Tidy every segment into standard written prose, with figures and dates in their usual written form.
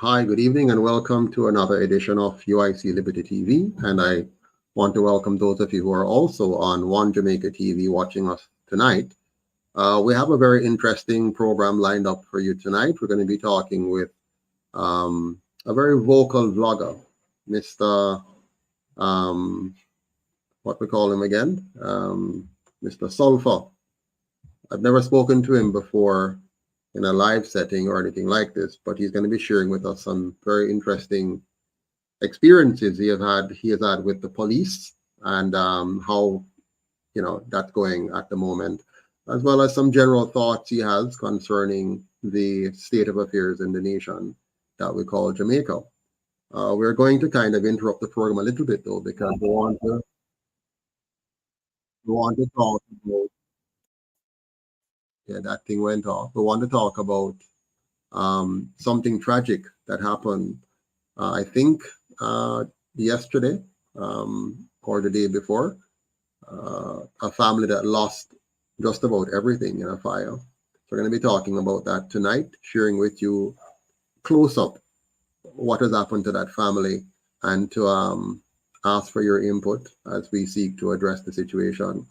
Hi, good evening, and welcome to another edition of UIC Liberty TV. And I want to welcome those of you who are also on One Jamaica TV watching us tonight. We have a very interesting program lined up for you tonight. We're going to be talking with a very vocal vlogger, Mr. What we call him again, Mr. Sullpha. I've never spoken to him before in a live setting or anything like this, but he's going to be sharing with us some very interesting experiences he has had with the police and how that's going at the moment, as well as some general thoughts he has concerning the state of affairs in the nation that we call Jamaica. We're going to kind of interrupt the program a little bit though, because we want to talk about, yeah, that thing went off. We want to talk about something tragic that happened, I think, yesterday or the day before. A family that lost just about everything in a fire. So we're going to be talking about that tonight, sharing with you close up what has happened to that family, and to ask for your input as we seek to address the situation.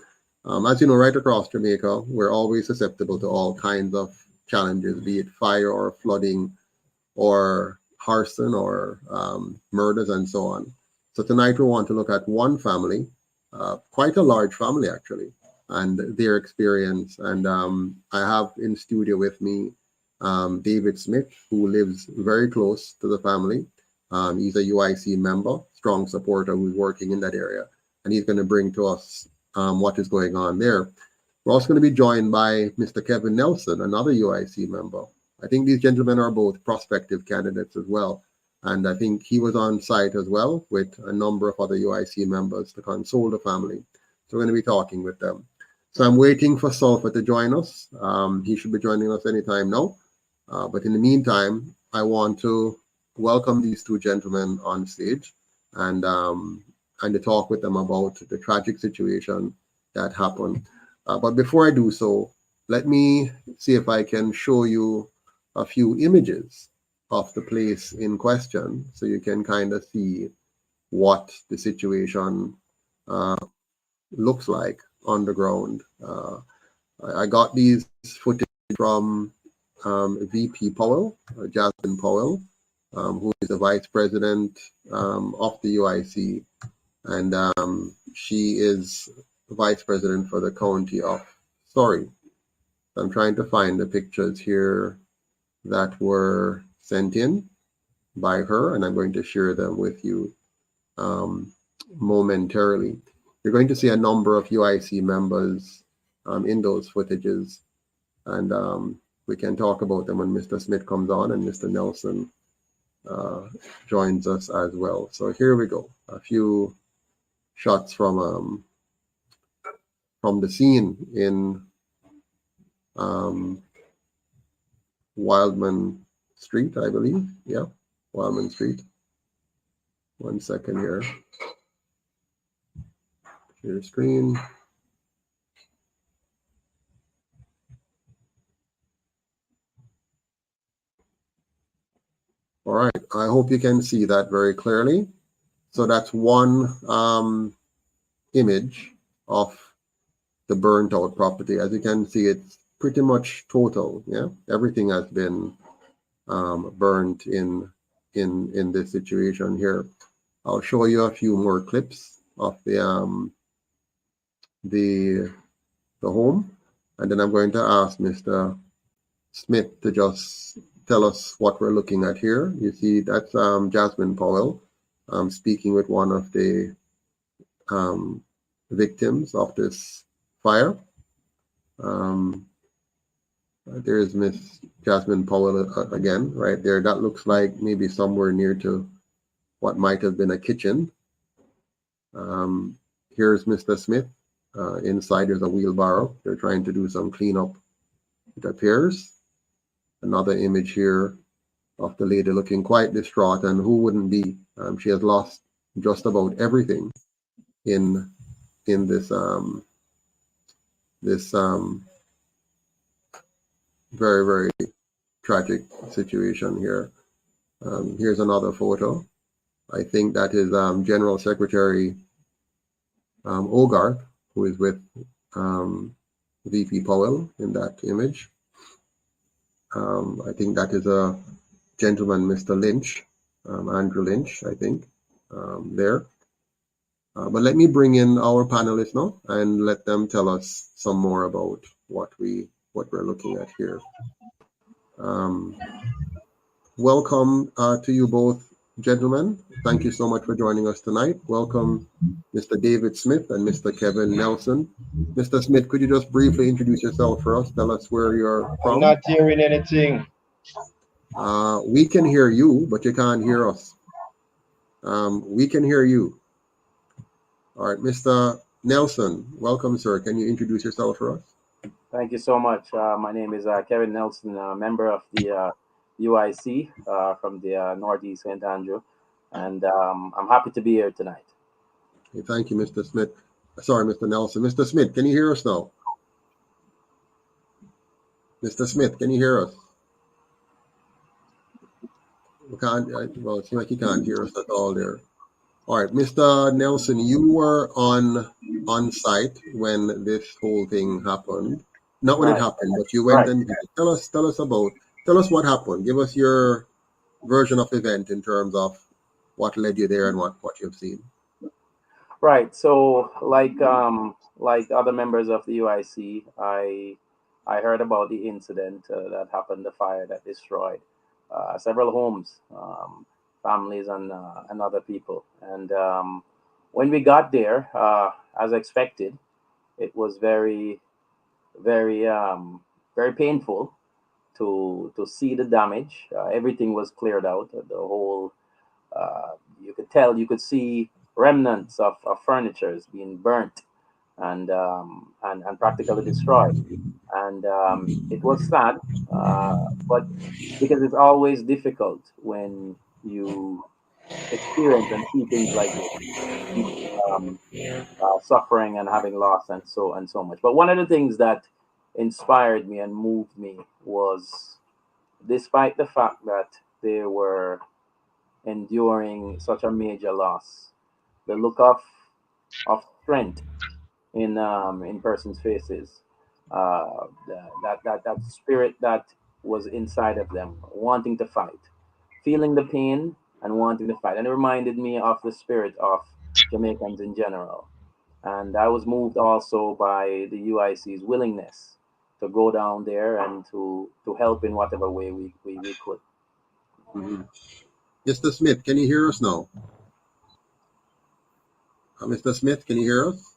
As you know, right across Jamaica, we're always susceptible to all kinds of challenges, be it fire or flooding or arson or murders and so on. So tonight we want to look at one family, quite a large family actually, and their experience. And I have in studio with me David Smith, who lives very close to the family. He's a UIC member, strong supporter who's working in that area, and he's going to bring to us what is going on there. We're also going to be joined by Mr. Kevin Nelson, another UIC member. I think these gentlemen are both prospective candidates as well. And I think he was on site as well with a number of other UIC members to console the family. So we're going to be talking with them. So I'm waiting for Sullpha to join us. He should be joining us anytime now. But in the meantime, I want to welcome these two gentlemen on stage and to talk with them about the tragic situation that happened. But before I do so, let me see if I can show you a few images of the place in question so you can kind of see what the situation looks like on the ground. I got these footage from VP Powell, Jasmine Powell, who is the Vice President of the UIC. And she is Vice President for the County of Surrey. I'm trying to find the pictures here that were sent in by her, and I'm going to share them with you momentarily. You're going to see a number of UIC members in those footages, and we can talk about them when Mr. Smith comes on and Mr. Nelson joins us as well. So here we go. A few shots from the scene in Wildman Street, I believe. Yeah, Wildman Street. 1 second here. Share screen. All right, I hope you can see that very clearly. So that's one image of the burnt out property. As you can see, it's pretty much total. Yeah, everything has been burnt in this situation here. I'll show you a few more clips of the home, and then I'm going to ask Mr. Smith to just tell us what we're looking at here. You see, that's Jasmine Powell speaking with one of the victims of this fire. There's Miss Jasmine Powell again, right there. That looks like maybe somewhere near to what might have been a kitchen. Here's Mr. Smith. Inside there's a wheelbarrow. They're trying to do some cleanup, it appears. Another image here of the lady looking quite distraught, and who wouldn't be? She has lost just about everything in this very, very tragic situation here. Here's another photo. I think that is General Secretary Hogarth, who is with VP Powell in that image. I think that is a gentleman, Mr. Lynch, Andrew Lynch, I think, there. But let me bring in our panelists now and let them tell us some more about what we're looking at here. Welcome to you both, gentlemen. Thank you so much for joining us tonight. Welcome, Mr. David Smith and Mr. Kevin Nelson. Mr. Smith, could you just briefly introduce yourself for us? Tell us where you're from. I'm not hearing anything. We can hear you, but you can't hear us. We can hear you. All right, Mr. Nelson, welcome, sir. Can you introduce yourself for us? Thank you so much. My name is Kevin Nelson, a member of the UIC from the Northeast St. Andrew, and I'm happy to be here tonight. Okay, thank you, Mr. Smith. Sorry, Mr. Nelson. Mr. Smith, can you hear us now? Mr. Smith, can you hear us? We can't, well, it seems like you can't hear us at all there. All right, Mr. Nelson, you were on site when this whole thing happened. Not when it happened, but you went and tell us what happened. Give us your version of event in terms of what led you there and what you've seen. Right. So, like other members of the UIC, I heard about the incident that happened, the fire that destroyed several homes, families, and other people. And when we got there, as expected, it was very, very, very painful to see the damage. Everything was cleared out. The whole, you could see remnants of furnitures being burnt and practically destroyed. And it was sad, but because it's always difficult when you experience and see things like this, people suffering and having loss and so much. But one of the things that inspired me and moved me was, despite the fact that they were enduring such a major loss, the look of strength in persons' faces, that spirit that was inside of them, wanting to fight, feeling the pain and wanting to fight, and it reminded me of the spirit of Jamaicans in general. And I was moved also by the UIC's willingness to go down there and to help in whatever way we could. Mm-hmm. Mr. Smith, can you hear us now? Mr. Smith, can you hear us?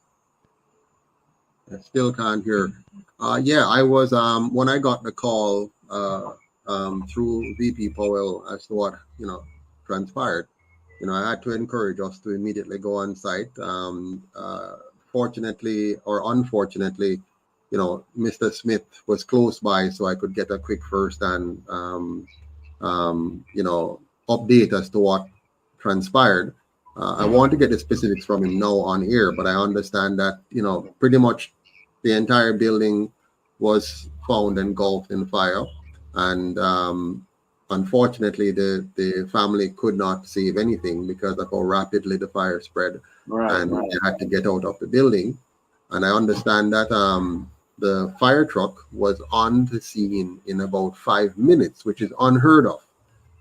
I still can't hear. Yeah, I was when I got the call through VP Powell as to what transpired. I had to encourage us to immediately go on site. Fortunately or unfortunately, Mr. Smith was close by, so I could get a quick first-hand update as to what transpired. I want to get the specifics from him now on air, but I understand that pretty much the entire building was found engulfed in fire, and unfortunately the family could not save anything because of how rapidly the fire spread, and they had to get out of the building. And I understand that the fire truck was on the scene in about 5 minutes, which is unheard of.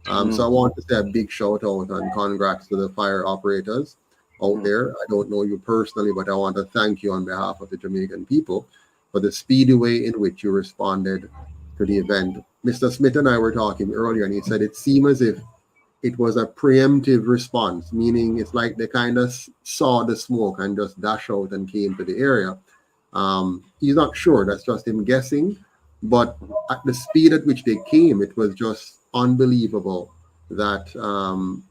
So I want to say a big shout out and congrats to the fire operators out there. I don't know you personally, but I want to thank you on behalf of the Jamaican people for the speedy way in which you responded to the event Mr. Smith and I were talking earlier, and he said it seemed as if it was a preemptive response, meaning it's like they kind of saw the smoke and just dash out and came to the area. He's not sure, that's just him guessing, but at the speed at which they came, it was just unbelievable that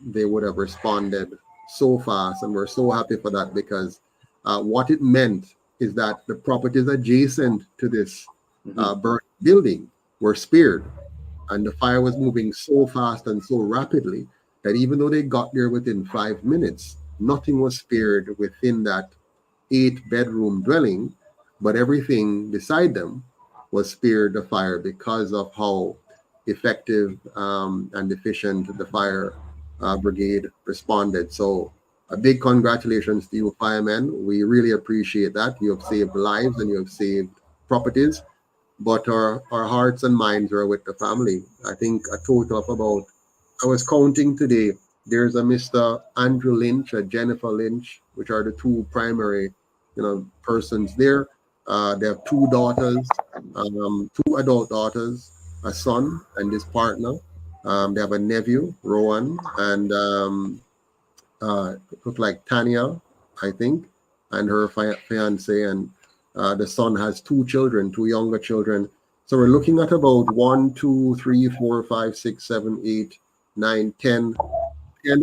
they would have responded so fast. And we're so happy for that, because what it meant is that the properties adjacent to this burnt building were spared, and the fire was moving so fast and so rapidly that even though they got there within 5 minutes, nothing was spared within that 8-bedroom dwelling, but everything beside them was spared the fire because of how effective and efficient the fire brigade responded. So a big congratulations to you, firemen. We really appreciate that. You have saved lives and you have saved properties, but our hearts and minds are with the family. I think a total of about, I was counting today, there's a Mr. Andrew Lynch, a Jennifer Lynch, which are the two primary, persons there. They have two daughters, two adult daughters, a son and his partner. They have a nephew, Rowan, and look like Tanya, I think, and her fiance, and the son has two children, two younger children. So we're looking at about 1, 2, 3, 4, 5, 6, 7, 8, 9, 10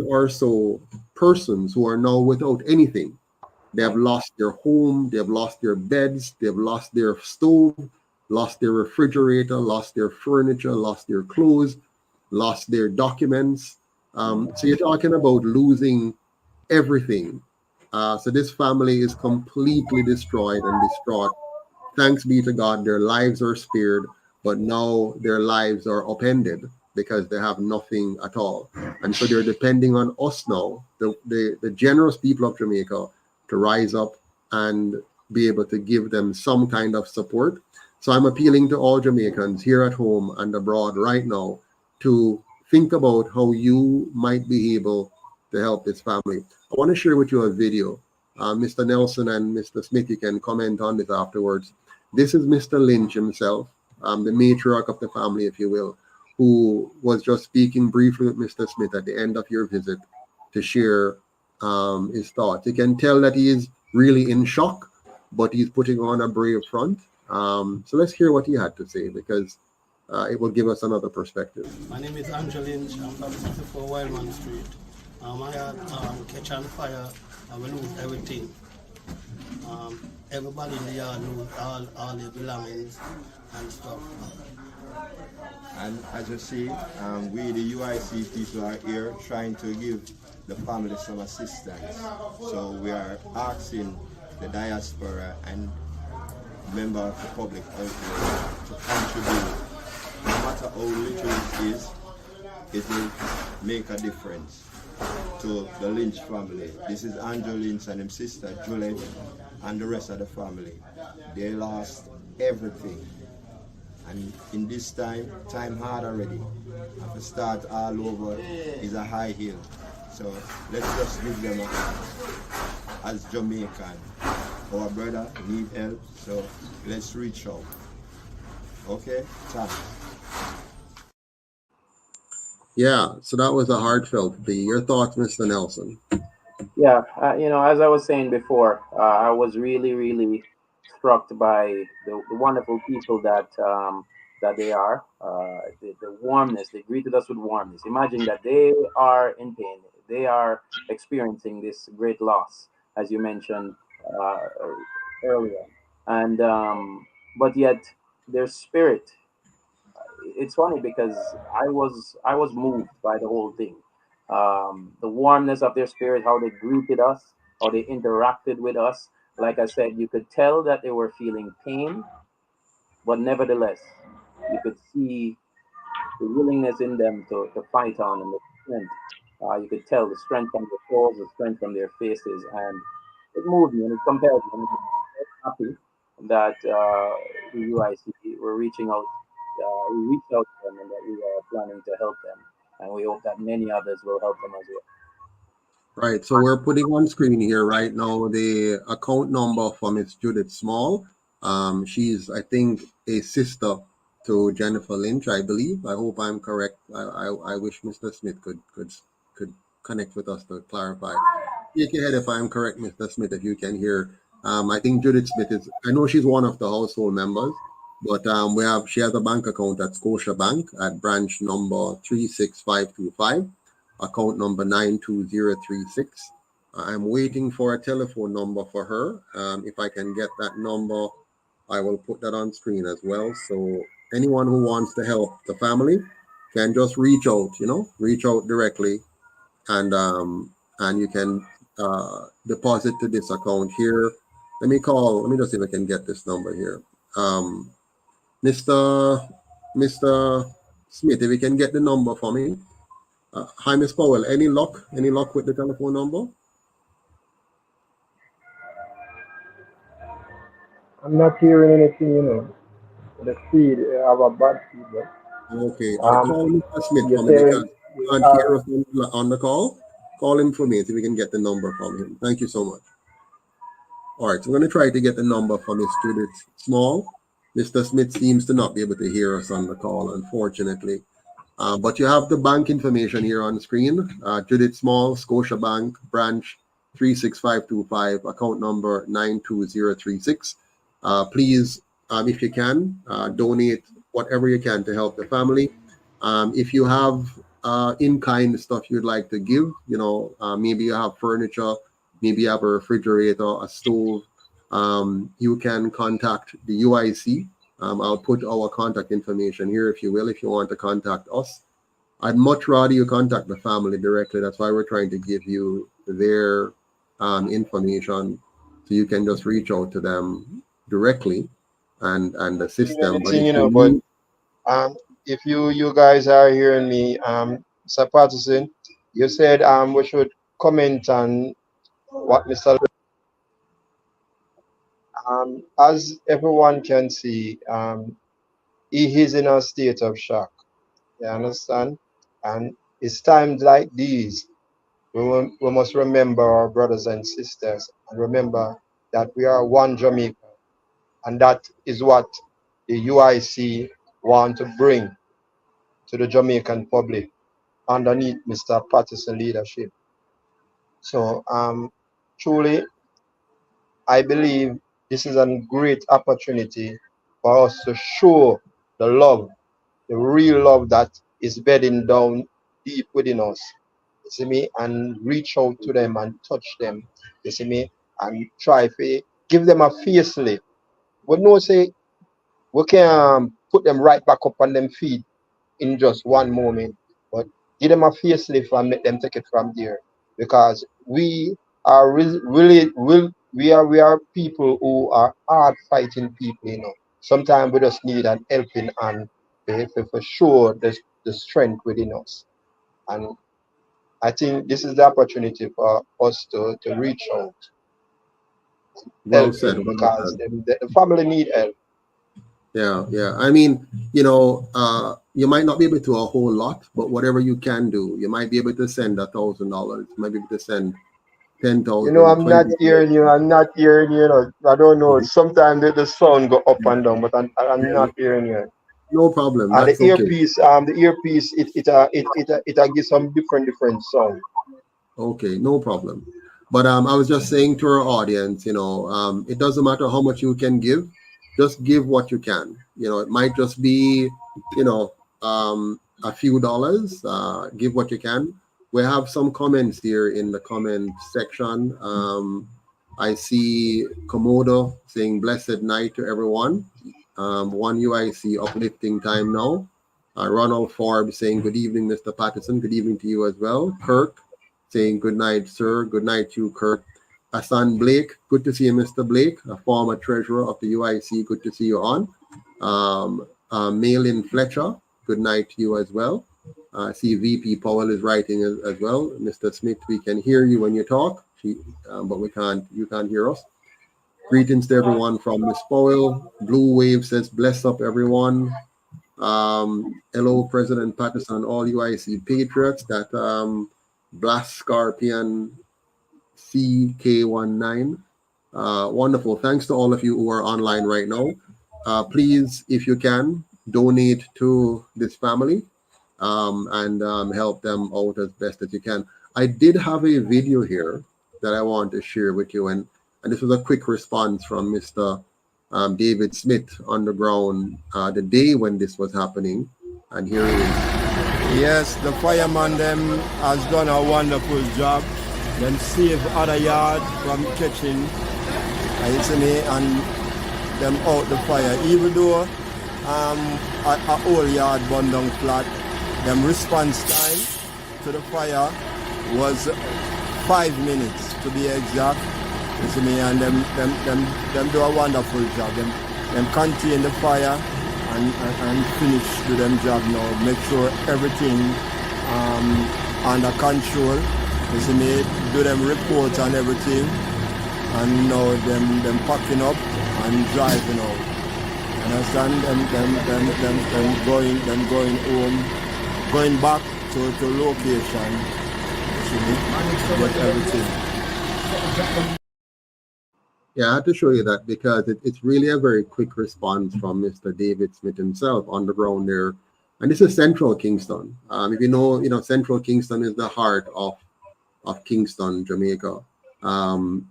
or so persons who are now without anything. They have lost their home, they have lost their beds, they have lost their stove, lost their refrigerator, lost their furniture, lost their clothes, lost their documents. So you're talking about losing everything. So this family is completely destroyed and distraught. Thanks be to God, their lives are spared, but now their lives are upended because they have nothing at all. And so they're depending on us now, the generous people of Jamaica, to rise up and be able to give them some kind of support. So I'm appealing to all Jamaicans here at home and abroad right now to think about how you might be able to help this family. I want to share with you a video. Mr. Nelson and Mr. Smith, you can comment on this afterwards. This is Mr. Lynch himself, the matriarch of the family, if you will, who was just speaking briefly with Mr. Smith at the end of your visit to share his thoughts. You can tell that he is really in shock, but he's putting on a brave front. So let's hear what he had to say, because it will give us another perspective. My name is Andrew Lynch. I'm from 64 Wildman Street. I had catch on fire and we lose everything. Everybody in the yard lose all their belongings and stuff. And as you see, we the UIC people are here trying to give the family some assistance. So we are asking the diaspora and members of the public to contribute. No matter how little it is, it will make a difference to the Lynch family. This is Andrew Lynch and his sister Juliet and the rest of the family. They lost everything. And in this time hard already. And to start all over is a high hill. So let's just give them a hand. As Jamaican, our brother need help, so let's reach out. Okay, thanks. Yeah, so that was a heartfelt plea. Your thoughts, Mr. Nelson? Yeah, as I was saying before, I was really, really struck by the wonderful people that they are. The warmness, they greeted us with warmness. Imagine that they are in pain. They are experiencing this great loss, as you mentioned earlier, and but yet their spirit. It's funny because I was moved by the whole thing. The warmness of their spirit, how they greeted us, how they interacted with us. Like I said, you could tell that they were feeling pain, but nevertheless, you could see the willingness in them to fight on, and the strength. You could tell the strength from their souls, the strength from their faces, and it moved me and it compelled me. And I'm happy that the UIC were reaching out. We reached out to them and that we are planning to help them, and we hope that many others will help them as well. Right, so we're putting on screen here right now the account number for Miss Judith Small. She's, I think, a sister to Jennifer Lynch, I believe. I hope I'm correct. I wish Mr. Smith could connect with us to clarify. Shake your head if I'm correct, Mr. Smith, if you can hear. I think Judith Smith is, I know she's one of the household members, but she has a bank account at Scotia Bank at branch number 36525, account number 92036. I'm waiting for a telephone number for her. If I can get that number, I will put that on screen as well. So anyone who wants to help the family can just reach out, reach out directly, and you can deposit to this account here. Let me just see if I can get this number here. Mr. Smith, if you can get the number for me. Hi, Miss Powell. Any luck with the telephone number? I'm not hearing anything, The feed, I have a bad feedback. Okay. Call Mr. Smith You're for me because saying, you can't hear us on the call. Call him for me so we can get the number from him. Thank you so much. All right, so I'm going to try to get the number from Miss Judith Small. Mr. Smith seems to not be able to hear us on the call, unfortunately. But you have the bank information here on the screen. Judith Small, Scotia Bank, branch 36525, account number 92036. Please, if you can, donate whatever you can to help the family. If you have in-kind stuff you'd like to give, maybe you have furniture, maybe you have a refrigerator, a stove, you can contact the UIC. I'll put our contact information here if you want to contact us. I'd much rather you contact the family directly. That's why we're trying to give you their information so you can just reach out to them directly and assist them. But if you guys are hearing me, Mr. Patterson, you said we should comment on what Mr. As everyone can see, he is in a state of shock. You understand? And it's times like these we must remember our brothers and sisters and remember that we are one Jamaica, and that is what the UIC want to bring to the Jamaican public underneath Mr. Patterson leadership. So truly, I believe this is a great opportunity for us to show the love, the real love that is bedding down deep within us, you see me, and reach out to them and touch them, you see me, and try to give them a facelift. We know say we can put them right back up on them feet in just one moment, but give them a facelift and make them take it from there, because we are we are people who are hard fighting people. Sometimes we just need an helping hand for sure the strength within us, and I think this is the opportunity for us to reach out, well said. because the family need help. Yeah. I mean, you might not be able to do a whole lot, but whatever you can do, you might be able to send $1,000. You might be able to send 10,000. I'm not hearing you. I don't know. Sometimes the sound go up and down, but I'm not hearing you. No problem. And That's the okay. earpiece, it gives some different sound. Okay, no problem. But I was just saying to our audience, it doesn't matter how much you can give, just give what you can. It might just be, a few dollars. Give what you can. We have some comments here in the comment section. I see Komodo saying blessed night to everyone. One UIC uplifting time now. Ronald Forbes saying good evening, Mr. Patterson. Good evening to you as well. Kirk saying good night, sir. Good night to you, Kirk. Hassan Blake, good to see you, Mr. Blake, a former treasurer of the UIC. Good to see you on. Malin Fletcher, good night to you as well. I see VP Powell is writing as well. Mr. Smith, we can hear you when you talk, but you can't hear us. Greetings to everyone from Miss Powell. Blue Wave says, bless up everyone. Hello, President Patterson, all UIC patriots. That Blast Scorpion CK19. Wonderful. Thanks to all of you who are online right now. Please, if you can, donate to this family and help them out as best as you can. I did have a video here that I want to share with you, and this was a quick response from Mr. David Smith on the ground the day when this was happening, and here it is. Yes, the fireman them has done a wonderful job. Them save other yard from catching, you see me, and them out the fire. Even though a whole yard burned down flat, them response time to the fire was 5 minutes to be exact. You see me, and them do a wonderful job. Them contain the fire and finish with them job now. Make sure everything under control. You see me, do them reports and everything, and now them packing up and driving out. Understand? Them going home, going back to location. You see me, with everything. Yeah, I had to show you that because it's really a very quick response from Mr. David Smith himself on the ground there. And this is Central Kingston. If you know, Central Kingston is the heart of Kingston, Jamaica.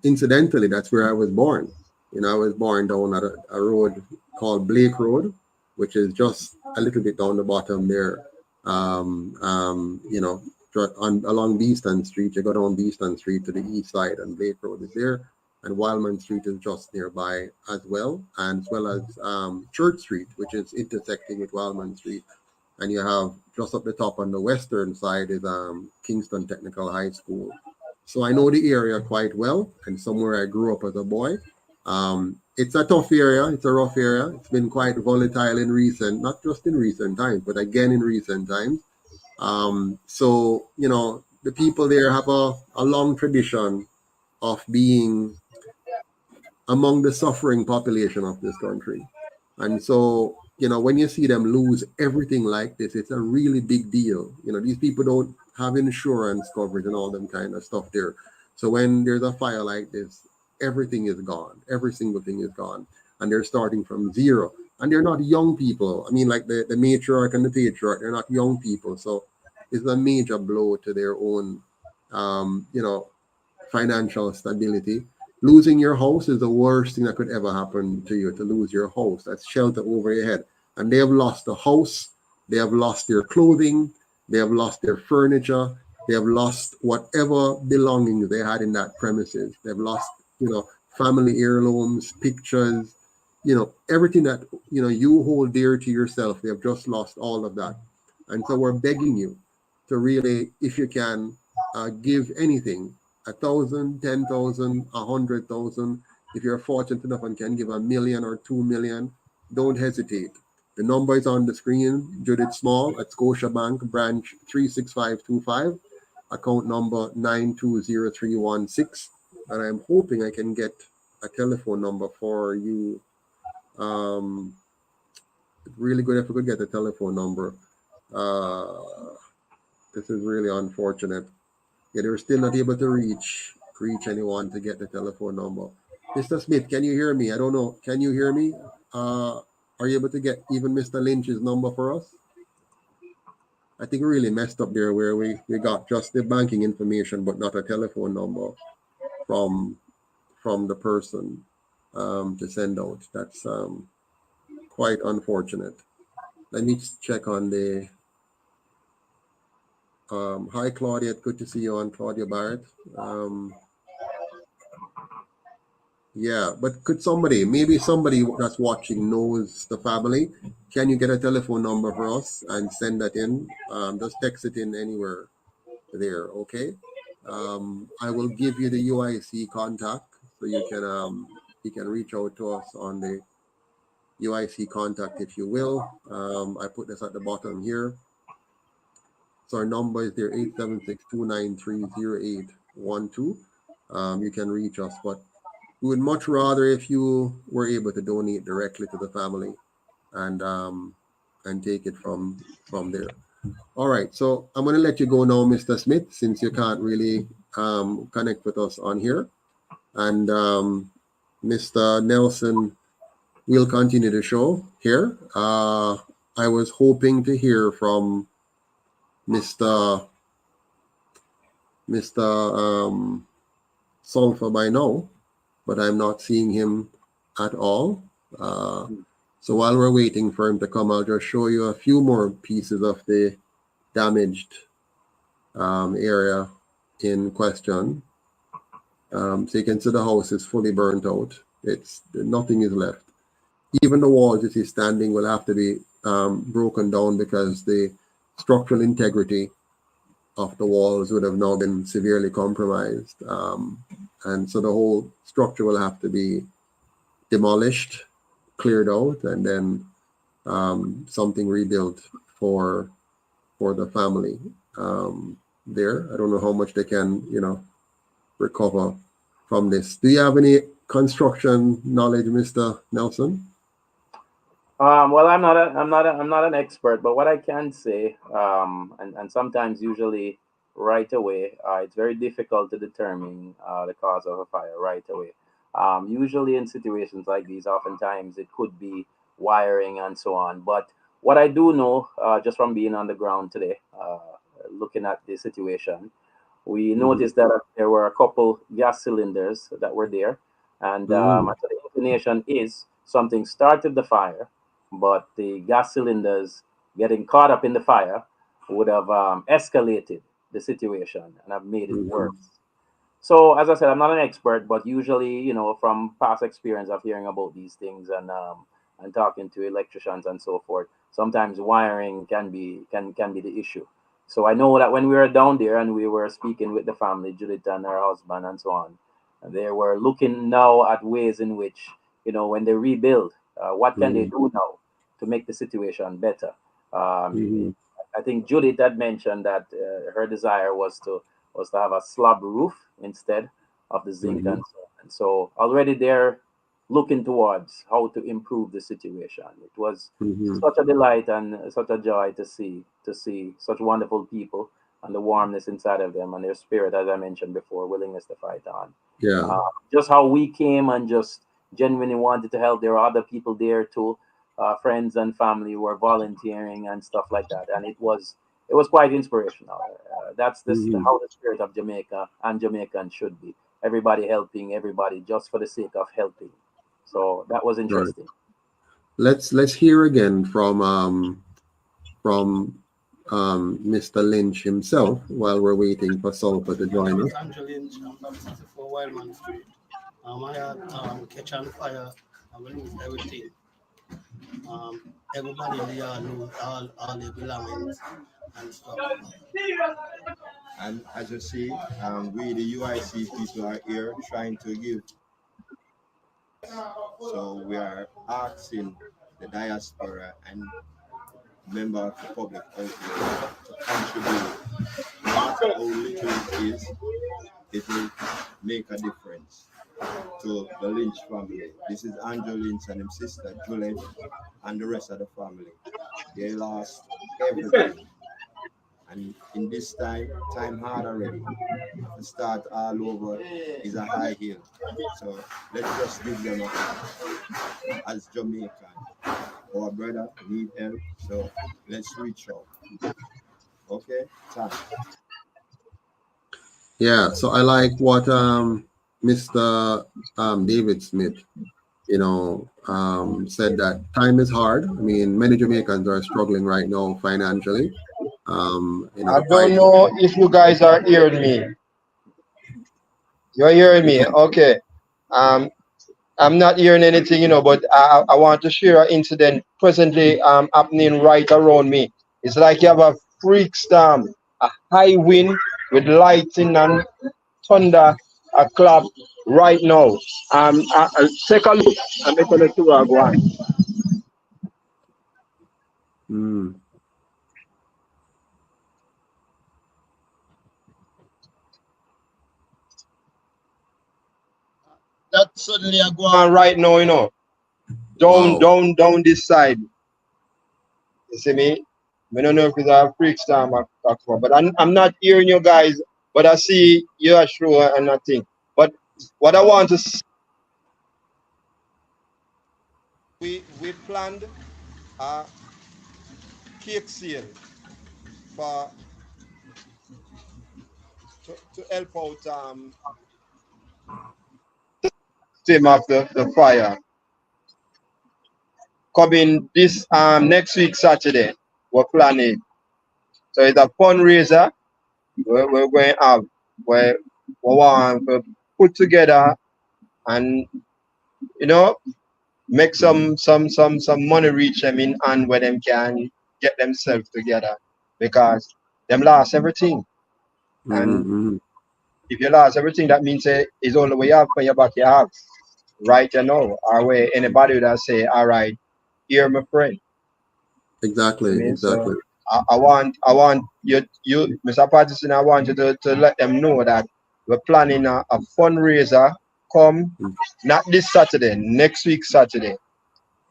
Incidentally, that's where I was born. I was born down at a road called Blake Road, which is just a little bit down the bottom there. Along Beeston Street, you go down Beeston Street to the east side, and Blake Road is there. And Wildman Street is just nearby as well as Church Street, which is intersecting with Wildman Street. And you have just up the top on the western side is Kingston Technical High School. So I know the area quite well, and somewhere I grew up as a boy. It's a tough area. It's a rough area. It's been quite volatile not just in recent times, but again in recent times. So, the people there have a long tradition of being among the suffering population of this country. And so, when you see them lose everything like this, it's a really big deal. These people don't have insurance coverage and all them kind of stuff there. So when there's a fire like this, everything is gone. Every single thing is gone. And they're starting from zero. And they're not young people. I mean, like the matriarch and the patriarch, they're not young people. So it's a major blow to their own, financial stability. Losing your house is the worst thing that could ever happen to you, to lose your house. That's shelter over your head. And they have lost the house. They have lost their clothing. They have lost their furniture. They have lost whatever belongings they had in that premises. They've lost, family heirlooms, pictures, everything that, you hold dear to yourself. They have just lost all of that. And so we're begging you to really, if you can, give anything, 1,000, 10,000, 100,000. If you're fortunate enough and can give $1 million or $2 million, don't hesitate. The number is on the screen. Judith Small at Scotiabank, branch 36525, account number 920316. And I'm hoping I can get a telephone number for you. Really good if we could get a telephone number. This is really unfortunate. Yeah, they were still not able to reach anyone to get the telephone number. Mr. Smith, can you hear me? I don't know. Can you hear me? Are you able to get even Mr. Lynch's number for us? I think we really messed up there where we got just the banking information, but not a telephone number from the person to send out. That's quite unfortunate. Let me check on the hi Claudia, good to see you on, Claudia Barrett. Yeah, but could maybe somebody that's watching knows the family, can you get a telephone number for us and send that in? Just text it in anywhere there, okay? I will give you the UIC contact so you can reach out to us on the UIC contact if you will. I put this at the bottom here. So our number is there, 876-293-0812. You can reach us, but we would much rather if you were able to donate directly to the family and take it from there. All right, so I'm going to let you go now, Mr. Smith, since you can't really connect with us on here. And Mr. Nelson will continue the show here. I was hoping to hear from Mr. Sullpha by now, but I'm not seeing him at all. So while we're waiting for him to come, I'll just show you a few more pieces of the damaged area in question. So you can see the house is fully burnt out. Nothing is left. Even the walls that is standing will have to be broken down because the structural integrity of the walls would have now been severely compromised. And so the whole structure will have to be demolished, cleared out, and then something rebuilt for the family there. I don't know how much they can, recover from this. Do you have any construction knowledge, Mr. Nelson? Well, I'm not an expert, but what I can say, and sometimes usually right away, it's very difficult to determine the cause of a fire right away. Usually in situations like these, oftentimes it could be wiring and so on. But what I do know, just from being on the ground today, looking at the situation, we noticed that there were a couple gas cylinders that were there, and so the inclination is something started the fire, but the gas cylinders getting caught up in the fire would have escalated the situation and have made it worse. So, as I said, I'm not an expert, but usually, from past experience of hearing about these things and talking to electricians and so forth, sometimes wiring can be the issue. So I know that when we were down there and we were speaking with the family, Judith and her husband and so on, they were looking now at ways in which, when they rebuild, what can they do now to make the situation better? I think Judith had mentioned that her desire was to have a slab roof instead of the zinc and so on. And so already they're looking towards how to improve the situation. It was such a delight and such a joy to see such wonderful people and the warmness inside of them and their spirit, as I mentioned before, willingness to fight on. Yeah. Just how we came and just genuinely wanted to help. There were other people there too, friends and family who were volunteering and stuff like that, and it was quite inspirational. That's how the spirit of Jamaica and Jamaicans should be. Everybody helping everybody just for the sake of helping. So that was interesting. Right. Let's hear again from Mr. Lynch himself while we're waiting for Sullpha to join us. Andrew Lynch, I'm from 64 Wildman Street. I had catch on fire. I lose everything. Everybody in the yard lose all their belongings and stuff. And as you see, we the UIC people are here trying to give. So we are asking the diaspora and member of the public out there to contribute. No matter how little it is, it will make a difference to the Lynch family. This is Andrew Lynch and his sister Juliet and the rest of the family. They lost everything. And in this time hard already. To start all over is a high hill. So let's just give them a hand. As Jamaican, our brother need help, so let's reach out. Okay, thanks. Yeah, so I like what Mr. David Smith, said that time is hard. I mean, many Jamaicans are struggling right now financially. I don't know if you guys are hearing me. You're hearing me? Okay. I'm not hearing anything, but I want to share an incident presently happening right around me. It's like you have a freak storm, a high wind with lightning and thunder, a clap right now. I'll take a look. I'm going to go on. That suddenly I go on right now, down this side. You see me? I don't know if it's a freak storm I talk about, but I'm not hearing you guys, but I see you are sure and nothing. But what I want to see, we planned cake sale for to help out team of the fire. Coming this next week Saturday, we're planning. So it's a fundraiser we're going to have where we want to put together and make some money reach them in and where them can get themselves together because them lost everything. And Mm-hmm. if you lost everything, that means it's all the way up for your back you have. Right, or where anybody would have say, all right, here my friend. I Exactly, mean, so exactly. I want you, Mr. Patterson, I want you to let them know that we're planning a fundraiser come not this Saturday, next week Saturday.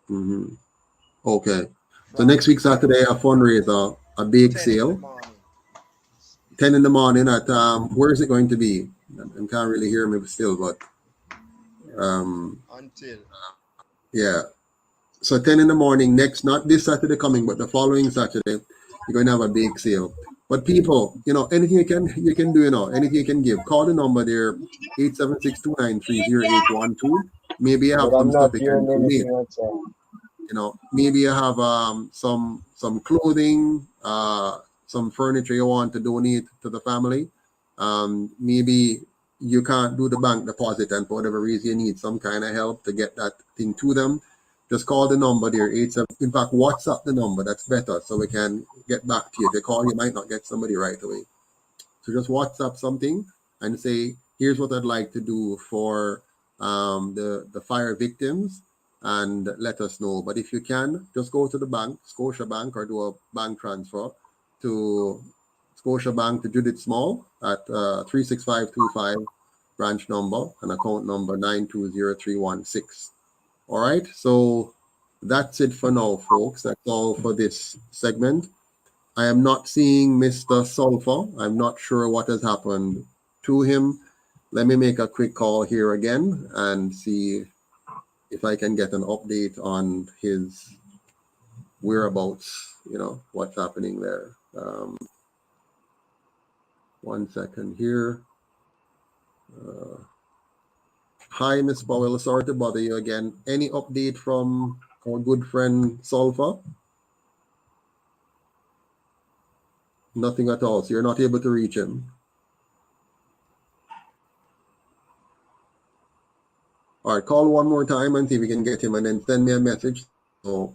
Mm-hmm. Okay. So next week Saturday, a fundraiser, a bake 10 in the sale, morning. 10 in the morning at where is it going to be? I can't really hear me still, but Until yeah. So 10 in the morning next, not this Saturday coming, but the following Saturday, you're going to have a bake sale. But people, anything you can do, anything you can give. Call the number there, 876-293-0812. Maybe you have But some I'm stuff not you can hearing donate. anything at all. Maybe you have some clothing, some furniture you want to donate to the family. Maybe you can't do the bank deposit, and for whatever reason you need some kind of help to get that thing to them. Just call the number there, 87. In fact, WhatsApp the number. That's better, so we can get back to you. If you call, you might not get somebody right away. So just WhatsApp something and say, here's what I'd like to do for the fire victims, and let us know. But if you can, just go to the bank, Scotia Bank, or do a bank transfer to Scotia Bank to Judith Small at 36525 branch number and account number 920316. All right, so that's it for now, folks. That's all for this segment. I am not seeing Mr. Sullpha. I'm not sure what has happened to him. Let me make a quick call here again and see if I can get an update on his whereabouts, what's happening there. 1 second here. Hi, Miss Powell. Sorry to bother you again. Any update from our good friend Sullpha? Nothing at all. So you're not able to reach him. All right, call one more time and see if we can get him, and then send me a message so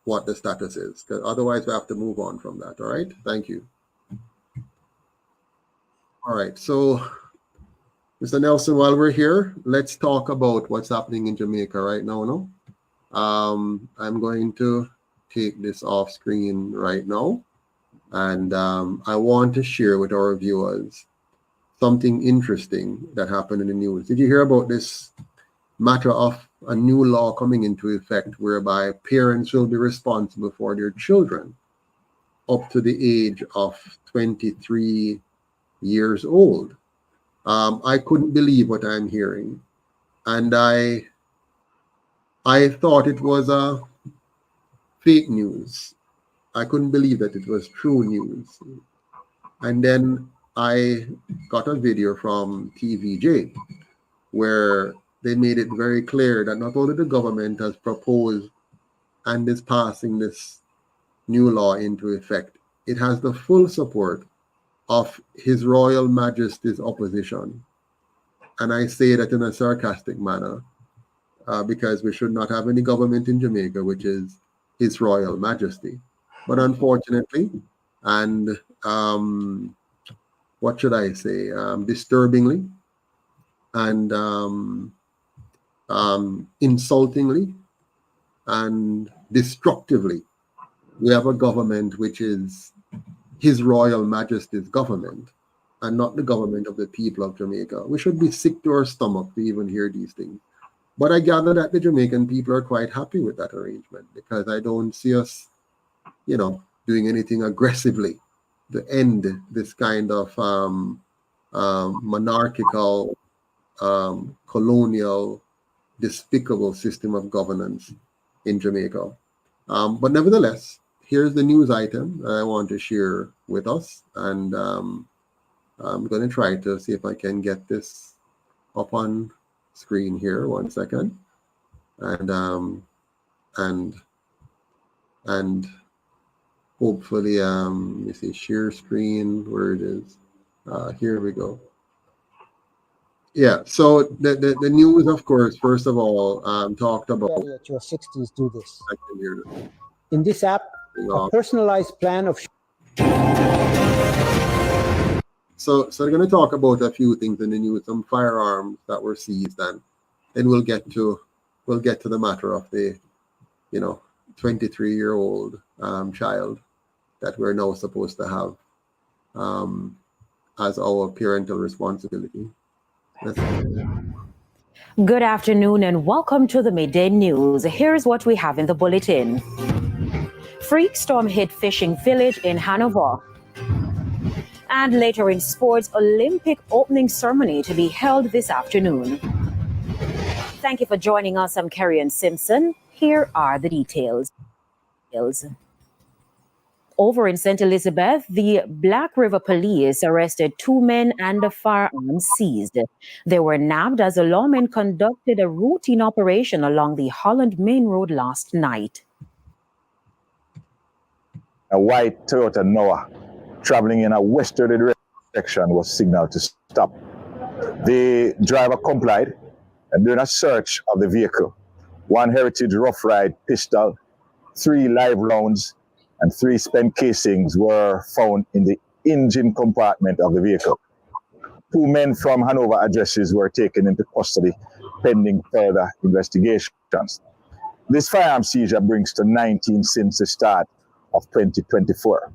what the status is, because otherwise we have to move on from that. All right, thank you. All right, so Mr. Nelson, while we're here, let's talk about what's happening in Jamaica right now. No, I'm going to take this off screen right now, and I want to share with our viewers something interesting that happened in the news. Did you hear about this matter of a new law coming into effect whereby parents will be responsible for their children up to the age of 23 years old? I couldn't believe what I'm hearing, and I thought it was a fake news. I couldn't believe that it was true news. And then I got a video from TVJ where they made it very clear that not only the government has proposed and is passing this new law into effect, it has the full support of His Royal Majesty's opposition. And I say that in a sarcastic manner because we should not have any government in Jamaica, which is His Royal Majesty. But unfortunately, and what should I say, disturbingly and insultingly and destructively, we have a government which is His Royal Majesty's government and not the government of the people of Jamaica. We should be sick to our stomach to even hear these things. But I gather that the Jamaican people are quite happy with that arrangement, because I don't see us, doing anything aggressively to end this kind of monarchical, colonial, despicable system of governance in Jamaica. But nevertheless, here's the news item that I want to share with us, and I'm going to try to see if I can get this up on screen here. 1 second, and hopefully, let me see, share screen, where it is. Here we go. Yeah, so the news, of course, first of all, talked about. At your 60s, do this. I can hear this. In this app, a personalized plan of. So they're going to talk about a few things in the news, some firearms that were seized, and then we'll get to the matter of the, 23-year-old child that we're now supposed to have as our parental responsibility. Good afternoon and welcome to the Midday News. Here's what we have in the bulletin. Freak storm hit fishing village in Hanover. And later in sports, Olympic opening ceremony to be held this afternoon. Thank you for joining us. I'm Kerry-Ann Simpson. Here are the details. Over in St. Elizabeth, the Black River Police arrested 2 men and a firearm seized. They were nabbed as the lawmen conducted a routine operation along the Holland Main Road last night. A white Toyota Noah traveling in a westerly direction was signaled to stop. The driver complied and doing a search of the vehicle. 1 Heritage Rough Ride pistol, 3 live rounds, and 3 spent casings were found in the engine compartment of the vehicle. 2 men from Hanover addresses were taken into custody pending further investigations. This firearm seizure brings to 19 since the start of 2024.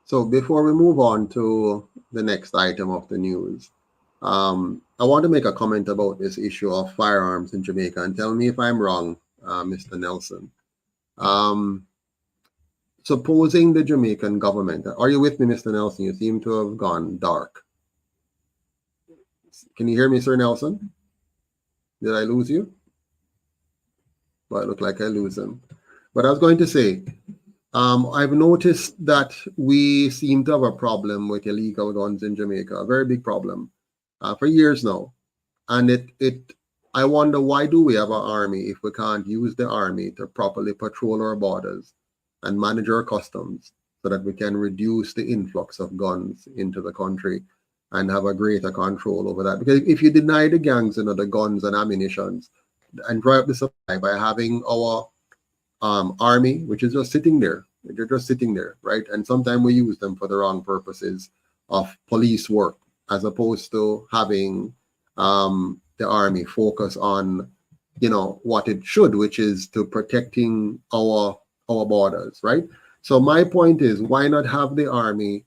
So before we move on to the next item of the news, I want to make a comment about this issue of firearms in Jamaica, and tell me if I'm wrong, Mr. Nelson. Supposing the Jamaican government, are you with me, Mr. Nelson? You seem to have gone dark. Can you hear me, Sir Nelson? Did I lose you? Well, it looked like I lose him. But I was going to say, I've noticed that we seem to have a problem with illegal guns in Jamaica, a very big problem, for years now. And I wonder, why do we have an army if we can't use the army to properly patrol our borders and manage our customs so that we can reduce the influx of guns into the country and have a greater control over that? Because if you deny the gangs, the guns and ammunitions and dry up the supply by having our army, which is just sitting there. They're just sitting there, right? And sometimes we use them for the wrong purposes of police work, as opposed to having the army focus on, what it should, which is to protecting our borders, right? So my point is, why not have the army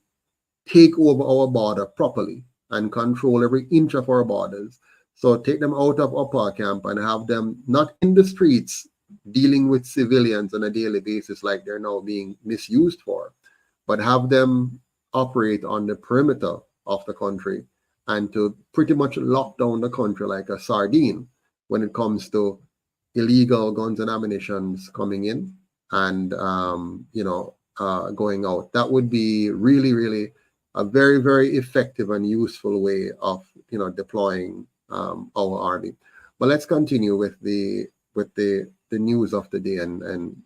take over our border properly and control every inch of our borders? So take them out of upper camp and have them not in the streets dealing with civilians on a daily basis like they're now being misused for, but have them operate on the perimeter of the country and to pretty much lock down the country like a sardine when it comes to illegal guns and ammunitions coming in and going out. That would be really, really a very, very effective and useful way of deploying our army. But let's continue with the news of the day and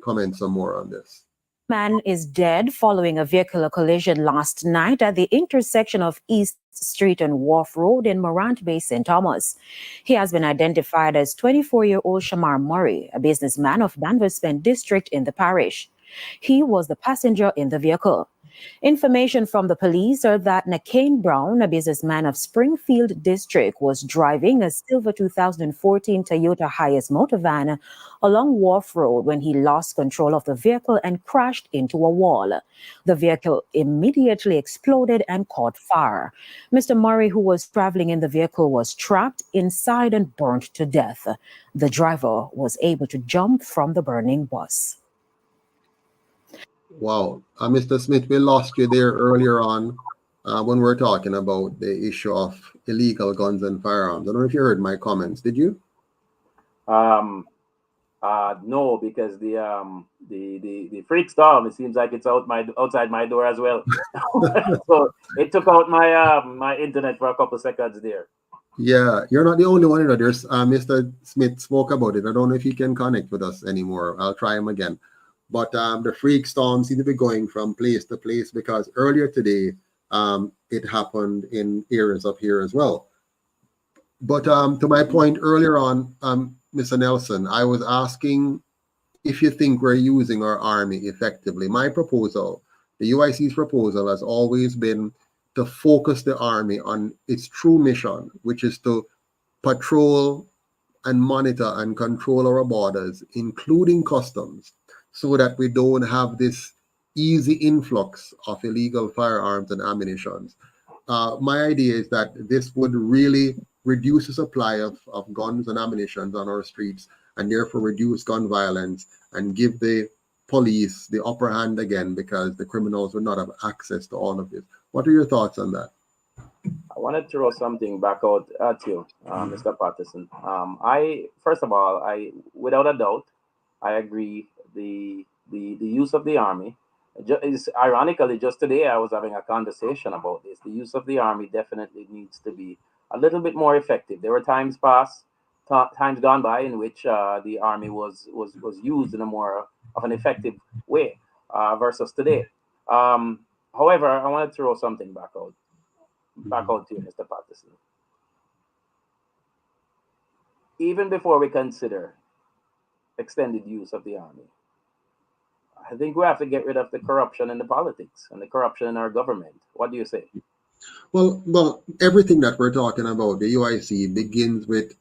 comment some more on this. Man is dead following a vehicular collision last night at the intersection of East Street and Wharf Road in Morant Bay, St. Thomas. He has been identified as 24-year-old Shamar Murray, a businessman of Danvers Spence District in the parish. He was the passenger in the vehicle. Information from the police are that Nakane Brown, a businessman of Springfield District, was driving a silver 2014 Toyota Hiace motor van along Wharf Road when he lost control of the vehicle and crashed into a wall. The vehicle immediately exploded and caught fire. Mr. Murray, who was traveling in the vehicle, was trapped inside and burnt to death. The driver was able to jump from the burning bus. Wow. Mr. Smith, we lost you there earlier on. when we're talking about the issue of illegal guns and firearms. I don't know if you heard my comments. Did you? No, because the freak storm, it seems like it's outside my door as well. So it took out my my internet for a couple seconds there. Yeah, you're not the only one. There's Mr. Smith spoke about it. I don't know if he can connect with us anymore. I'll try him again. But the freak storm seems to be going from place to place because earlier today it happened in areas up here as well. But to my point earlier on, Mr. Nelson, I was asking if you think we're using our army effectively. My proposal, the UIC's proposal, has always been to focus the army on its true mission, which is to patrol and monitor and control our borders, including customs, so that we don't have this easy influx of illegal firearms and ammunition. My idea is that this would really reduce the supply of guns and ammunition on our streets, and therefore reduce gun violence and give the police the upper hand again, because the criminals would not have access to all of this. What are your thoughts on that? I want to throw something back out at you, Mr. Patterson. First of all, without a doubt, I agree. The use of the army. Ironically, just today I was having a conversation about this. The use of the army definitely needs to be a little bit more effective. There were times gone by in which the army was used in a more of an effective way versus today. However, I want to throw something back out to you, Mr. Patterson. Even before we consider extended use of the army, I think we have to get rid of the corruption in the politics and the corruption in our government. What do you say? Well, everything that we're talking about, the UIC, begins with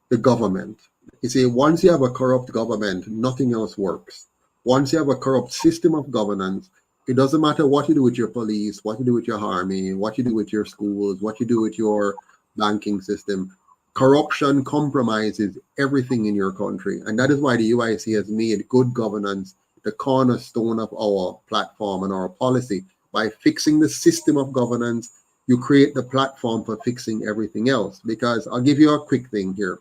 the government. You see, once you have a corrupt government, nothing else works. Once you have a corrupt system of governance, it doesn't matter what you do with your police, what you do with your army, what you do with your schools, what you do with your banking system. Corruption compromises everything in your country. And that is why the UIC has made good governance the cornerstone of our platform and our policy. By fixing the system of governance, you create the platform for fixing everything else. Because I'll give you a quick thing here.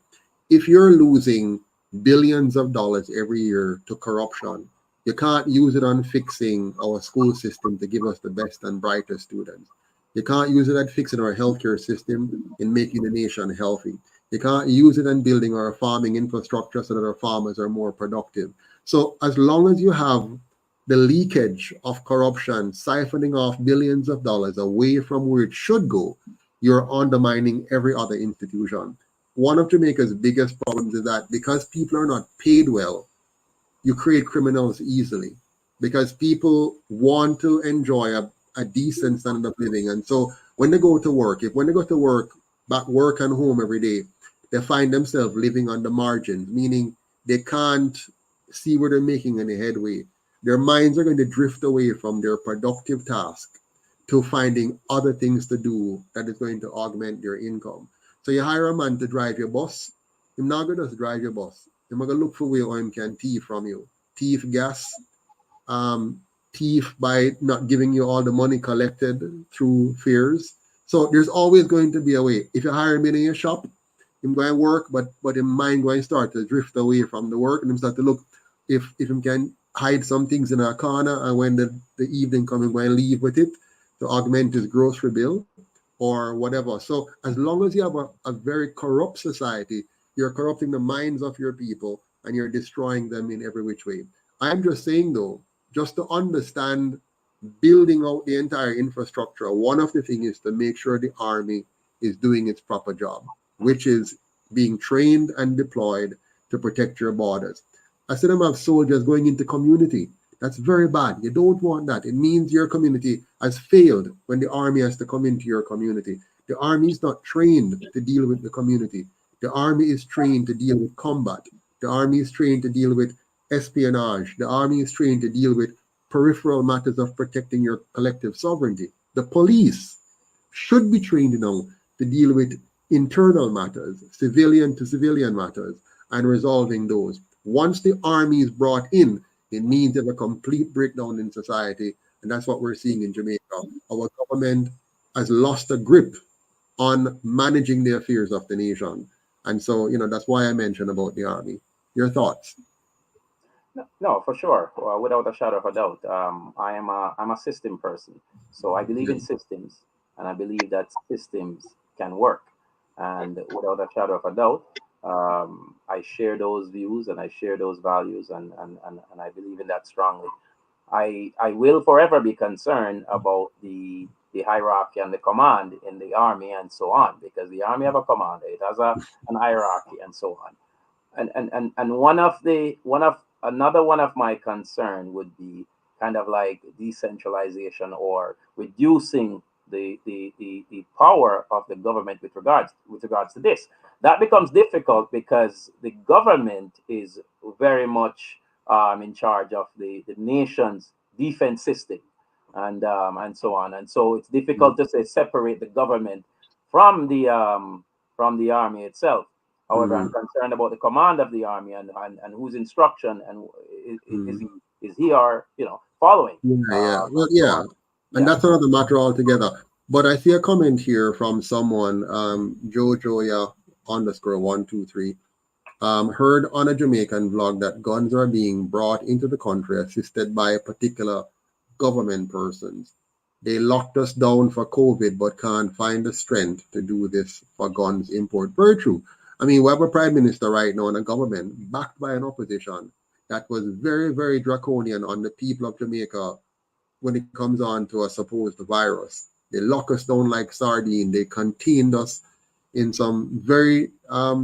If you're losing billions of dollars every year to corruption, you can't use it on fixing our school system to give us the best and brightest students. You can't use it at fixing our healthcare system in making the nation healthy. You can't use it in building our farming infrastructure so that our farmers are more productive. So as long as you have the leakage of corruption siphoning off billions of dollars away from where it should go, you're undermining every other institution. One of Jamaica's biggest problems is that because people are not paid well, you create criminals easily, because people want to enjoy a decent standard of living. And so when they go to work, back work and home every day, they find themselves living on the margins, meaning they can't see where they're making any headway. Their minds are going to drift away from their productive task to finding other things to do that is going to augment their income. So you hire a man to drive your bus. He's not going to just drive your bus. He's going to look for where he can thief from you. Thief gas, thief by not giving you all the money collected through fares. So there's always going to be a way. If you hire him in your shop, him going to work, but his mind going to start to drift away from the work, and him start to look if him can hide some things in a corner, and when the evening comes, him going to leave with it to augment his grocery bill or whatever. So as long as you have a very corrupt society, you're corrupting the minds of your people and you're destroying them in every which way. I'm just saying, though, just to understand building out the entire infrastructure, one of the things is to make sure the army is doing its proper job, which is being trained and deployed to protect your borders. I said them have soldiers going into community. That's very bad. You don't want that. It means your community has failed when the army has to come into your community. The army is not trained to deal with the community. The army is trained to deal with combat. The army is trained to deal with espionage. The army is trained to deal with peripheral matters of protecting your collective sovereignty. The police should be trained now to deal with internal matters, civilian to civilian matters, and resolving those. Once the army is brought in, it means there's a complete breakdown in society, and that's what we're seeing in Jamaica. Our government has lost a grip on managing the affairs of the nation. And so, that's why I mentioned about the army. Your thoughts? No, for sure, without a shadow of a doubt. I'm a system person, so I believe in systems, and I believe that systems can work. And without a shadow of a doubt, I share those views and I share those values, and I believe in that strongly. I will forever be concerned about the hierarchy and the command in the army and so on, because the army have a commander, it has an hierarchy and so on. And another one of my concern would be kind of like decentralization or reducing the power of the government with regards to this. That becomes difficult because the government is very much in charge of the nation's defense system and so on. And so it's difficult to say separate the government from the army itself. However, I'm concerned about the command of the army and whose instruction and is he or following. And that's another matter altogether. But I see a comment here from someone, Jojoya _123, heard on a Jamaican vlog that guns are being brought into the country assisted by particular government persons. They locked us down for COVID, but can't find the strength to do this for guns import. Very true. I mean, we have a prime minister right now and a government backed by an opposition that was very, very draconian on the people of Jamaica when it comes on to a supposed virus. They lock us down like sardine. They contained us in some very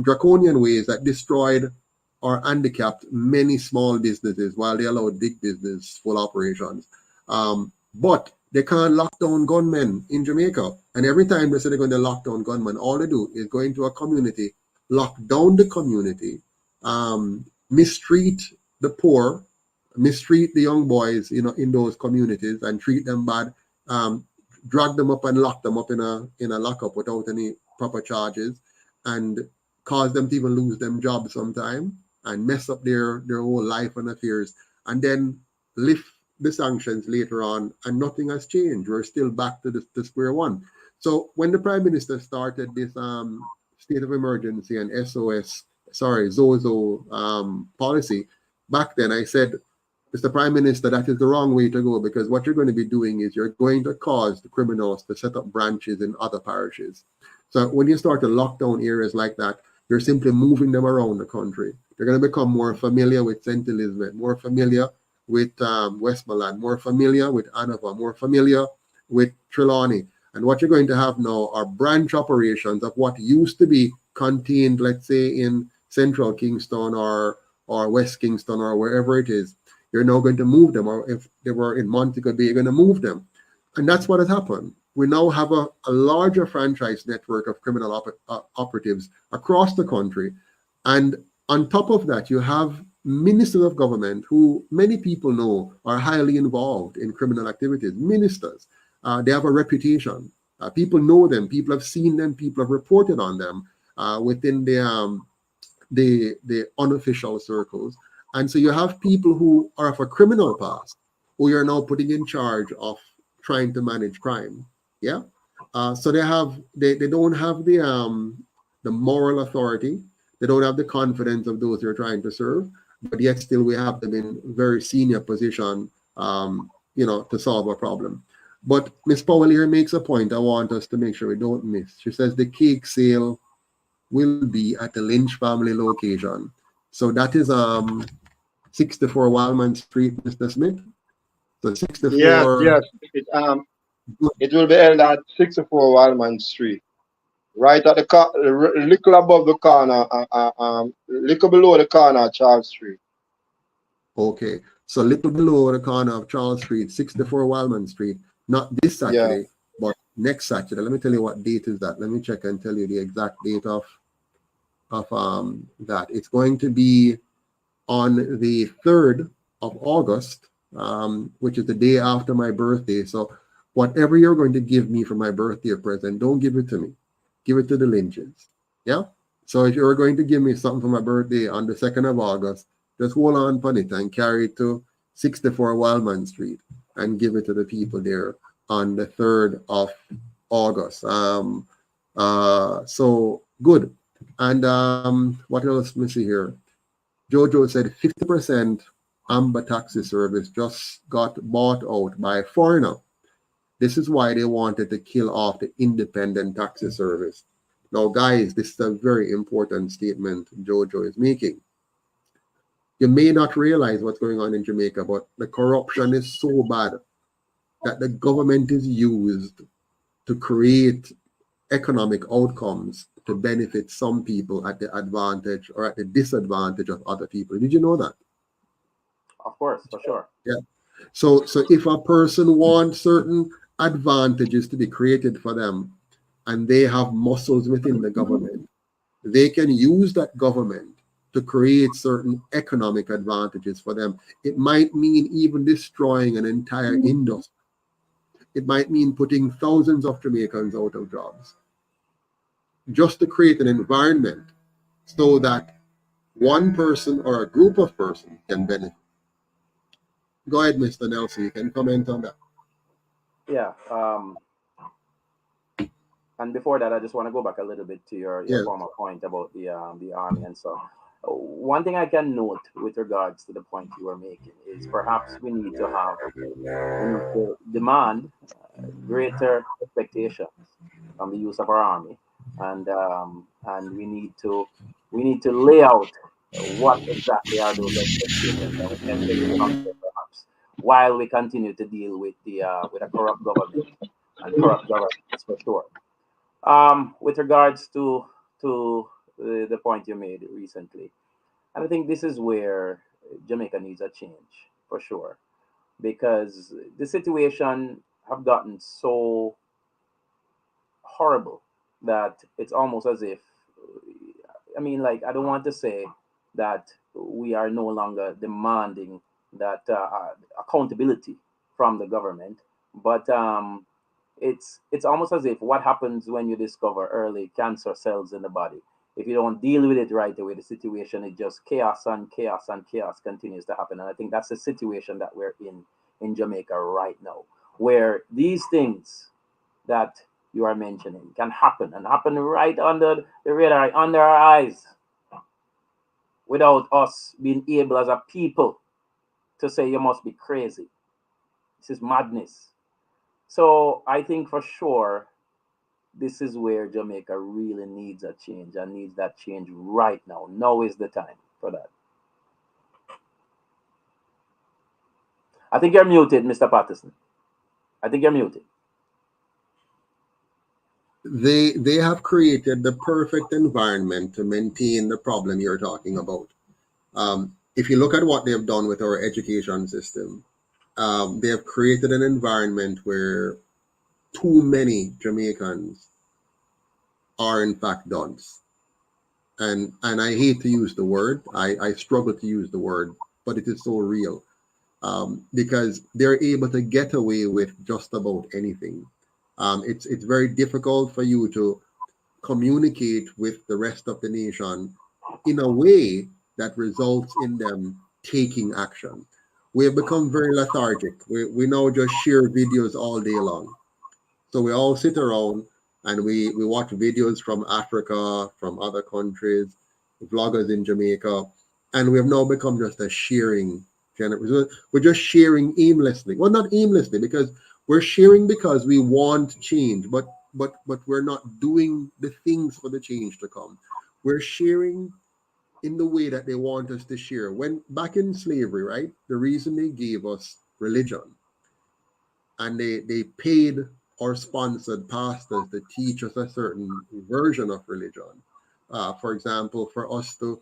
draconian ways that destroyed or handicapped many small businesses while they allowed big business full operations. But they can't lock down gunmen in Jamaica. And every time they say they're going to lock down gunmen, all they do is go into a community, lock down the community, mistreat the poor, mistreat the young boys, in those communities and treat them bad, drag them up and lock them up in a lockup without any proper charges, and cause them to even lose them jobs sometime and mess up their whole life and affairs, and then lift the sanctions later on, and nothing has changed. We're still back to the square one. So when the Prime Minister started this state of emergency and ZOZO policy, back then I said, Mr. Prime Minister, that is the wrong way to go, because what you're going to be doing is you're going to cause the criminals to set up branches in other parishes. So when you start to lock down areas like that, you're simply moving them around the country. They're going to become more familiar with St. Elizabeth, more familiar with Westmoreland, more familiar with Anova, more familiar with Trelawney. And what you're going to have now are branch operations of what used to be contained, let's say, in Central Kingston or West Kingston or wherever it is. You're now going to move them, or if they were in Montego Bay, you're going to move them. And that's what has happened. We now have a larger franchise network of criminal operatives across the country. And on top of that, you have ministers of government who many people know are highly involved in criminal activities. Ministers, they have a reputation. People know them. People have seen them. People have reported on them within the unofficial circles. And so you have people who are of a criminal past who you're now putting in charge of trying to manage crime. Yeah. So they don't have the moral authority. They don't have the confidence of those they're trying to serve, but yet still we have them in very senior position, to solve a problem. But Ms. Powell here makes a point I want us to make sure we don't miss. She says the cake sale will be at the Lynch family location. So that is 64 Wildman Street, Mr. Smith. So 64. Yes. It will be held at 64 Wildman Street, right at the little above the corner, little below the corner of Charles Street. Okay, so little below the corner of Charles Street, 64 Wildman Street. Not this Saturday, but next Saturday. Let me tell you what date is that. Let me check and tell you the exact date of that. It's going to be on the 3rd of August, which is the day after my birthday. So whatever you're going to give me for my birthday present, don't give it to me. Give it to the Lynches. Yeah? So if you're going to give me something for my birthday on the 2nd of August, just hold on on it and carry it to 64 Wildman Street and give it to the people there on the 3rd of August. So good. And what else? Let me see here. Jojo said 50% Amber taxi service just got bought out by a foreigner. This is why they wanted to kill off the independent taxi service. Now, guys, this is a very important statement Jojo is making. You may not realize what's going on in Jamaica, but the corruption is so bad that the government is used to create economic outcomes to benefit some people at the advantage or at the disadvantage of other people. Did you know that? Of course, for sure. Yeah. So if a person wants certain advantages to be created for them and they have muscles within the government, they can use that government to create certain economic advantages for them. It might mean even destroying an entire industry. It might mean putting thousands of Jamaicans out of jobs, just to create an environment so that one person or a group of persons can benefit. Go ahead, Mr. Nelson, you can comment on that. Yeah. And before that, I just want to go back a little bit to your former point about the army and so. One thing I can note with regards to the point you were making is perhaps we need to have demand greater expectations from the use of our army, and we need to lay out what exactly are those expectations, and we can take it from there perhaps while we continue to deal with a corrupt government and corrupt governments for sure. With regards to the point you made recently, and I think this is where Jamaica needs a change for sure, because the situation have gotten so horrible that it's almost as if, I mean, like, I don't want to say that we are no longer demanding that accountability from the government, but it's almost as if what happens when you discover early cancer cells in the body. If you don't deal with it right away, the situation is just chaos and chaos and chaos continues to happen. And I think that's the situation that we're in Jamaica right now, where these things that you are mentioning can happen and happen right under the radar, under our eyes, without us being able as a people to say you must be crazy. This is madness. So I think for sure, this is where Jamaica really needs a change and needs that change right now. Now is the time for that. I think you're muted, Mr. Patterson. I think you're muted. They have created the perfect environment to maintain the problem you're talking about. If you look at what they've done with our education system, they have created an environment where too many Jamaicans are in fact dunce. And I hate to use the word. I struggle to use the word, but it is so real. Because they're able to get away with just about anything. It's very difficult for you to communicate with the rest of the nation in a way that results in them taking action. We have become very lethargic. We now just share videos all day long. So we all sit around and we watch videos from Africa, from other countries, vloggers in Jamaica, and we have now become just a sharing generation. We're just sharing aimlessly. Well, not aimlessly, because we're sharing because we want change, but we're not doing the things for the change to come. We're sharing in the way that they want us to share. When back in slavery, right, the reason they gave us religion and they paid or sponsored pastors to teach us a certain version of religion. For example, for us to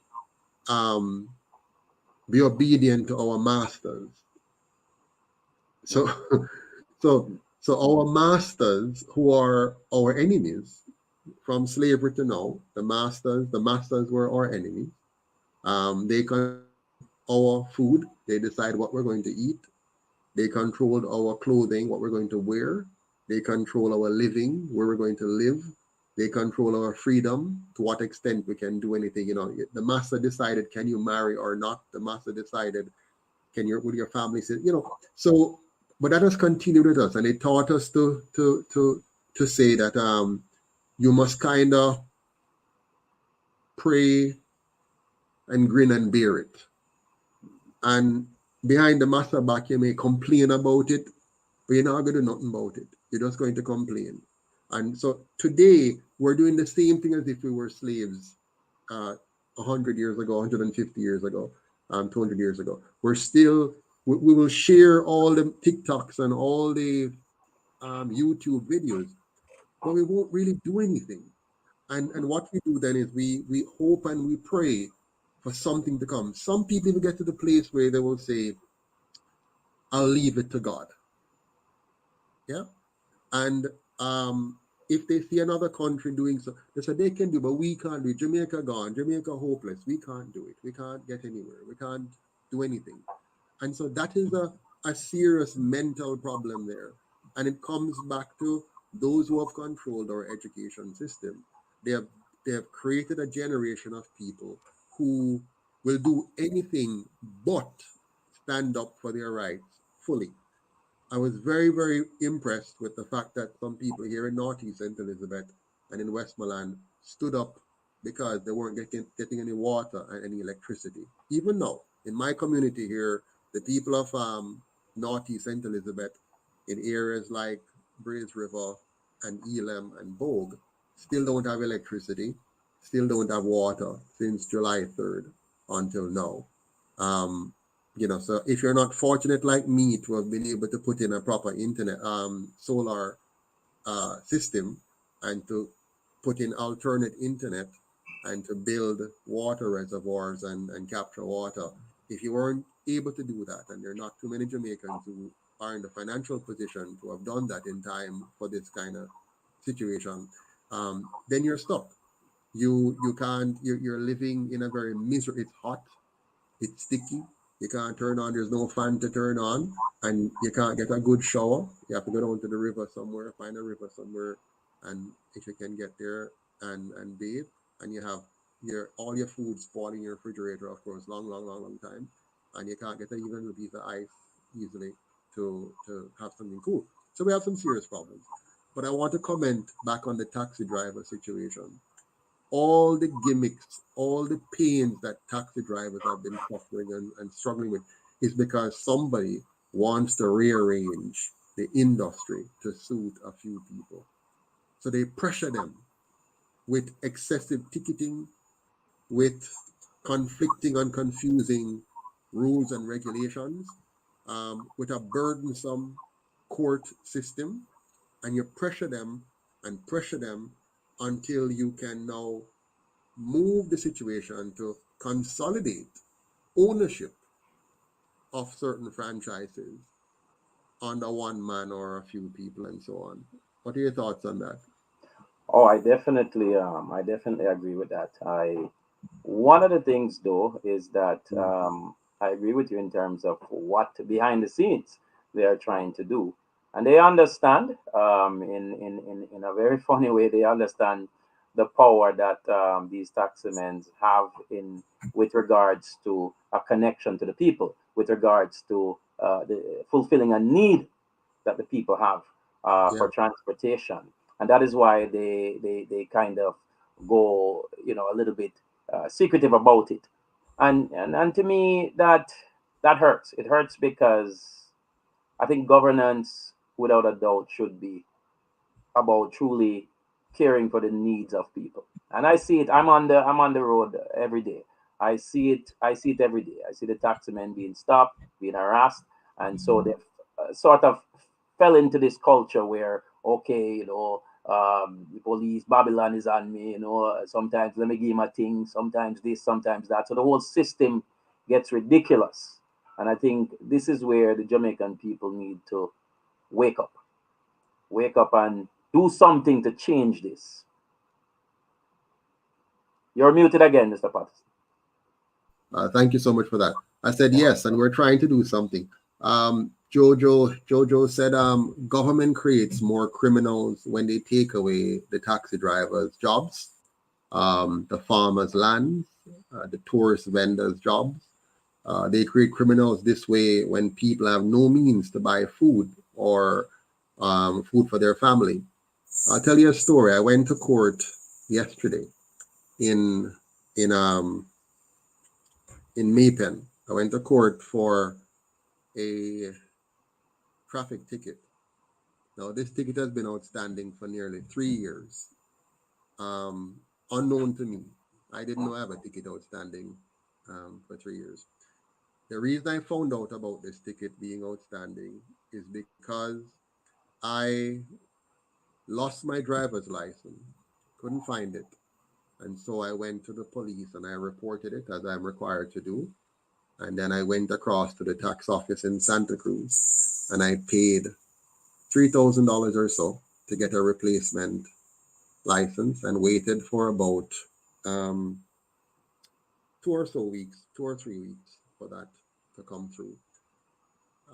be obedient to our masters. So our masters, who are our enemies from slavery to now, the masters were our enemies. They control our food. They decide what we're going to eat. They controlled our clothing, what we're going to wear. They control our living, where we're going to live. They control our freedom, to what extent we can do anything. You know, the master decided, can you marry or not? The master decided, will your family say, you know. So, but that has continued with us, and it taught us to to say that you must kind of pray and grin and bear it. And behind the master back, you may complain about it, but you're not going to do nothing about it. You're just going to complain. And so today, we're doing the same thing as if we were slaves 100 years ago, 150 years ago, 200 years ago. We're still, we will share all the TikToks and all the YouTube videos, but we won't really do anything. And what we do then is we hope and we pray for something to come. Some people will get to the place where they will say, I'll leave it to God. Yeah. And if they see another country doing so, they say they can do, but we can't do it. Jamaica gone, Jamaica hopeless. We can't do it. We can't get anywhere. We can't do anything. And so that is a serious mental problem there. And it comes back to those who have controlled our education system. They have created a generation of people who will do anything but stand up for their rights fully. I was very, very impressed with the fact that some people here in Northeast St. Elizabeth and in Westmoreland stood up because they weren't getting any water and any electricity. Even now, in my community here, the people of Northeast St. Elizabeth in areas like Braze River and Elam and Bogue still don't have electricity, still don't have water since July 3rd until now. So if you're not fortunate like me to have been able to put in a proper internet, solar system and to put in alternate internet and to build water reservoirs and capture water, if you weren't able to do that, and there are not too many Jamaicans who are in the financial position to have done that in time for this kind of situation, then you're stuck. You can't, you're living in a very miserable, it's hot, it's sticky, you can't turn on, there's no fan to turn on, and you can't get a good shower. You have to go down to the river somewhere, find a river somewhere, and if you can get there and bathe, and you have all your food spoiling in your refrigerator, of course, long time, and you can't get even a piece of ice easily to have something cool. So we have some serious problems. But I want to comment back on the taxi driver situation. All the gimmicks, all the pains that taxi drivers have been suffering and struggling with is because somebody wants to rearrange the industry to suit a few people. So they pressure them with excessive ticketing, with conflicting and confusing rules and regulations, with a burdensome court system, and you pressure them until you can now move the situation to consolidate ownership of certain franchises under one man or a few people and so on. What are your thoughts on that? Oh, I definitely agree with that. One of the things though is that I agree with you in terms of what behind the scenes they are trying to do, and they understand in a very funny way. They understand the power that these taxomen have with regards to a connection to the people, with regards to the fulfilling a need that the people have for transportation, and that is why they kind of go a little bit secretive about it, and to me that hurts. It hurts because I think governance, without a doubt, should be about truly caring for the needs of people. And I see it. I'm on the road every day. I see it every day. I see the taximen being stopped, being harassed, and so they sort of fell into this culture where, okay, the police, Babylon is on me, sometimes let me give him a thing, sometimes this, sometimes that. So the whole system gets ridiculous. And I think this is where the Jamaican people need to wake up and do something to change this. You're muted again, Mr. Patterson. Thank you so much for that. I said yes, and we're trying to do something. Jojo said government creates more criminals when they take away the taxi drivers' jobs, the farmers' lands, the tourist vendors' jobs. They create criminals this way when people have no means to buy food or food for their family. I'll tell you a story. I went to court yesterday in Maypen. I went to court for a traffic ticket. Now, this ticket has been outstanding for nearly 3 years. Unknown to me. I didn't know I have a ticket outstanding for 3 years. The reason I found out about this ticket being outstanding is because I lost my driver's license, couldn't find it. And so I went to the police and I reported it, as I'm required to do. And then I went across to the tax office in Santa Cruz and I paid $3,000 or so to get a replacement license and waited for about 2 or 3 weeks for that to come through.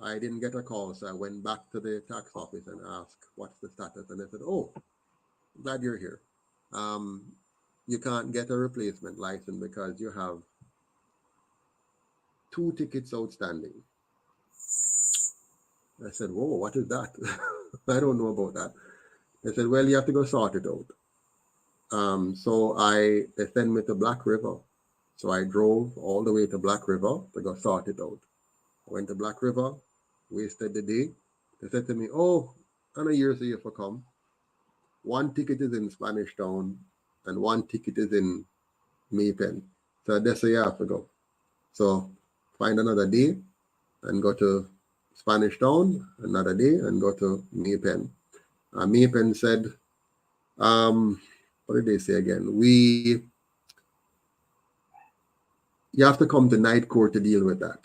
I didn't get a call, so I went back to the tax office and asked, what's the status? And they said, oh, glad you're here. You can't get a replacement license because you have 2 tickets outstanding. I said, whoa, what is that? I don't know about that. They said, well, you have to go sort it out. So they sent me to Black River. So I drove all the way to Black River to go sort it out. I went to Black River, wasted the day. They said to me, oh, I know you're here for come. 1 ticket is in Spanish Town and 1 ticket is in Maypen. So that's where you have to go. So find another day and go to Spanish Town, another day and go to Maypen. Maypen said, what did they say again? You have to come to night court to deal with that.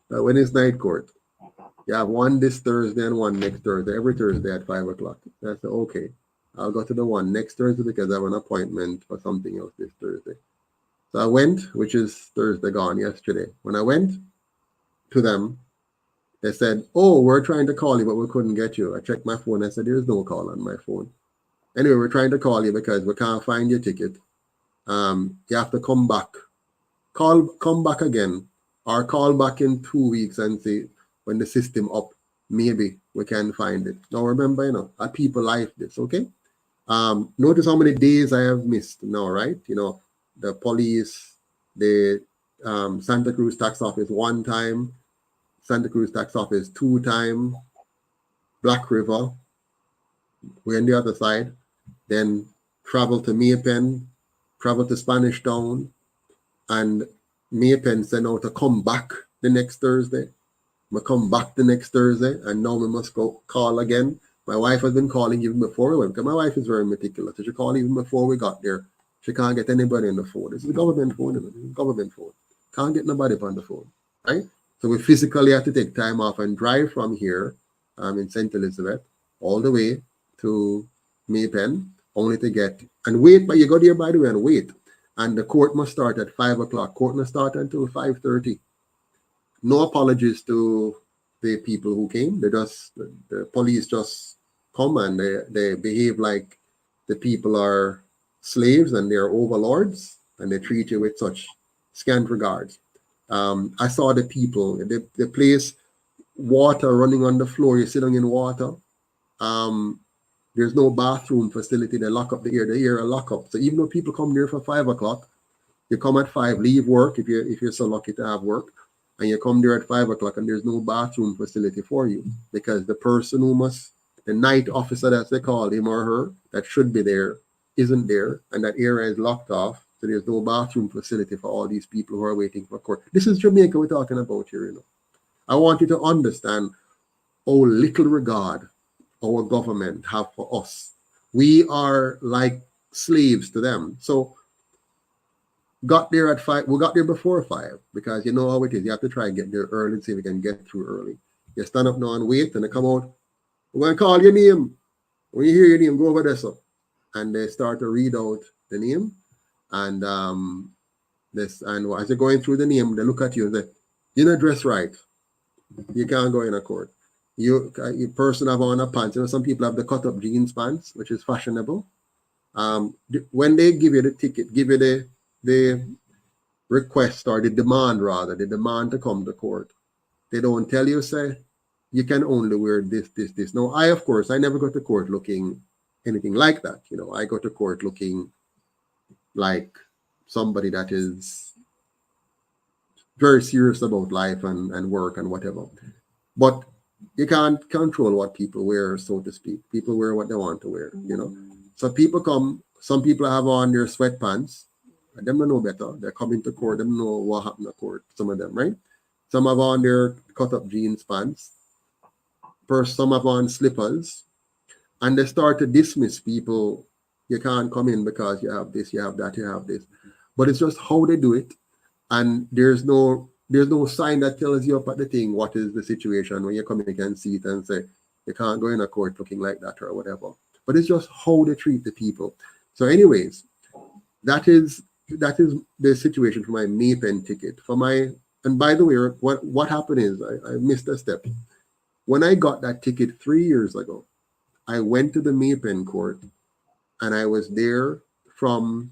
When is night court? You have 1 this Thursday and 1 next Thursday, every Thursday at 5 o'clock. I said, okay, I'll go to the 1 next Thursday because I have an appointment for something else this Thursday. So I went, which is Thursday gone, yesterday. When I went to them, they said, oh, we're trying to call you, but we couldn't get you. I checked my phone. I said, there's no call on my phone. Anyway, we're trying to call you because we can't find your ticket. You have to come back. Come back again, or call back in 2 weeks and see when the system up, maybe we can find it. Now remember, our people life this, okay? Notice how many days I have missed now, right? The police, the Santa Cruz tax office 1 time, Santa Cruz tax office 2 times, Black River, we're on the other side, then travel to Maypen, travel to Spanish Town, and Maypen said now to come back the next Thursday. We come back the next Thursday, and now we must go call again. My wife has been calling even before we went, because my wife is very meticulous. So she called even before we got there. She can't get anybody on the phone. This is a government phone, isn't it? It's a government phone. Can't get nobody on the phone, right? So we physically have to take time off and drive from here in St. Elizabeth all the way to Maypen, only to get, and wait, but you go there, by the way, and wait. And the court must start at 5 o'clock. Court must start until 5:30. No apologies to the people who came. The police just come and they behave like the people are slaves and they're overlords, and they treat you with such scant regards. I saw the people, the place, water running on the floor. You sit down in water. There's no bathroom facility. They lock up the air a lock up. So even though people come there for 5 o'clock, you come at 5, leave work if you're so lucky to have work, and you come there at 5 o'clock and there's no bathroom facility for you because the person the night officer, as they call him or her, that should be there, isn't there, and that area is locked off. So there's no bathroom facility for all these people who are waiting for court. This is Jamaica we're talking about here, I want you to understand how little regard our government have for us. We are like slaves to them. So got there at 5. We got there before 5 because you know how it is. You have to try and get there early and see if we can get through early. You stand up now and wait, and they come out. We're going to call your name. When you hear your name, go over there, sir. And they start to read out the name. And as you're going through the name, they look at you and say, you're not dressed right. You can't go in a court. You person have on a pants. Some people have the cut-up jeans pants, which is fashionable. When they give you the ticket, give you the request or the demand to come to court, they don't tell you, say, you can only wear this, this, this. Now, of course, I never go to court looking anything like that. You know, I go to court looking like somebody that is very serious about life and work and whatever. But you can't control what people wear, so to speak. People wear what they want to wear, you know. So people come, some people have on their sweatpants, and them don't know better. They're coming to court, they don't know what happened to court, some of them, right? Some have on their cut-up jeans pants. First, some have on slippers. And they start to dismiss people. You can't come in because you have this, you have that, you have this. But it's just how they do it. And there's no sign that tells you up at the thing what is the situation when you come in, you can see it and say, you can't go in a court looking like that or whatever. But it's just how they treat the people. So anyways, that is the situation for my Maypen ticket. And by the way, what happened is I missed a step. When I got that ticket 3 years ago, I went to the Maypen court and I was there from,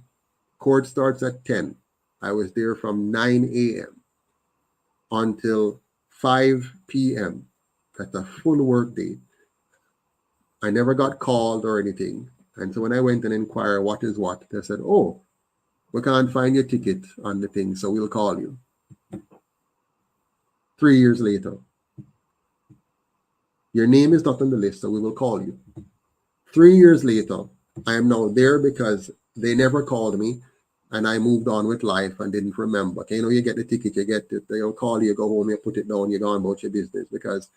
court starts at 10. I was there from 9 a.m. until 5 p.m. That's a full work day. I never got called or anything. And so when I went and inquired what is what, they said, oh, we can't find your ticket on the thing, so we'll call you. 3 years later, your name is not on the list, so we will call you. 3 years later, I am now there because they never called me and I moved on with life and didn't remember. Okay, you know, you get the ticket, you get it, they'll call you, go home, you put it down, you go on about your business because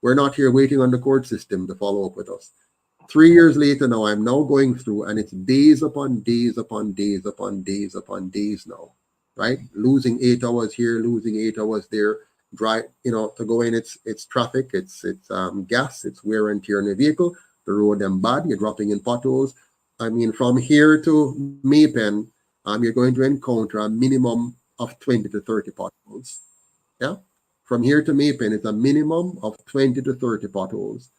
we're not here waiting on the court system to follow up with us. 3 years later now, I'm now going through and it's days upon days upon days upon days upon days now, right? Losing 8 hours here, losing 8 hours there. Drive, you know, to go in, it's traffic, it's gas, it's wear and tear in the vehicle, the road them bad, you're dropping in potholes. I mean, from here to Maypen, you're going to encounter a minimum of 20 to 30 potholes. Yeah, from here to Maypen, it's a minimum of 20 to 30 potholes.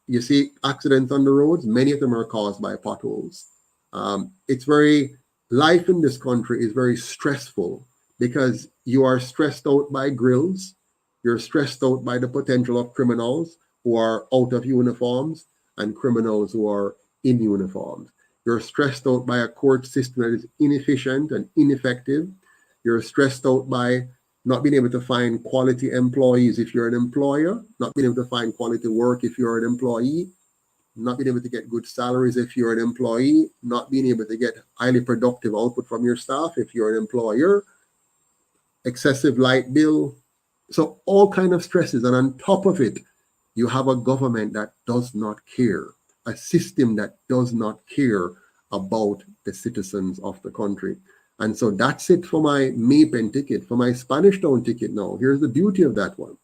You see accidents on the roads, many of them are caused by potholes. Life in this country is very stressful because you are stressed out by grills, you're stressed out by the potential of criminals who are out of uniforms and criminals who are in uniforms. You're stressed out by a court system that is inefficient and ineffective. You're stressed out by not being able to find quality employees if you're an employer, not being able to find quality work if you're an employee, not being able to get good salaries if you're an employee, not being able to get highly productive output from your staff if you're an employer, excessive light bill. So all kind of stresses. And on top of it, you have a government that does not care, a system that does not care about the citizens of the country. And so that's it for my Maypen ticket. For my Spanish Town ticket now, here's the beauty of that one.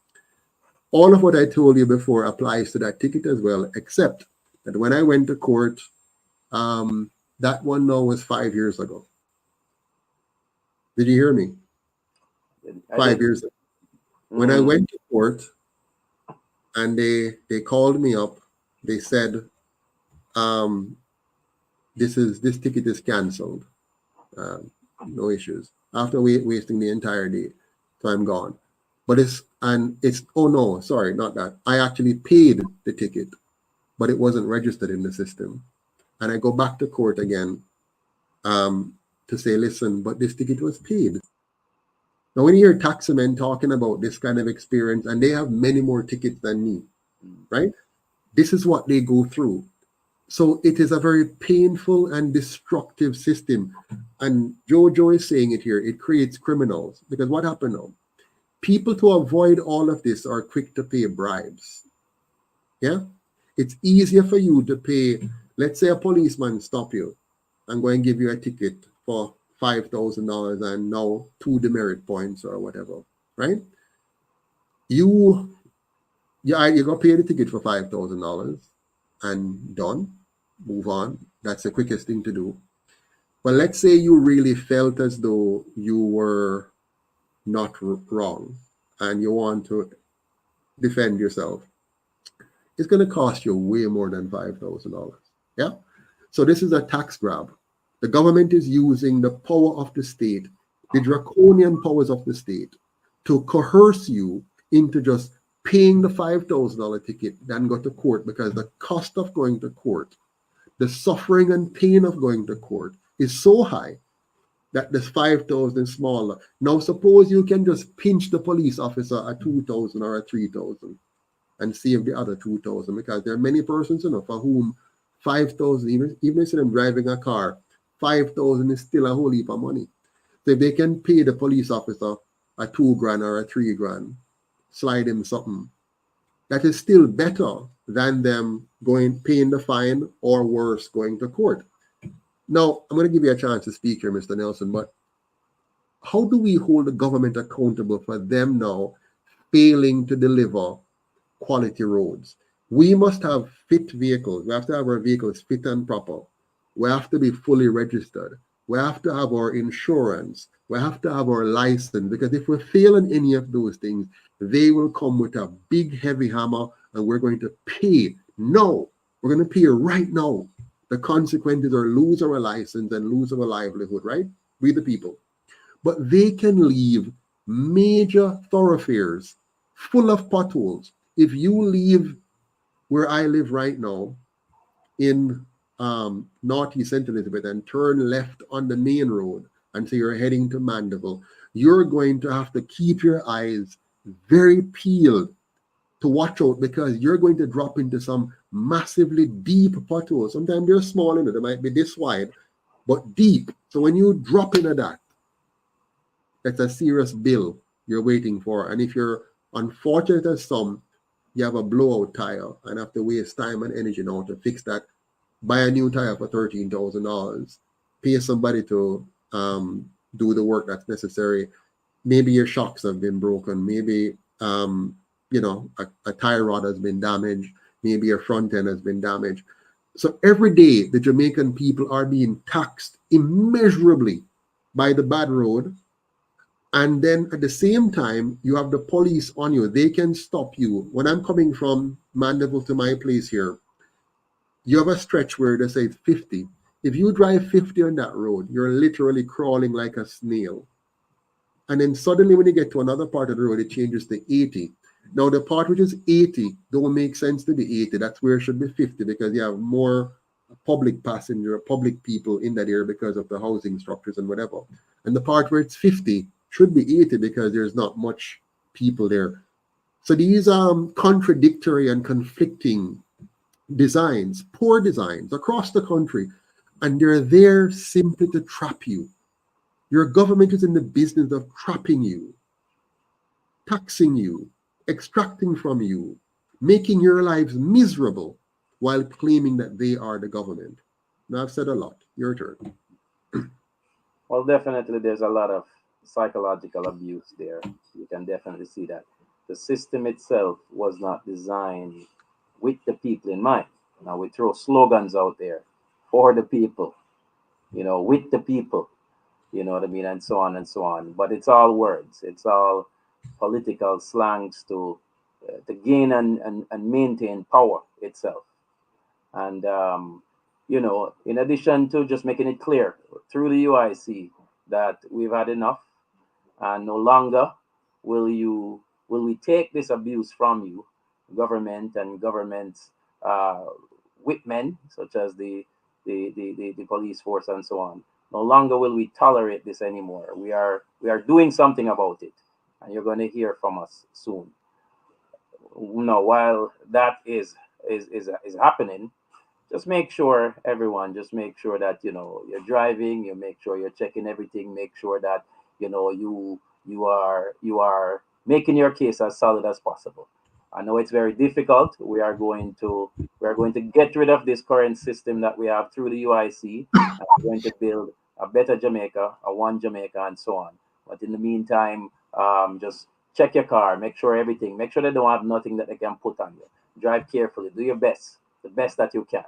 All of what I told you before applies to that ticket as well, except that when I went to court, that one now was 5 years ago. Did you hear me? 5 years ago. When I went to court and they called me up, they said, this ticket is canceled. No issues. After wasting the entire day, so I'm gone. But oh no, sorry, not that. I actually paid the ticket, but it wasn't registered in the system. And I go back to court again to say, listen, but this ticket was paid. Now, when you hear taximen talking about this kind of experience, and they have many more tickets than me, right? This is what they go through. So it is a very painful and destructive system. And Jojo is saying it here, it creates criminals. Because what happened now? People to avoid all of this are quick to pay bribes. Yeah? It's easier for you to pay, let's say a policeman stop you and go and give you a ticket for $5,000 and now 2 demerit points or whatever, right? You go pay the ticket for $5,000 and done, move on. That's the quickest thing to do. But let's say you really felt as though you were not wrong and you want to defend yourself. It's going to cost you way more than $5,000. Yeah. So this is a tax grab. The government is using the power of the state, the draconian powers of the state, to coerce you into just paying the $5,000 ticket than go to court, because the cost of going to court, the suffering and pain of going to court is so high that this 5,000 is smaller. Now, suppose you can just pinch the police officer at 2,000 or at 3,000 and save the other 2,000, because there are many persons, for whom 5,000, even if they're driving a car, 5,000 is still a whole heap of money. So if they can pay the police officer a $2,000 or a $3,000, slide him something, that is still better than them paying the fine, or worse, going to court. Now, I'm going to give you a chance to speak here, Mr. Nelson, but how do we hold the government accountable for them now failing to deliver quality roads? We must have fit vehicles. We have to have our vehicles fit and proper. We have to be fully registered. We have to have our insurance. We have to have our license, because if we fail in any of those things, they will come with a big heavy hammer, and we're going to pay. No, we're going to pay right now. The consequences are lose our license and lose our livelihood, right? We the people. But they can leave major thoroughfares full of potholes. If you leave where I live right now in Northeast St. Elizabeth and turn left on the main road and say you're heading to Mandeville, you're going to have to keep your eyes very peeled to watch out, because you're going to drop into some massively deep potholes. Sometimes they're small, they might be this wide, but deep. So when you drop into that, that's a serious bill you're waiting for. And if you're unfortunate as some, you have a blowout tire and have to waste time and energy now to fix that. Buy a new tire for $13,000. Pay somebody to do the work that's necessary. Maybe your shocks have been broken. Maybe a tire rod has been damaged. Maybe your front end has been damaged. So every day, the Jamaican people are being taxed immeasurably by the bad road. And then at the same time, you have the police on you. They can stop you. When I'm coming from Mandeville to my place here, you have a stretch where they say it's 50. If you drive 50 on that road, you're literally crawling like a snail. And then suddenly when you get to another part of the road, it changes to 80. Now the part which is 80 don't make sense to be 80. That's where it should be 50, because you have more public people in that area because of the housing structures and whatever. And the part where it's 50 should be 80 because there's not much people there. So these contradictory and conflicting designs, poor designs across the country, and they're there simply to trap you. Your government is in the business of trapping you, taxing you, extracting from you, making your lives miserable while claiming that they are the government. Now, I've said a lot. Your turn. Well, definitely there's a lot of psychological abuse there. You can definitely see that. The system itself was not designed with the people in mind. Now we throw slogans out there for the people, with the people, you know what I mean, and so on and so on. But it's all words. It's all political slangs to gain and maintain power itself. And, in addition to just making it clear through the UIC that we've had enough, and no longer will we take this abuse from you, government and government's whipmen, such as the police force and so on. No longer will we tolerate this anymore. We are doing something about it, and you're going to hear from us soon. While that is happening, just make sure that you're driving. You make sure you're checking everything. Make sure that you are making your case as solid as possible. I know it's very difficult. We are going to get rid of this current system that we have through the UIC, and we're going to build a better Jamaica, a one Jamaica, and so on. But in the meantime, just check your car, make sure they don't have nothing that they can put on you. Drive carefully, do your best, the best that you can,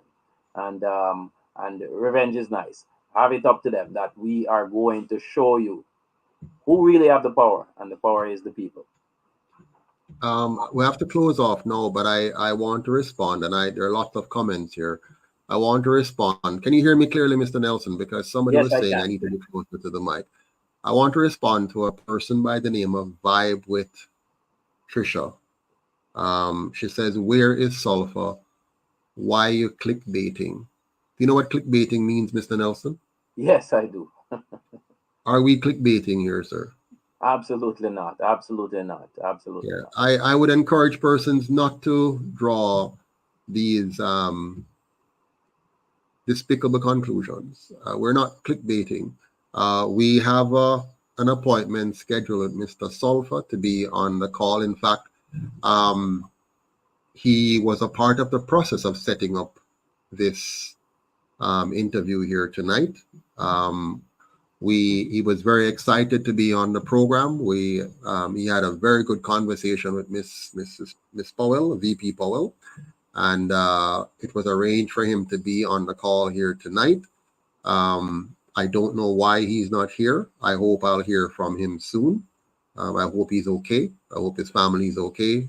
and revenge is nice. Have it up to them that we are going to show you who really have the power, and the power is the people. We have to close off now, but I want to respond, and there are lots of comments here. I want to respond. Can you hear me clearly, Mr. Nelson? Because somebody was saying I need to be closer to the mic. I want to respond to a person by the name of Vibe with Trisha. She says, where is Sullpha? Why are you clickbaiting? Do you know what clickbaiting means, Mr. Nelson? Yes, I do. Are we clickbaiting here, sir? Absolutely not. Absolutely not. Absolutely Yeah, not. I would encourage persons not to draw these despicable conclusions. We're not clickbaiting. We have an appointment scheduled with Mr. Sullpha to be on the call. In fact, he was a part of the process of setting up this interview here tonight. He was very excited to be on the program. He had a very good conversation with Miss Powell, VP Powell, and it was arranged for him to be on the call here tonight. I don't know why he's not here. I hope I'll hear from him soon. I hope he's okay. I hope his family's okay.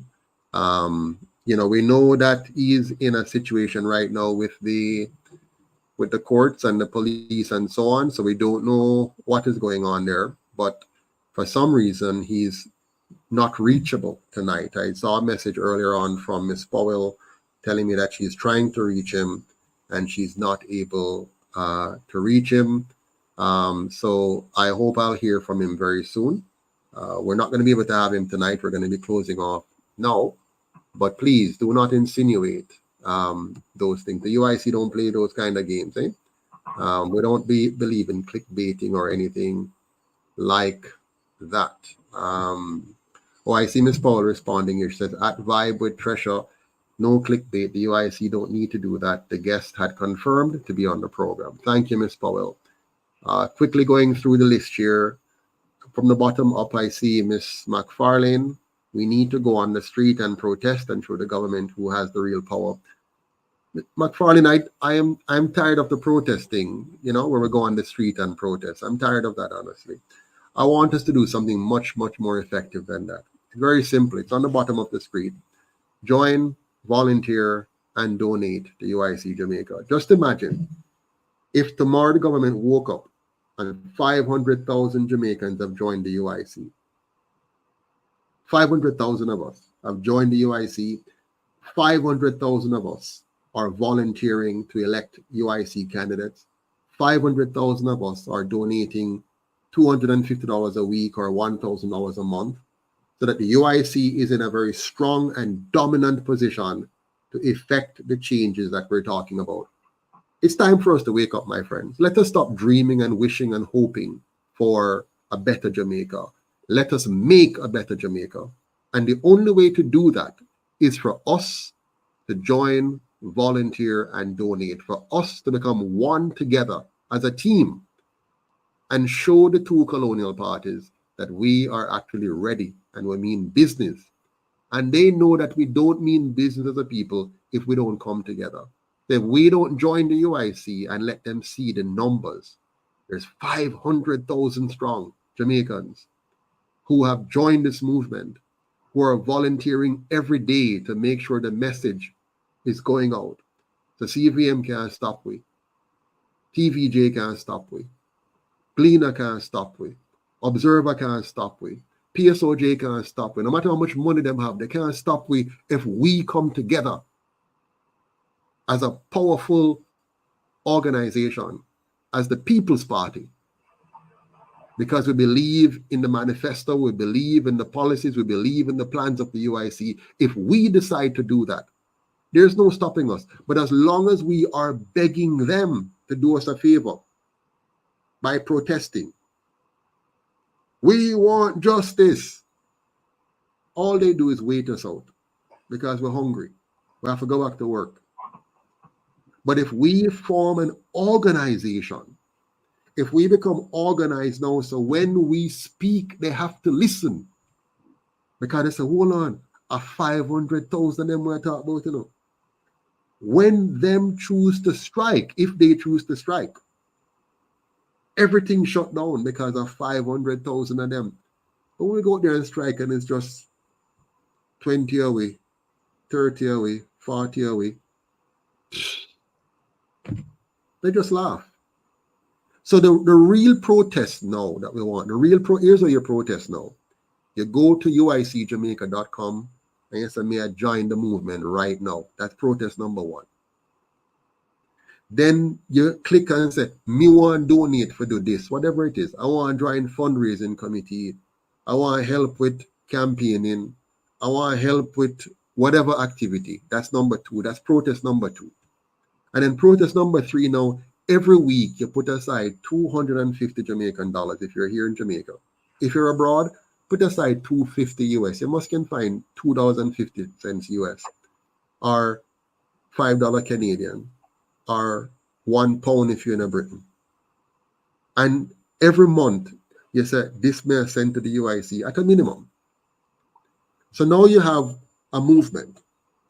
We know that he's in a situation right now with the courts and the police and so on. So we don't know what is going on there. But for some reason, he's not reachable tonight. I saw a message earlier on from Miss Powell telling me that she's trying to reach him and she's not able to reach him. So I hope I'll hear from him very soon. We're not going to be able to have him tonight. We're going to be closing off now. But please do not insinuate those things. The UIC don't play those kind of games. We don't believe in clickbaiting or anything like that. I see Miss Paul responding here. She says, at Vibe with Treasure, no clickbait. The UIC don't need to do that. The guest had confirmed to be on the program. Thank you, Miss Powell. Quickly going through the list here. From the bottom up, I see Miss McFarlane. We need to go on the street and protest and show the government who has the real power. McFarlane, I'm tired of the protesting, where we go on the street and protest. I'm tired of that, honestly. I want us to do something much, much more effective than that. Very simple. It's on the bottom of the screen. Join, volunteer, and donate to UIC Jamaica. Just imagine if tomorrow the government woke up and 500,000 Jamaicans have joined the UIC. 500,000 of us have joined the UIC. 500,000 of us are volunteering to elect UIC candidates. 500,000 of us are donating $250 a week or $1,000 a month so that the UIC is in a very strong and dominant position to effect the changes that we're talking about. It's time for us to wake up, my friends. Let us stop dreaming and wishing and hoping for a better Jamaica. Let us make a better Jamaica. And the only way to do that is for us to join, volunteer, and donate, for us to become one together as a team and show the two colonial parties that we are actually ready and we mean business. And they know that we don't mean business as a people if we don't come together. If we don't join the UIC and let them see the numbers, there's 500,000 strong Jamaicans who have joined this movement, who are volunteering every day to make sure the message is going out. The CVM can't stop we. TVJ can't stop we. Gleaner can't stop we. Observer can't stop we. PSOJ can't stop we. No matter how much money them have, they can't stop we if we come together as a powerful organization, as the People's Party. Because we believe in the manifesto, we believe in the policies, we believe in the plans of the UIC. If we decide to do that, there's no stopping us. But as long as we are begging them to do us a favor by protesting, we want justice, all they do is wait us out because we're hungry. We have to go back to work. But if we form an organization, if we become organized now, so when we speak, they have to listen. Because they say, hold on, a 500,000 them we're talking about, When them choose to strike, if they choose to strike, everything shut down because of 500,000 of them. But when we go out there and strike and it's just 20 away, 30 away, 40 away, they just laugh. So the real protest now that we want, here's what your protest now. You go to uicjamaica.com and you say, may I join the movement right now? That's protest number one. Then you click and say, me want to donate for do this, whatever it is. I want to join fundraising committee. I want to help with campaigning. I want to help with whatever activity. That's number two. That's protest number two. And then protest number three now, every week you put aside $250 Jamaican dollars if you're here in Jamaica. If you're abroad, put aside $250 US. You must can find $2.50 US or $5 Canadian or £1 if you're in Britain. And every month you say this may send to the UIC at a minimum. So now you have a movement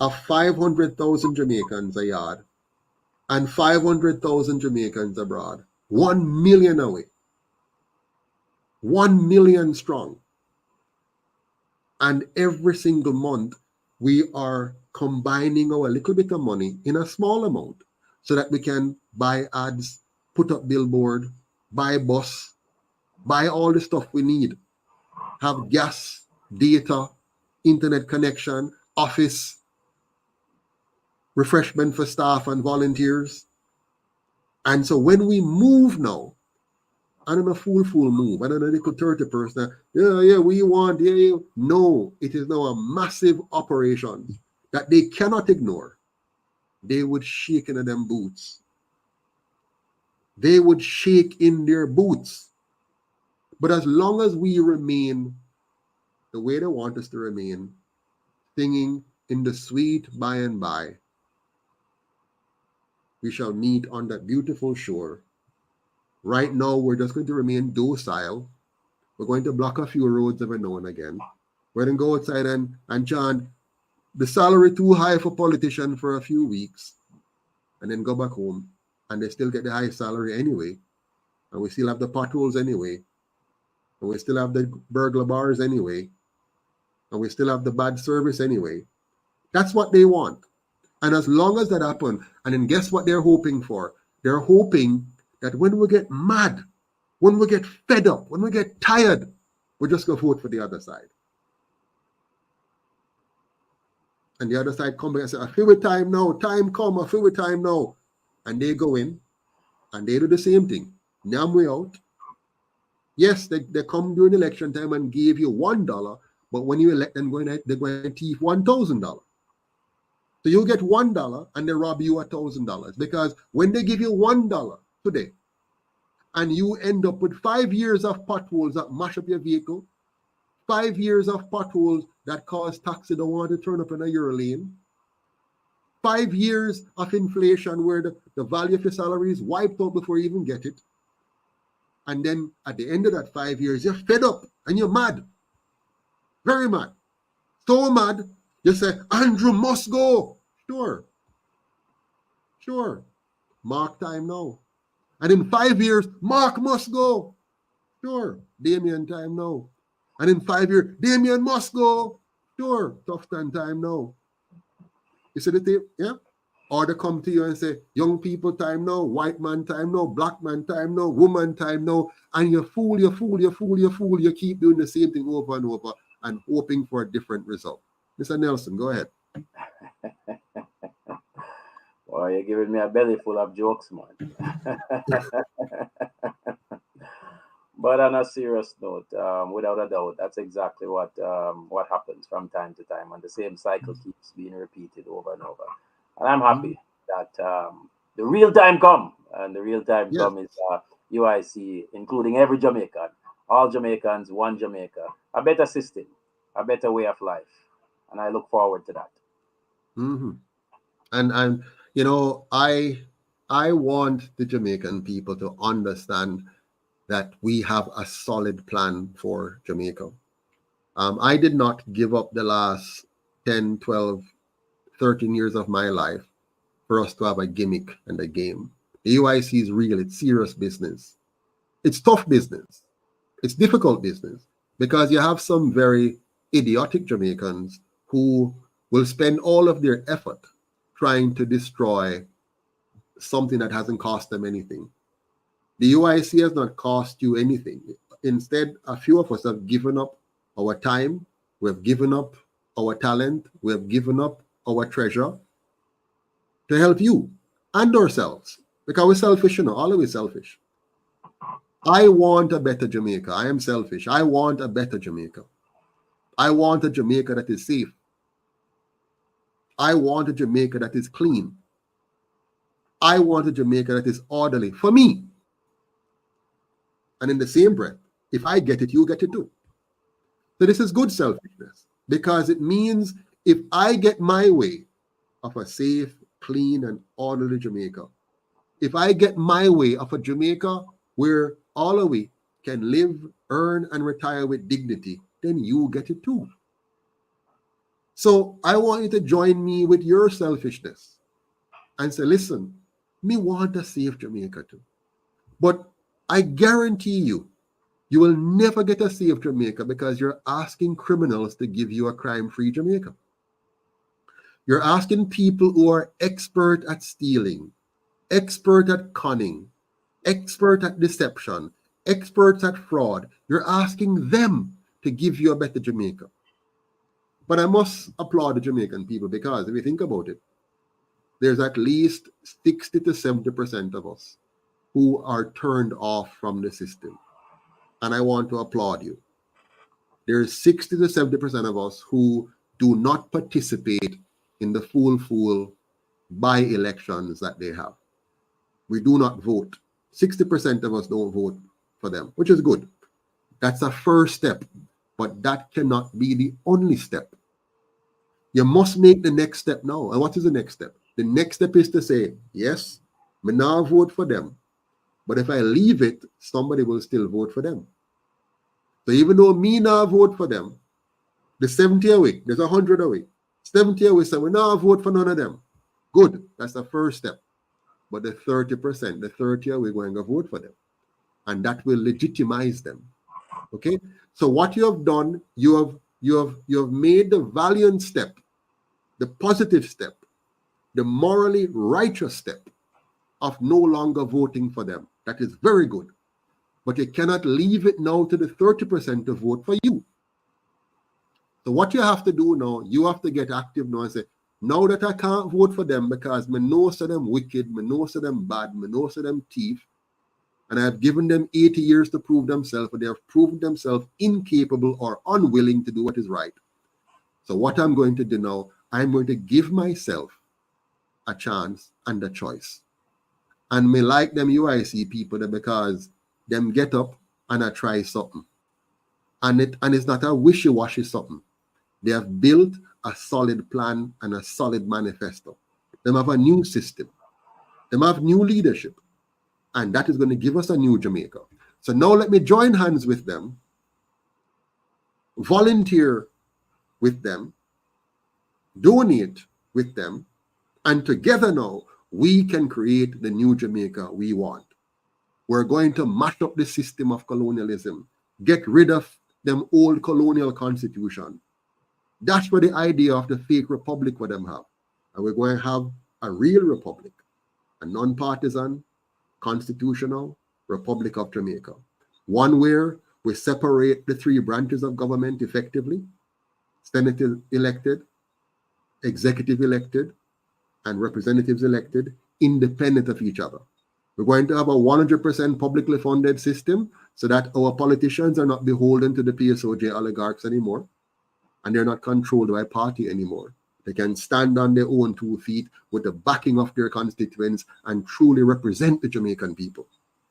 of 500,000 Jamaicans a yard and 500,000 Jamaicans abroad. 1 million away. 1 million strong. And every single month, we are combining our little bit of money in a small amount so that we can buy ads, put up billboard, buy bus, buy all the stuff we need, have gas, data, internet connection, office, refreshment for staff and volunteers. And so when we move now, I don't know, full move, I don't know, little 30 person, we want, no, it is now a massive operation that they cannot ignore. They would shake in them boots. They would shake in their boots. But as long as we remain the way they want us to remain, singing in the sweet by and by, we shall meet on that beautiful shore. Right now, we're just going to remain docile. We're going to block a few roads every now and again. We're going to go outside and chant, the salary too high for politicians for a few weeks, and then go back home, and they still get the high salary anyway, and we still have the potholes anyway, and we still have the burglar bars anyway, and we still have the bad service anyway. That's what they want. And as long as that happens, and then guess what they're hoping for? They're hoping that when we get mad, when we get fed up, when we get tired, we're just going to vote for the other side. And the other side come back and say, I feel with time now, time come, I feel with time now. And they go in and they do the same thing. Nam we out. Yes, they come during election time and give you $1, but when you elect them, they're going to thief $1,000. So you get $1 and they rob you $1,000, because when they give you $1 today and you end up with 5 years of potholes that mash up your vehicle, 5 years of potholes that cause taxi don't want to turn up in a your lane, 5 years of inflation where the value of your salary is wiped out before you even get it, and then at the end of that 5 years you're fed up and you're mad, very mad, so mad. You say, Andrew must go. Sure. Mark time now. And in 5 years, Mark must go. Sure. Damien time now. And in 5 years, Damien must go. Sure. Tough time now. You see the thing? Yeah? Or they come to you and say, young people time now, white man time now, black man time now, woman time now. And you fool. You keep doing the same thing over and over and hoping for a different result. Mr. Nelson, go ahead. Boy, you're giving me a belly full of jokes, man. But on a serious note, without a doubt, that's exactly what happens from time to time, and the same cycle keeps being repeated over and over. And I'm happy that the real time come, and the real time come is UIC, including every Jamaican, all Jamaicans, one Jamaica, a better system, a better way of life. And I look forward to that. Mm-hmm. And you know, I want the Jamaican people to understand that we have a solid plan for Jamaica. I did not give up the last 10, 12, 13 years of my life for us to have a gimmick and a game. The UIC is real. It's serious business. It's tough business. It's difficult business, because you have some very idiotic Jamaicans who will spend all of their effort trying to destroy something that hasn't cost them anything. The UIC has not cost you anything. Instead, a few of us have given up our time, we've given up our talent, we have given up our treasure to help you and ourselves. Because we're selfish, you know, always selfish. I want a better Jamaica. I am selfish. I want a better Jamaica. I want a Jamaica that is safe. I want a Jamaica that is clean. I want a Jamaica that is orderly for me. And in the same breath, if I get it, you get it too. So this is good selfishness, because it means if I get my way of a safe, clean, and orderly Jamaica, if I get my way of a Jamaica where all of we can live, earn, and retire with dignity, then you get it too. So I want you to join me with your selfishness and say, listen, me want a safe Jamaica too. But I guarantee you, you will never get a safe Jamaica because you're asking criminals to give you a crime-free Jamaica. You're asking people who are expert at stealing, expert at conning, expert at deception, experts at fraud. You're asking them to give you a better Jamaica. But I must applaud the Jamaican people, because if you think about it, there's at least 60 to 70% of us who are turned off from the system. And I want to applaud you. There's 60 to 70% of us who do not participate in the fool by-elections that they have. We do not vote. 60% of us don't vote for them, which is good. That's a first step, but that cannot be the only step. You must make the next step now. And what is the next step? The next step is to say, yes, me now vote for them. But if I leave it, somebody will still vote for them. So even though me now vote for them, the 70 away, there's 100 away. 70 away, so we now vote for none of them. Good, that's the first step. But the 30%, the 30 away, we're going to vote for them. And that will legitimize them. Okay? So what you have done, you have made the valiant step, the positive step, the morally righteous step of no longer voting for them. That is very good. But you cannot leave it now to the 30% to vote for you. So what you have to do now, you have to get active now and say, now that I can't vote for them because me know so them wicked, me know so them bad, me know so them thief, and I have given them 80 years to prove themselves, but they have proven themselves incapable or unwilling to do what is right. So what I'm going to do now, I'm going to give myself a chance and a choice. And me like them UIC people because them get up and I try something. And it's not a wishy-washy something. They have built a solid plan and a solid manifesto. They have a new system. They have new leadership. And that is going to give us a new Jamaica. So now let me join hands with them, volunteer with them, donate with them, and together now we can create the new Jamaica we want. We're going to mash up the system of colonialism, get rid of them old colonial constitution. That's where the idea of the fake republic for them have. And we're going to have a real republic, a non-partisan, constitutional Republic of Jamaica. One where we separate the three branches of government effectively: Senate elected, executive elected, and representatives elected, independent of each other. We're going to have a 100% publicly funded system so that our politicians are not beholden to the PSOJ oligarchs anymore, and they're not controlled by party anymore. They can stand on their own 2 feet with the backing of their constituents and truly represent the Jamaican people.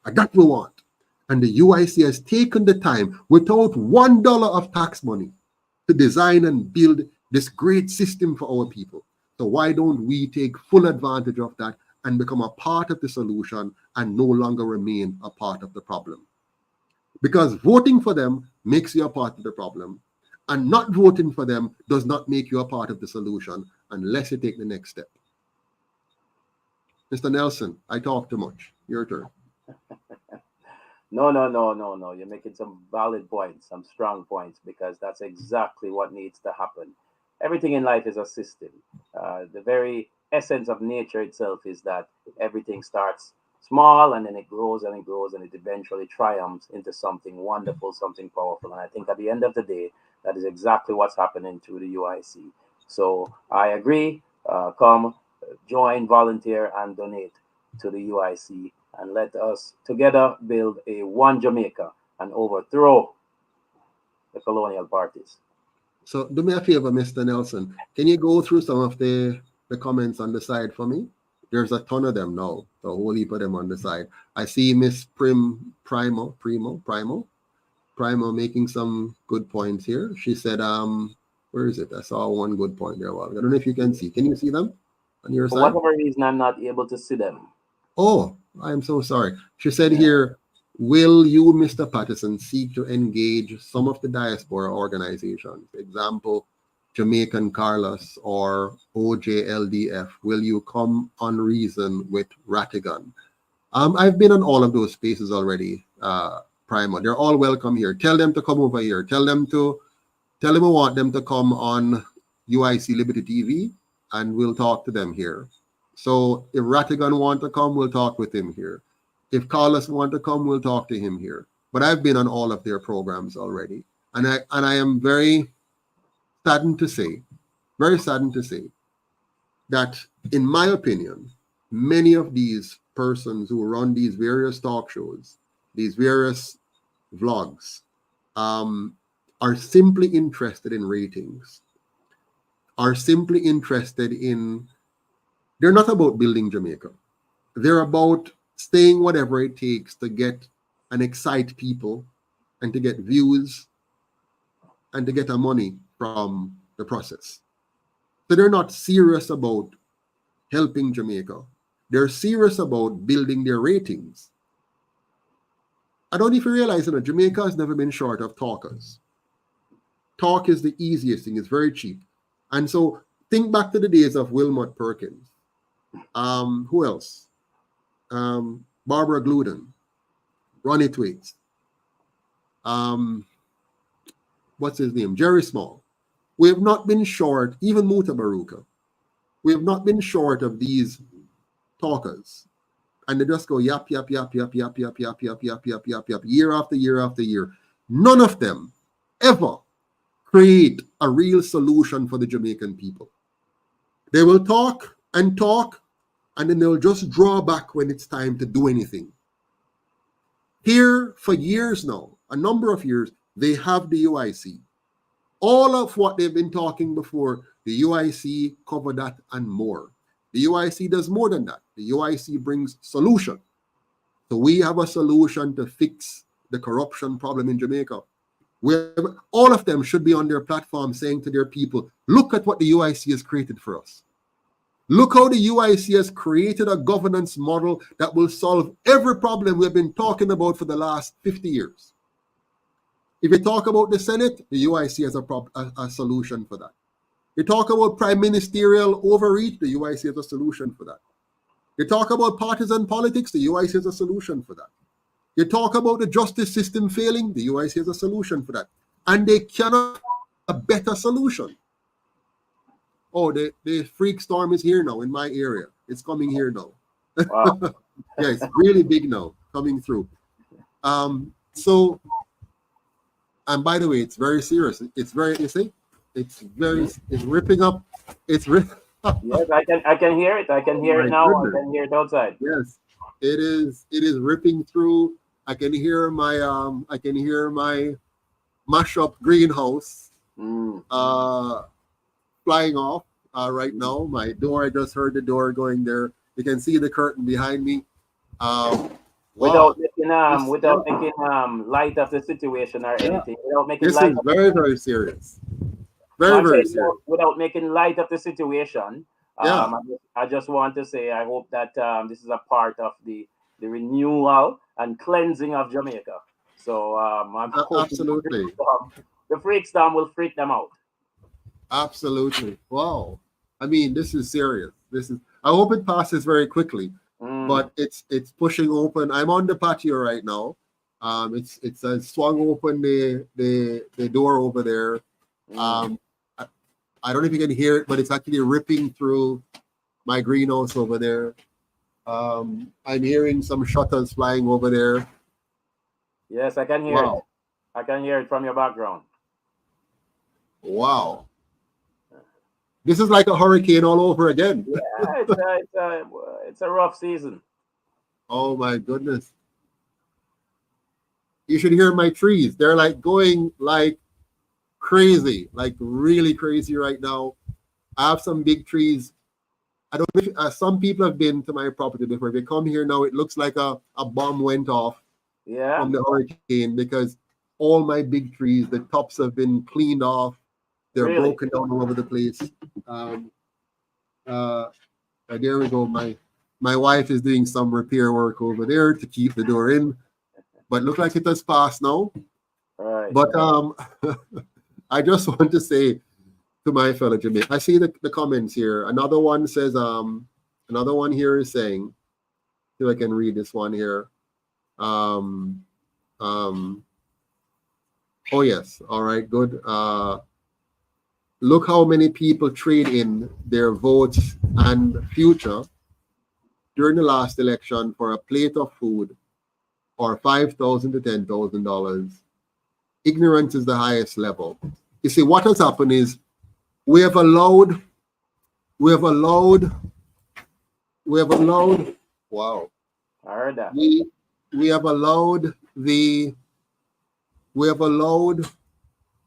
And that we want. And the UIC has taken the time without $1 of tax money to design and build this great system for our people. So why don't we take full advantage of that and become a part of the solution and no longer remain a part of the problem? Because voting for them makes you a part of the problem, and not voting for them does not make you a part of the solution unless you take the next step. Mr. Nelson, I talk too much. Your turn. No. You're making some valid points, some strong points, because that's exactly what needs to happen. Everything in life is a system. The very essence of nature itself is that everything starts small, and then it grows and it grows, and it eventually triumphs into something wonderful, something powerful. And I think at the end of the day, that is exactly what's happening to the UIC. So I agree. Come, join, volunteer, and donate to the UIC, and let us together build a one Jamaica and overthrow the colonial parties. So do me a favor, Mr. Nelson. Can you go through some of the comments on the side for me? There's a ton of them now. So a whole heap of them on the side. I see Miss Primo making some good points here. She said, where is it? I saw one good point there. Well, I don't know if you can see. Can you see them on your For side? whatever reason, I'm not able to see them. Oh, I'm so sorry. She said here, will you, Mr. Patterson, seek to engage some of the diaspora organizations? Example, Jamaican Carlos or OJLDF. Will you come on Reason with Ratigan? I've been on all of those spaces already, Primo. They're all welcome here. Tell them to come over here. Tell them I want them to come on UIC Liberty TV, and we'll talk to them here. So if Ratigan want to come, we'll talk with him here. If Carlos want to come, we'll talk to him here. But I've been on all of their programs already, and I am very saddened to say that, in my opinion, many of these persons who run these various talk shows, these various vlogs, are simply interested in ratings, are simply interested in, they're not about building Jamaica. They're about saying whatever it takes to get and excite people and to get views and to get money from the process. So they're not serious about helping Jamaica. They're serious about building their ratings. I don't even realize that Jamaica has never been short of talkers. Talk is the easiest thing. It's very cheap. And so think back to the days of Wilmot Perkins. Who else? Barbara Gluden, Ronnie Twigs. What's his name? Jerry Small. We have not been short, even Muta Baruka. We have not been short of these talkers. And they just go yap, yap, yap, yap, yap, yap, yap, yap, yap, yap, yap, yap, year after year after year. None of them ever create a real solution for the Jamaican people. They will talk, and then they'll just draw back when it's time to do anything. Here, for years now, a number of years, they have the UIC. All of what they've been talking before, the UIC cover that and more. The UIC does more than that. The UIC brings solution. So we have a solution to fix the corruption problem in Jamaica. All of them should be on their platform saying to their people, look at what the UIC has created for us. Look how the UIC has created a governance model that will solve every problem we've been talking about for the last 50 years. If you talk about the Senate, the UIC has a solution for that. You talk about prime ministerial overreach, the UIC has a solution for that. You talk about partisan politics, the UIC has a solution for that. You talk about the justice system failing, the UIC has a solution for that. And they cannot have a better solution. Oh, the freak storm is here now in my area. It's coming here now. Wow. Yeah, it's really big now, coming through. So, and by the way, it's very serious. It's very, you see, it's ripping up. It's ripping. Yes, I can hear it. I can hear it now. Goodness. I can hear it outside. Yes, it is ripping through. I can hear my mash-up greenhouse flying off right now. My door, I just heard the door going there. You can see the curtain behind me. Without making light of the situation or anything. Without making this light is very, very serious. Very, very serious. Without making light of the situation, Yeah. I just want to say I hope that this is a part of the renewal and cleansing of Jamaica. So I'm hoping Absolutely. the freak storm will freak them out. Absolutely. Wow. I mean, this is serious. I hope it passes very quickly. But it's pushing open. I'm on the patio right now. It's swung open the door over there. I don't know if you can hear it, but it's actually ripping through my greenhouse over there. I'm hearing some shutters flying over there. Yes, I can hear it. I can hear it from your background. Wow. This is like a hurricane all over again. Yeah, it's a rough season. Oh my goodness. You should hear my trees. They're like going like crazy, like really crazy right now. I have some big trees. I don't know if some people have been to my property before. If they come here now, it looks like a bomb went off from the hurricane, because all my big trees, the tops have been cleaned off. They're broken down all over the place. There we go. My wife is doing some repair work over there to keep the door in, but look like it has passed now. All right. But I just want to say to my fellow Jamaicans, I see the comments here. Another one says, another one here is saying, see if I can read this one here. Oh yes, all right, good. Look how many people trade in their votes and future during the last election for a plate of food or $5,000 to $10,000. Ignorance is the highest level. You see, what has happened is we have allowed, wow. I heard that. We have allowed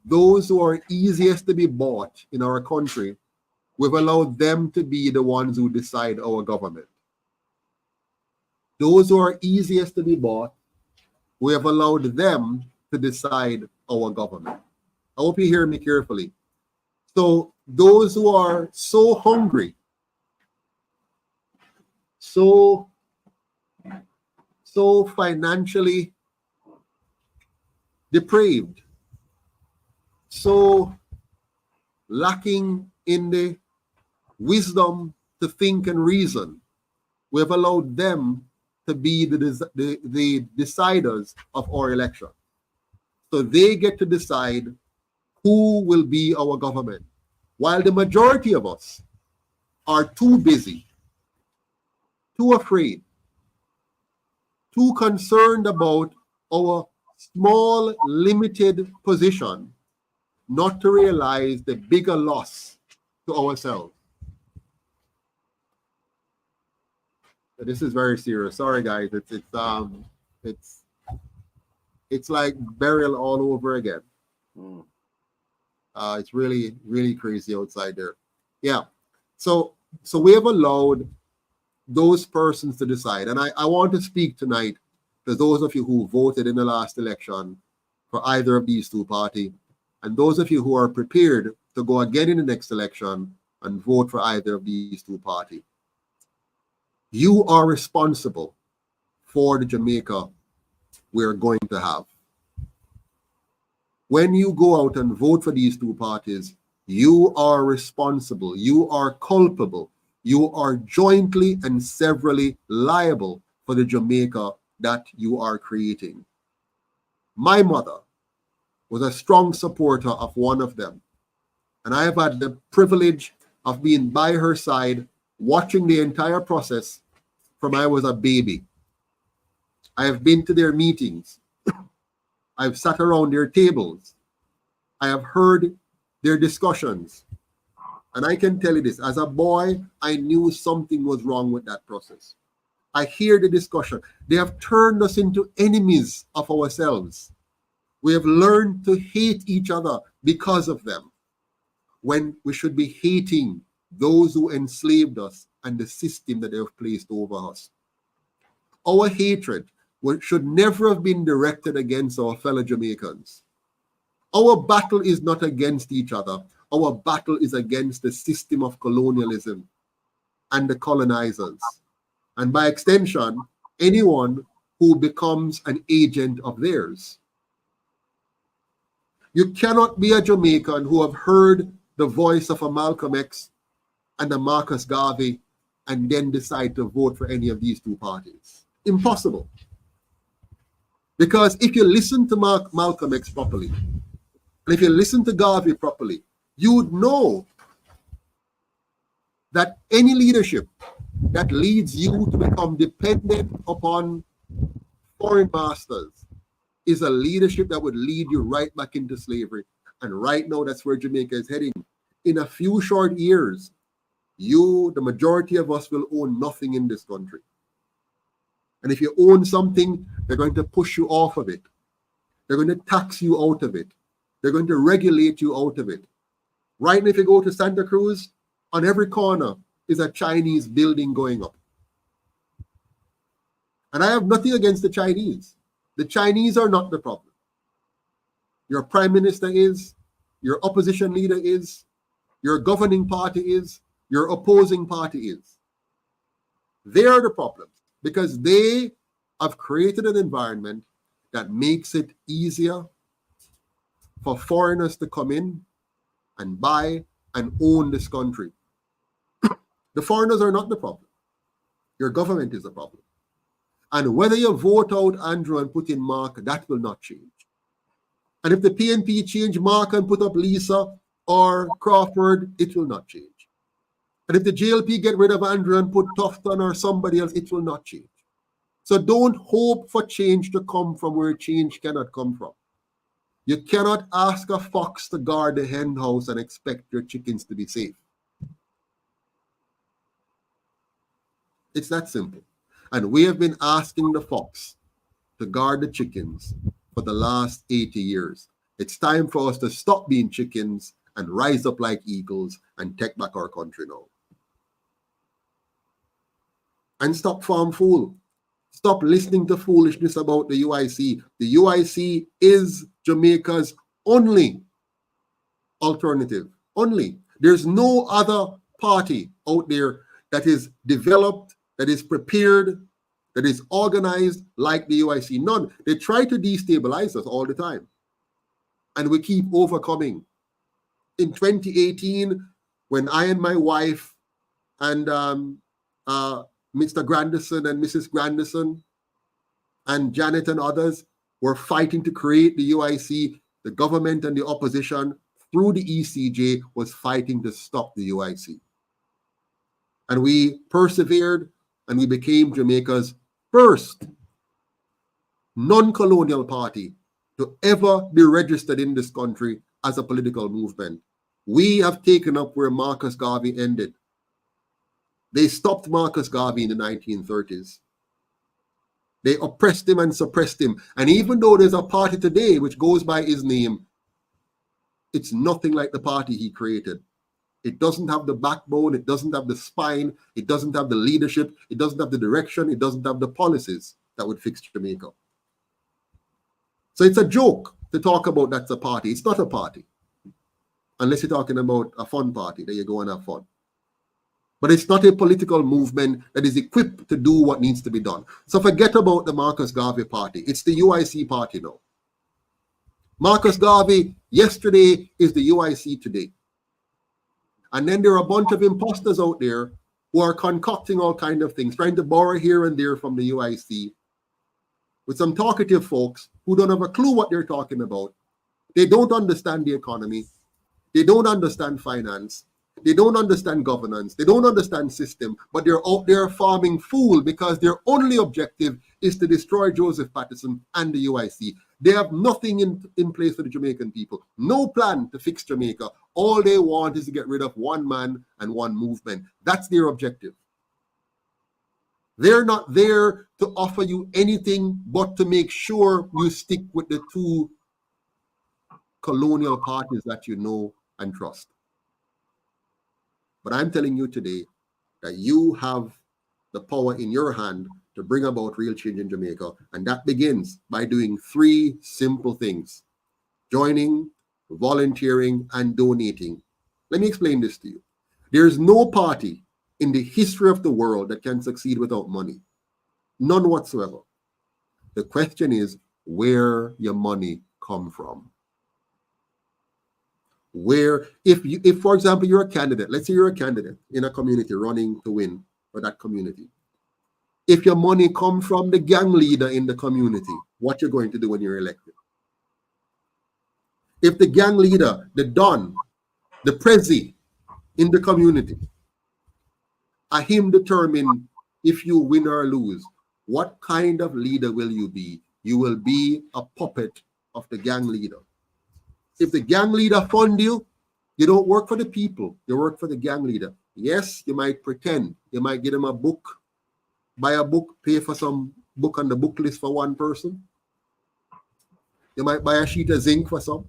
those who are easiest to be bought in our country, we've allowed them to be the ones who decide our government. Those who are easiest to be bought, we have allowed them to decide our government. I hope you hear me carefully. So those who are so hungry, so financially depraved, so lacking in the wisdom to think and reason, we have allowed them to be the deciders of our election. So they get to decide who will be our government, while the majority of us are too busy, too afraid, too concerned about our small, limited position, not to realize the bigger loss to ourselves. This is very serious. Sorry, guys. It's like burial all over again. It's really, really crazy outside there. Yeah. So we have allowed those persons to decide. And I want to speak tonight to those of you who voted in the last election for either of these two parties, and those of you who are prepared to go again in the next election and vote for either of these two parties. You are responsible for the Jamaica we're going to have. When you go out and vote for these two parties, you are responsible, you are culpable, you are jointly and severally liable for the Jamaica that you are creating. My mother was a strong supporter of one of them, and I have had the privilege of being by her side, watching the entire process from I was a baby. I have been to their meetings. I've sat around their tables. I have heard their discussions. And I can tell you this, as a boy, I knew something was wrong with that process. I hear the discussion. They have turned us into enemies of ourselves. We have learned to hate each other because of them, when we should be hating those who enslaved us and the system that they have placed over us. Our hatred should never have been directed against our fellow Jamaicans. Our battle is not against each other. Our battle is against the system of colonialism and the colonizers. And by extension, anyone who becomes an agent of theirs. You cannot be a Jamaican who have heard the voice of a Malcolm X and a Marcus Garvey and then decide to vote for any of these two parties. Impossible. Because if you listen to Malcolm X properly, and if you listen to Garvey properly, you would know that any leadership that leads you to become dependent upon foreign masters is a leadership that would lead you right back into slavery. And right now, that's where Jamaica is heading. In a few short years, the majority of us, will own nothing in this country. And if you own something, they're going to push you off of it. They're going to tax you out of it. They're going to regulate you out of it. Right now, if you go to Santa Cruz, on every corner is a Chinese building going up. And I have nothing against the Chinese. The Chinese are not the problem. Your prime minister is, your opposition leader is, your governing party is, your opposing party is. They are the problems because they have created an environment that makes it easier for foreigners to come in and buy and own this country. The foreigners are not the problem. Your government is the problem. And whether you vote out Andrew and put in Mark, that will not change. And if the PNP change Mark and put up Lisa or Crawford, it will not change. And if the JLP get rid of Andrew and put Tufton or somebody else, it will not change. So don't hope for change to come from where change cannot come from. You cannot ask a fox to guard the hen house and expect your chickens to be safe. It's that simple. And we have been asking the fox to guard the chickens for the last 80 years. It's time for us to stop being chickens and rise up like eagles and take back our country now. And stop farm fool. Stop listening to foolishness about the UIC. The UIC is Jamaica's only alternative. Only. There's no other party out there that is developed, that is prepared, that is organized like the UIC. None. They try to destabilize us all the time. And we keep overcoming. In 2018, when I and my wife and Mr. Grandison and Mrs. Grandison and Janet and others were fighting to create the UIC, the government and the opposition through the ECJ was fighting to stop the UIC. And we persevered and we became Jamaica's first non-colonial party to ever be registered in this country as a political movement. We have taken up where Marcus Garvey ended. They stopped Marcus Garvey in the 1930s. They oppressed him and suppressed him. And even though there's a party today which goes by his name, it's nothing like the party he created. It doesn't have the backbone, it doesn't have the spine, it doesn't have the leadership, it doesn't have the direction, it doesn't have the policies that would fix Jamaica. So it's a joke to talk about that's a party. It's not a party. Unless you're talking about a fun party, there you go and have fun. But it's not a political movement that is equipped to do what needs to be done. So forget about the Marcus Garvey party. It's the UIC party now. Marcus Garvey yesterday is the UIC today. And then there are a bunch of imposters out there who are concocting all kinds of things, trying to borrow here and there from the UIC with some talkative folks who don't have a clue what they're talking about. They don't understand the economy. They don't understand finance. They don't understand governance. They don't understand system, but they're out there farming fool because their only objective is to destroy Joseph Patterson and the UIC. They have nothing in place for the Jamaican people. No plan to fix Jamaica. All they want is to get rid of one man and one movement. That's their objective. They're not there to offer you anything but to make sure you stick with the two colonial parties that you know and trust. But I'm telling you today that you have the power in your hand to bring about real change in Jamaica. And that begins by doing three simple things: joining, volunteering, and donating. Let me explain this to you. There is no party in the history of the world that can succeed without money. None whatsoever. The question is where your money come from. Where, if for example, you're a candidate, let's say you're a candidate in a community running to win for that community. If your money comes from the gang leader in the community, what you're going to do when you're elected? If the gang leader, the Don, the Prezi in the community him determine if you win or lose. What kind of leader will you be? You will be a puppet of the gang leader. If the gang leader fund you, you don't work for the people, you work for the gang leader. Yes, you might pretend, you might get him a book, buy a book, pay for some book on the book list for one person. You might buy a sheet of zinc for some.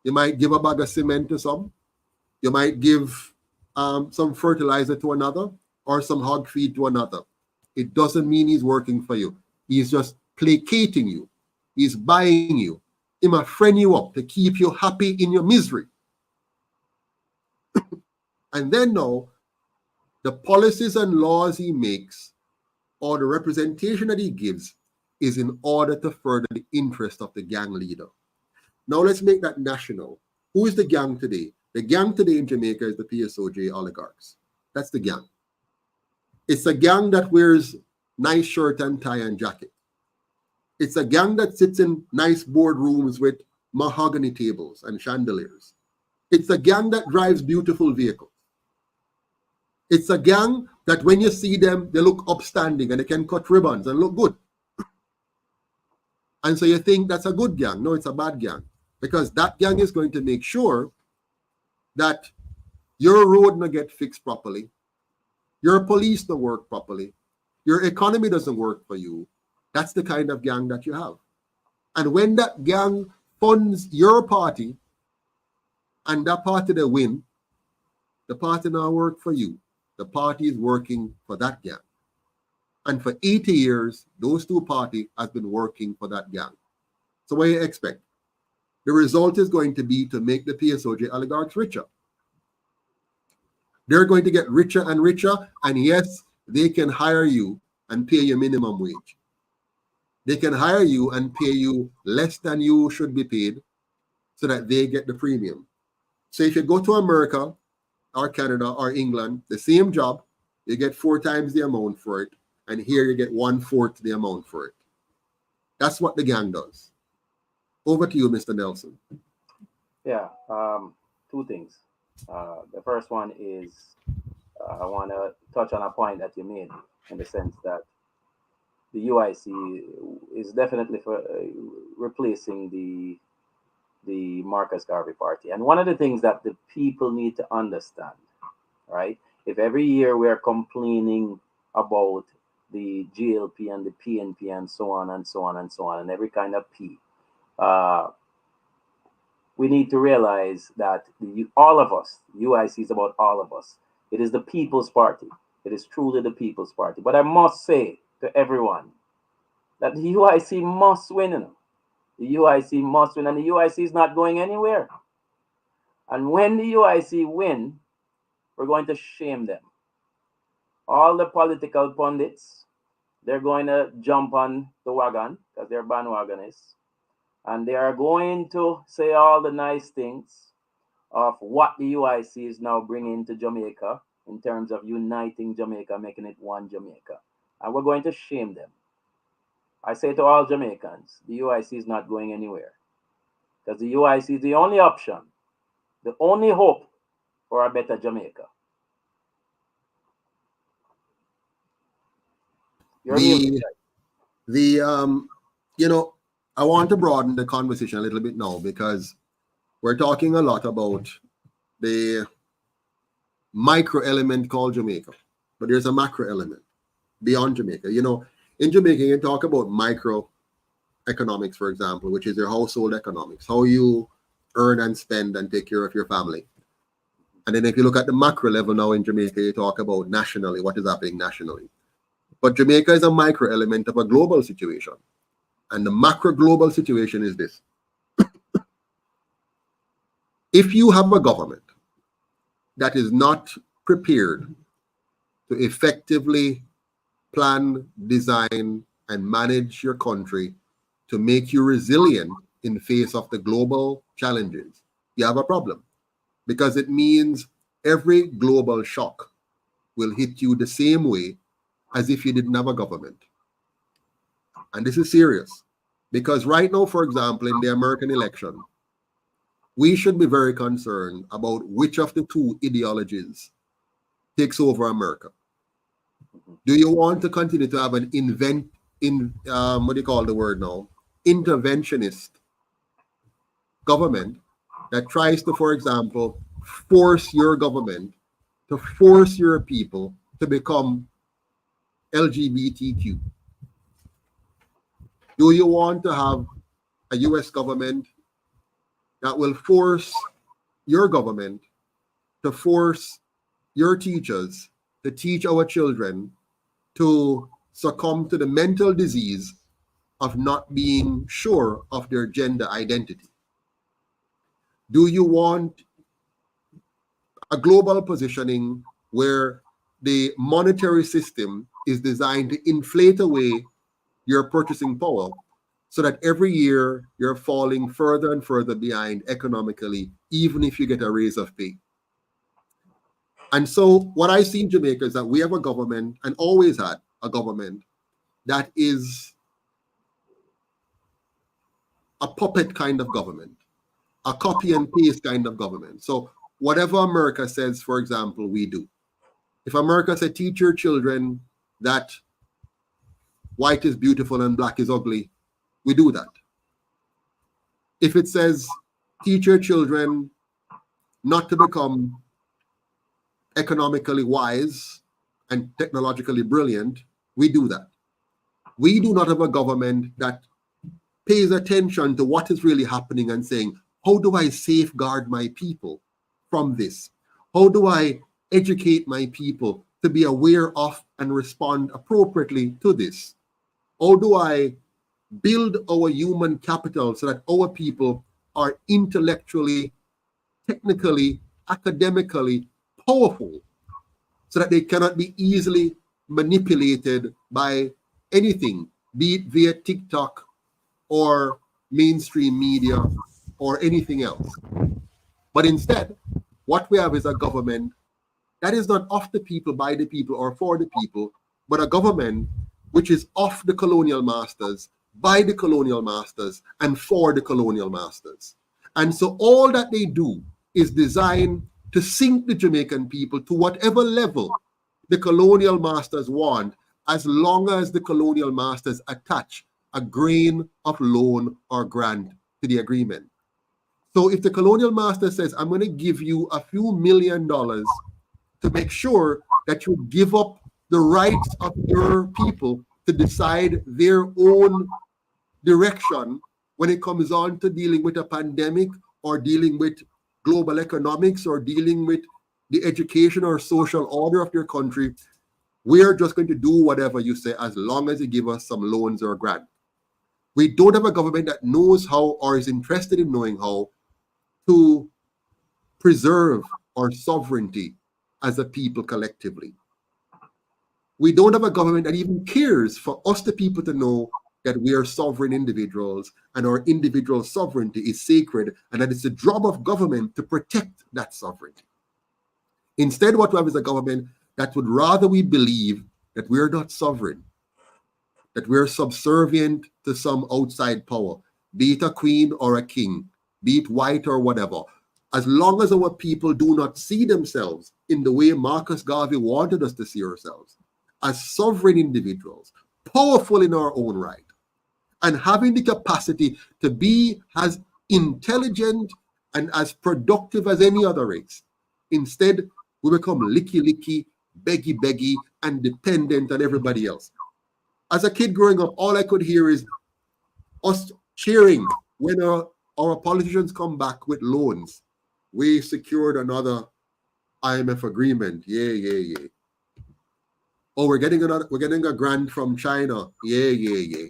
You might give a bag of cement to some. You might give some fertilizer to another or some hog feed to another. It doesn't mean he's working for you. He's just placating you. He's buying you. He might friend you up to keep you happy in your misery. And then now, the policies and laws he makes or the representation that he gives is in order to further the interest of the gang leader. Now let's make that national. Who is the gang today? The gang today in Jamaica is the PSOJ oligarchs. That's the gang. It's a gang that wears nice shirt and tie and jacket. It's a gang that sits in nice boardrooms with mahogany tables and chandeliers. It's a gang that drives beautiful vehicles. It's a gang that when you see them, they look upstanding and they can cut ribbons and look good. And so you think that's a good gang. No, it's a bad gang. Because that gang is going to make sure that your road not get fixed properly, your police don't work properly, your economy doesn't work for you. That's the kind of gang that you have. And when that gang funds your party and that party they win, the party now work for you. The party is working for that gang. And for 80 years, those two parties have been working for that gang. So what do you expect? The result is going to be to make the PSOJ oligarchs richer. They're going to get richer and richer, and yes, they can hire you and pay you minimum wage. They can hire you and pay you less than you should be paid so that they get the premium. So if you go to America or Canada or England, the same job, you get 4 times the amount for it, and here you get 1/4 the amount for it. That's what the gang does. Over to you, Mr. Nelson. Yeah, 2 things. The first one is I want to touch on a point that you made in the sense that the UIC is definitely for, replacing the Marcus Garvey Party. And one of the things that the people need to understand, right? If every year we're complaining about the GLP and the PNP and so on and so on and so on and every kind of P, we need to realize that all of us, UIC is about all of us. It is the People's Party. It is truly the People's Party. But I must say to everyone that the UIC must win. You know? The UIC must win, and the UIC is not going anywhere. And when the UIC win, we're going to shame them. All the political pundits, they're going to jump on the wagon because they're bandwagonists. And they are going to say all the nice things of what the UIC is now bringing to Jamaica in terms of uniting Jamaica, making it one Jamaica. And we're going to shame them. I say to all Jamaicans, the UIC is not going anywhere. Because the UIC is the only option, the only hope for a better Jamaica. You know, I want to broaden the conversation a little bit now because we're talking a lot about the micro element called Jamaica, but there's a macro element beyond Jamaica. You know, in Jamaica, you can talk about micro economics, for example, which is your household economics, how you earn and spend and take care of your family. And then if you look at the macro level now in Jamaica, you talk about nationally, what is happening nationally. But Jamaica is a micro element of a global situation. And the macro global situation is this. If you have a government that is not prepared to effectively plan, design, and manage your country to make you resilient in the face of the global challenges, you have a problem. Because it means every global shock will hit you the same way as if you didn't have a government. And this is serious. Because right now, for example, in the American election, we should be very concerned about which of the 2 ideologies takes over America? Do you want to continue to have an what do you call the word now? Interventionist government that tries to, for example, force your government to force your people to become LGBTQ? Do you want to have a US government that will force your government to force your teachers to teach our children to succumb to the mental disease of not being sure of their gender identity? Do you want a global positioning where the monetary system is designed to inflate away your purchasing power so that every year you're falling further and further behind economically, even if you get a raise of pay? And so what I see in Jamaica is that we have a government, and always had a government, that is a puppet kind of government, a copy and paste kind of government. So whatever America says, for example, we do. If America said, teach your children that white is beautiful and black is ugly, we do that. If it says, teach your children not to become economically wise and technologically brilliant, we do that. We do not have a government that pays attention to what is really happening and saying, how do I safeguard my people from this? How do I educate my people to be aware of and respond appropriately to this? How do I build our human capital so that our people are intellectually, technically, academically powerful, so that they cannot be easily manipulated by anything, be it via TikTok or mainstream media or anything else? But instead, what we have is a government that is not of the people, by the people, or for the people, but a government which is of the colonial masters, by the colonial masters, and for the colonial masters. And so all that they do is designed to sink the Jamaican people to whatever level the colonial masters want, as long as the colonial masters attach a grain of loan or grant to the agreement. So if the colonial master says, I'm going to give you a few $1 million to make sure that you give up the rights of your people to decide their own direction when it comes on to dealing with a pandemic, or dealing with global economics, or dealing with the education or social order of your country, we're just going to do whatever you say as long as you give us some loans or grant. We don't have a government that knows how, or is interested in knowing how, to preserve our sovereignty as a people collectively. We don't have a government that even cares for us, the people, to know that we are sovereign individuals and our individual sovereignty is sacred, and that it's the job of government to protect that sovereignty. Instead, what we have is a government that would rather we believe that we're not sovereign, that we're subservient to some outside power, be it a queen or a king, be it white or whatever. As long as our people do not see themselves in the way Marcus Garvey wanted us to see ourselves, as sovereign individuals, powerful in our own right, and having the capacity to be as intelligent and as productive as any other race. Instead, we become licky, beggy, and dependent on everybody else. As a kid growing up, all I could hear is us cheering when our politicians come back with loans. We secured another IMF agreement. Yeah. Oh, we're getting a grant from China. Yeah.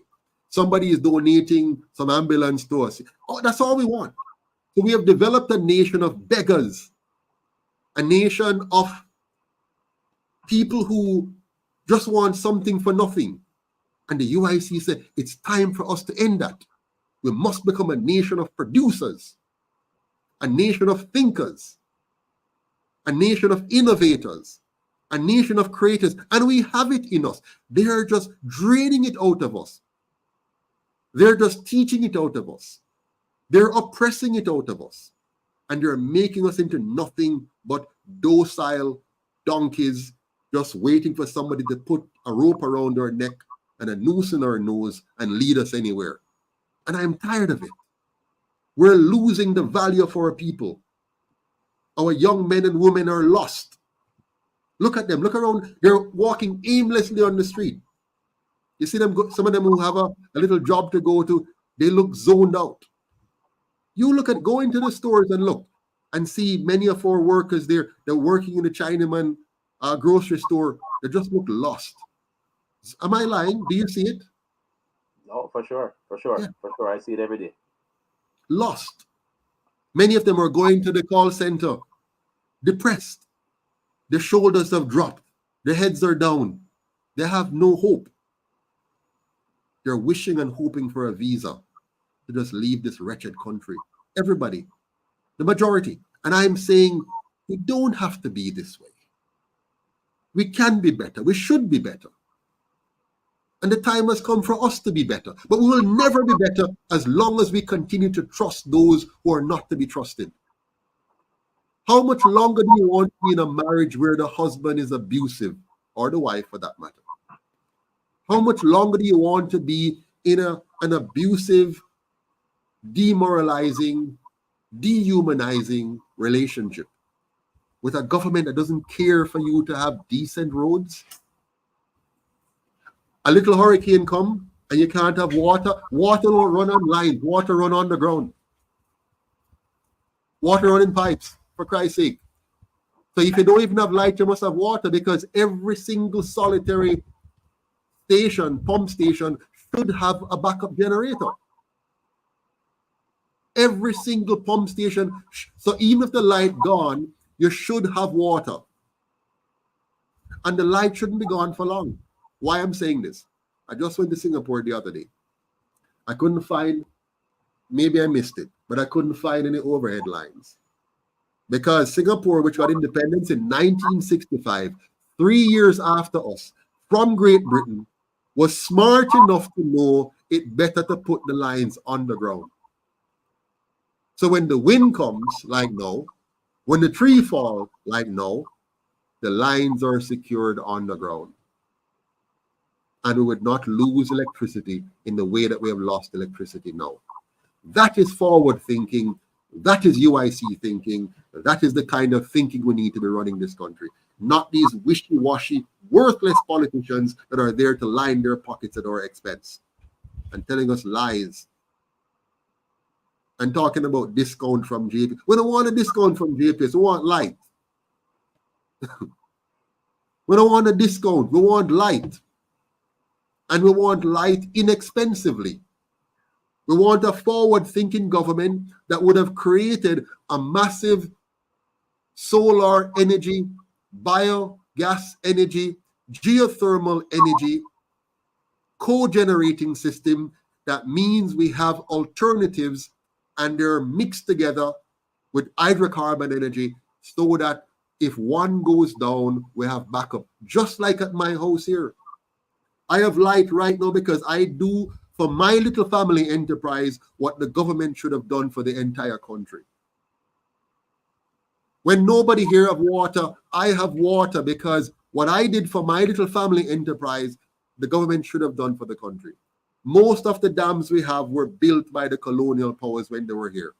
Somebody is donating some ambulance to us. Oh, that's all we want. So we have developed a nation of beggars, a nation of people who just want something for nothing. And the UIC said, it's time for us to end that. We must become a nation of producers, a nation of thinkers, a nation of innovators, a nation of creators. And we have it in us. They are just draining it out of us. They're just teaching it out of us. They're oppressing it out of us. And they're making us into nothing but docile donkeys just waiting for somebody to put a rope around our neck and a noose in our nose and lead us anywhere. And I'm tired of it. We're losing the value of our people. Our young men and women are lost. Look at them. Look around. They're walking aimlessly on the street. You see them, some of them who have a little job to go to, they look zoned out. You go into the stores and look and see many of our workers there. They're working in the Chinaman grocery store. They just look lost. Am I lying? Do you see it? No, for sure. Yeah. For sure. I see it every day. Lost. Many of them are going to the call center depressed. Their shoulders have dropped. Their heads are down. They have no hope. They're wishing and hoping for a visa to just leave this wretched country. Everybody, the majority. And I'm saying we don't have to be this way. We can be better. We should be better. And the time has come for us to be better. But we will never be better as long as we continue to trust those who are not to be trusted. How much longer do you want to be in a marriage where the husband is abusive, or the wife for that matter? How much longer do you want to be in an abusive, demoralizing, dehumanizing relationship with a government that doesn't care for you to have decent roads? A little hurricane come and you can't have water. Water don't run on lines. Water run on the ground. Water run in pipes, for Christ's sake. So if you don't even have light, you must have water, because every single solitary station, pump station, should have a backup generator. Every single pump station. So even if the light gone, you should have water. And the light shouldn't be gone for long. Why I'm saying this? I just went to Singapore the other day. I couldn't find, maybe I missed it, but I couldn't find any overhead lines. Because Singapore, which got independence in 1965, 3 years after us, from Great Britain, was smart enough to know it better to put the lines underground. So when the wind comes, like now, when the tree falls, like now, the lines are secured underground. And we would not lose electricity in the way that we have lost electricity now. That is forward thinking. That is UIC thinking. That is the kind of thinking we need to be running this country. Not these wishy-washy, worthless politicians that are there to line their pockets at our expense and telling us lies and talking about discount from JP. We don't want a discount from JPS. We want light. We don't want a discount. We want light. And we want light inexpensively. We want a forward-thinking government that would have created a massive solar energy, biogas energy, geothermal energy, co-generating system. That means we have alternatives and they're mixed together with hydrocarbon energy so that if one goes down, we have backup. Just like at my house here. I have light right now because I do for my little family enterprise what the government should have done for the entire country. When nobody here have water, I have water because what I did for my little family enterprise, the government should have done for the country. Most of the dams we have were built by the colonial powers when they were here,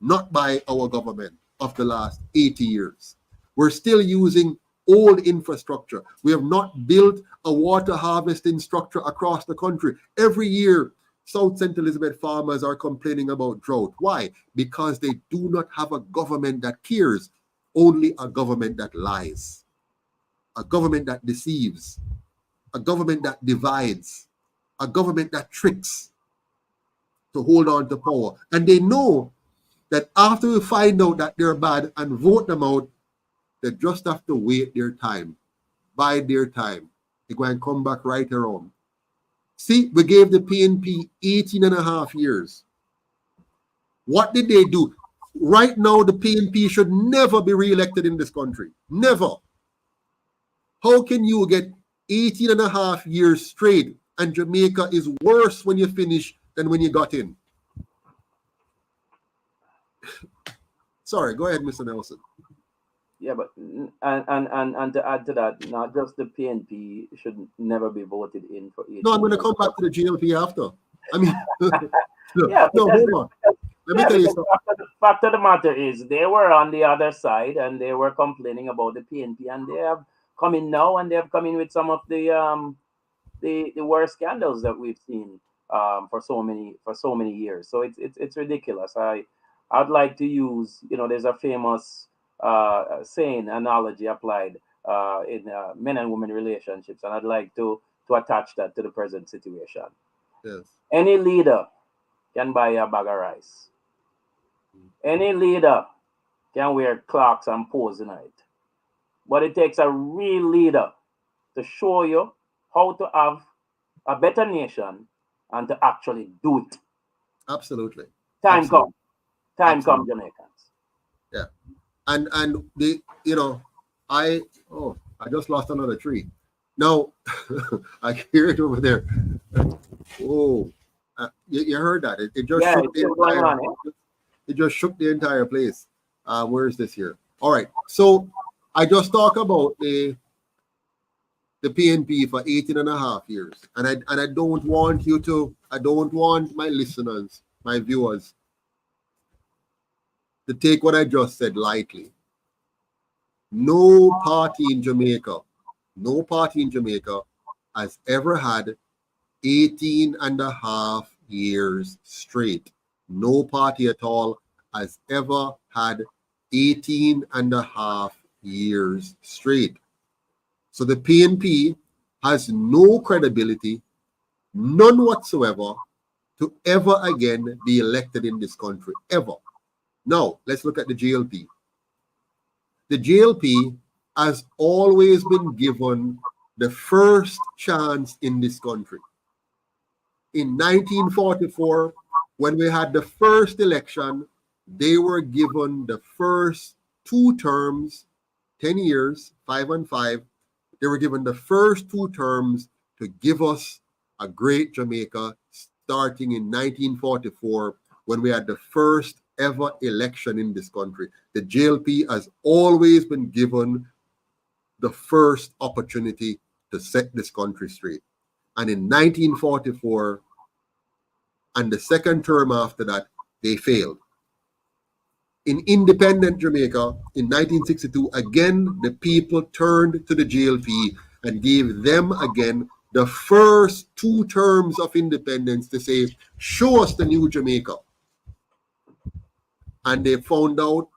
not by our government of the last 80 years. We're still using old infrastructure. We have not built a water harvesting structure across the country. Every year, South St. Elizabeth farmers are complaining about drought. Why? Because they do not have a government that cares, only a government that lies, a government that deceives, a government that divides, a government that tricks to hold on to power. And they know that after we find out that they're bad and vote them out, they just have to wait their time, bide their time. They're going to come back right around. See, we gave the PNP 18 and a half years. What did they do? Right now, the PNP should never be re-elected in this country. Never. How can you get 18 and a half years straight and Jamaica is worse when you finish than when you got in? Sorry, go ahead, Mr. Nelson. Yeah, but and to add to that, not just the PNP should never be voted in for 18 No, I'm going to years. come back to the GLP after. I mean, no, Yeah, no, because hold on. Let me yeah, tell you because something. fact of the matter is they were on the other side and they were complaining about the PNP, and they have come in now and they have come in with some of the worst scandals that we've seen for so many years. So it's ridiculous. I'd like to use, there's a famous saying analogy applied in men and women relationships, and I'd like to attach that to the present situation. Yes. Any leader can buy a bag of rice. Any leader can wear clocks and pose in it. But it takes a real leader to show you how to have a better nation and to actually do it. Absolutely. Time Absolutely. come. Time come, Absolutely. Jamaicans. Yeah. And the I just lost another tree. Now I hear it over there. Oh, you heard that? It just Yeah, shook it's the still going entire. on, eh? It just shook the entire place. Where is this here? All right. So I just talk about the PNP for 18 and a half years. And I don't want I don't want my listeners, my viewers, to take what I just said lightly. No party in Jamaica has ever had 18 and a half years straight. No party at all has ever had 18 and a half years straight. So the PNP has no credibility, none whatsoever, to ever again be elected in this country, ever. Now, let's look at the GLP. The GLP has always been given the first chance in this country. In 1944, when we had the first election, they were given the first 2 terms, 10 years, 5 and 5. They were given the first 2 terms to give us a great Jamaica, starting in 1944, when we had the first ever election in this country. The JLP has always been given the first opportunity to set this country straight. And in 1944, and the second term after that, they failed. In independent Jamaica in 1962, again, the people turned to the GLP and gave them again the first 2 terms of independence to say, show us the new Jamaica. And they found out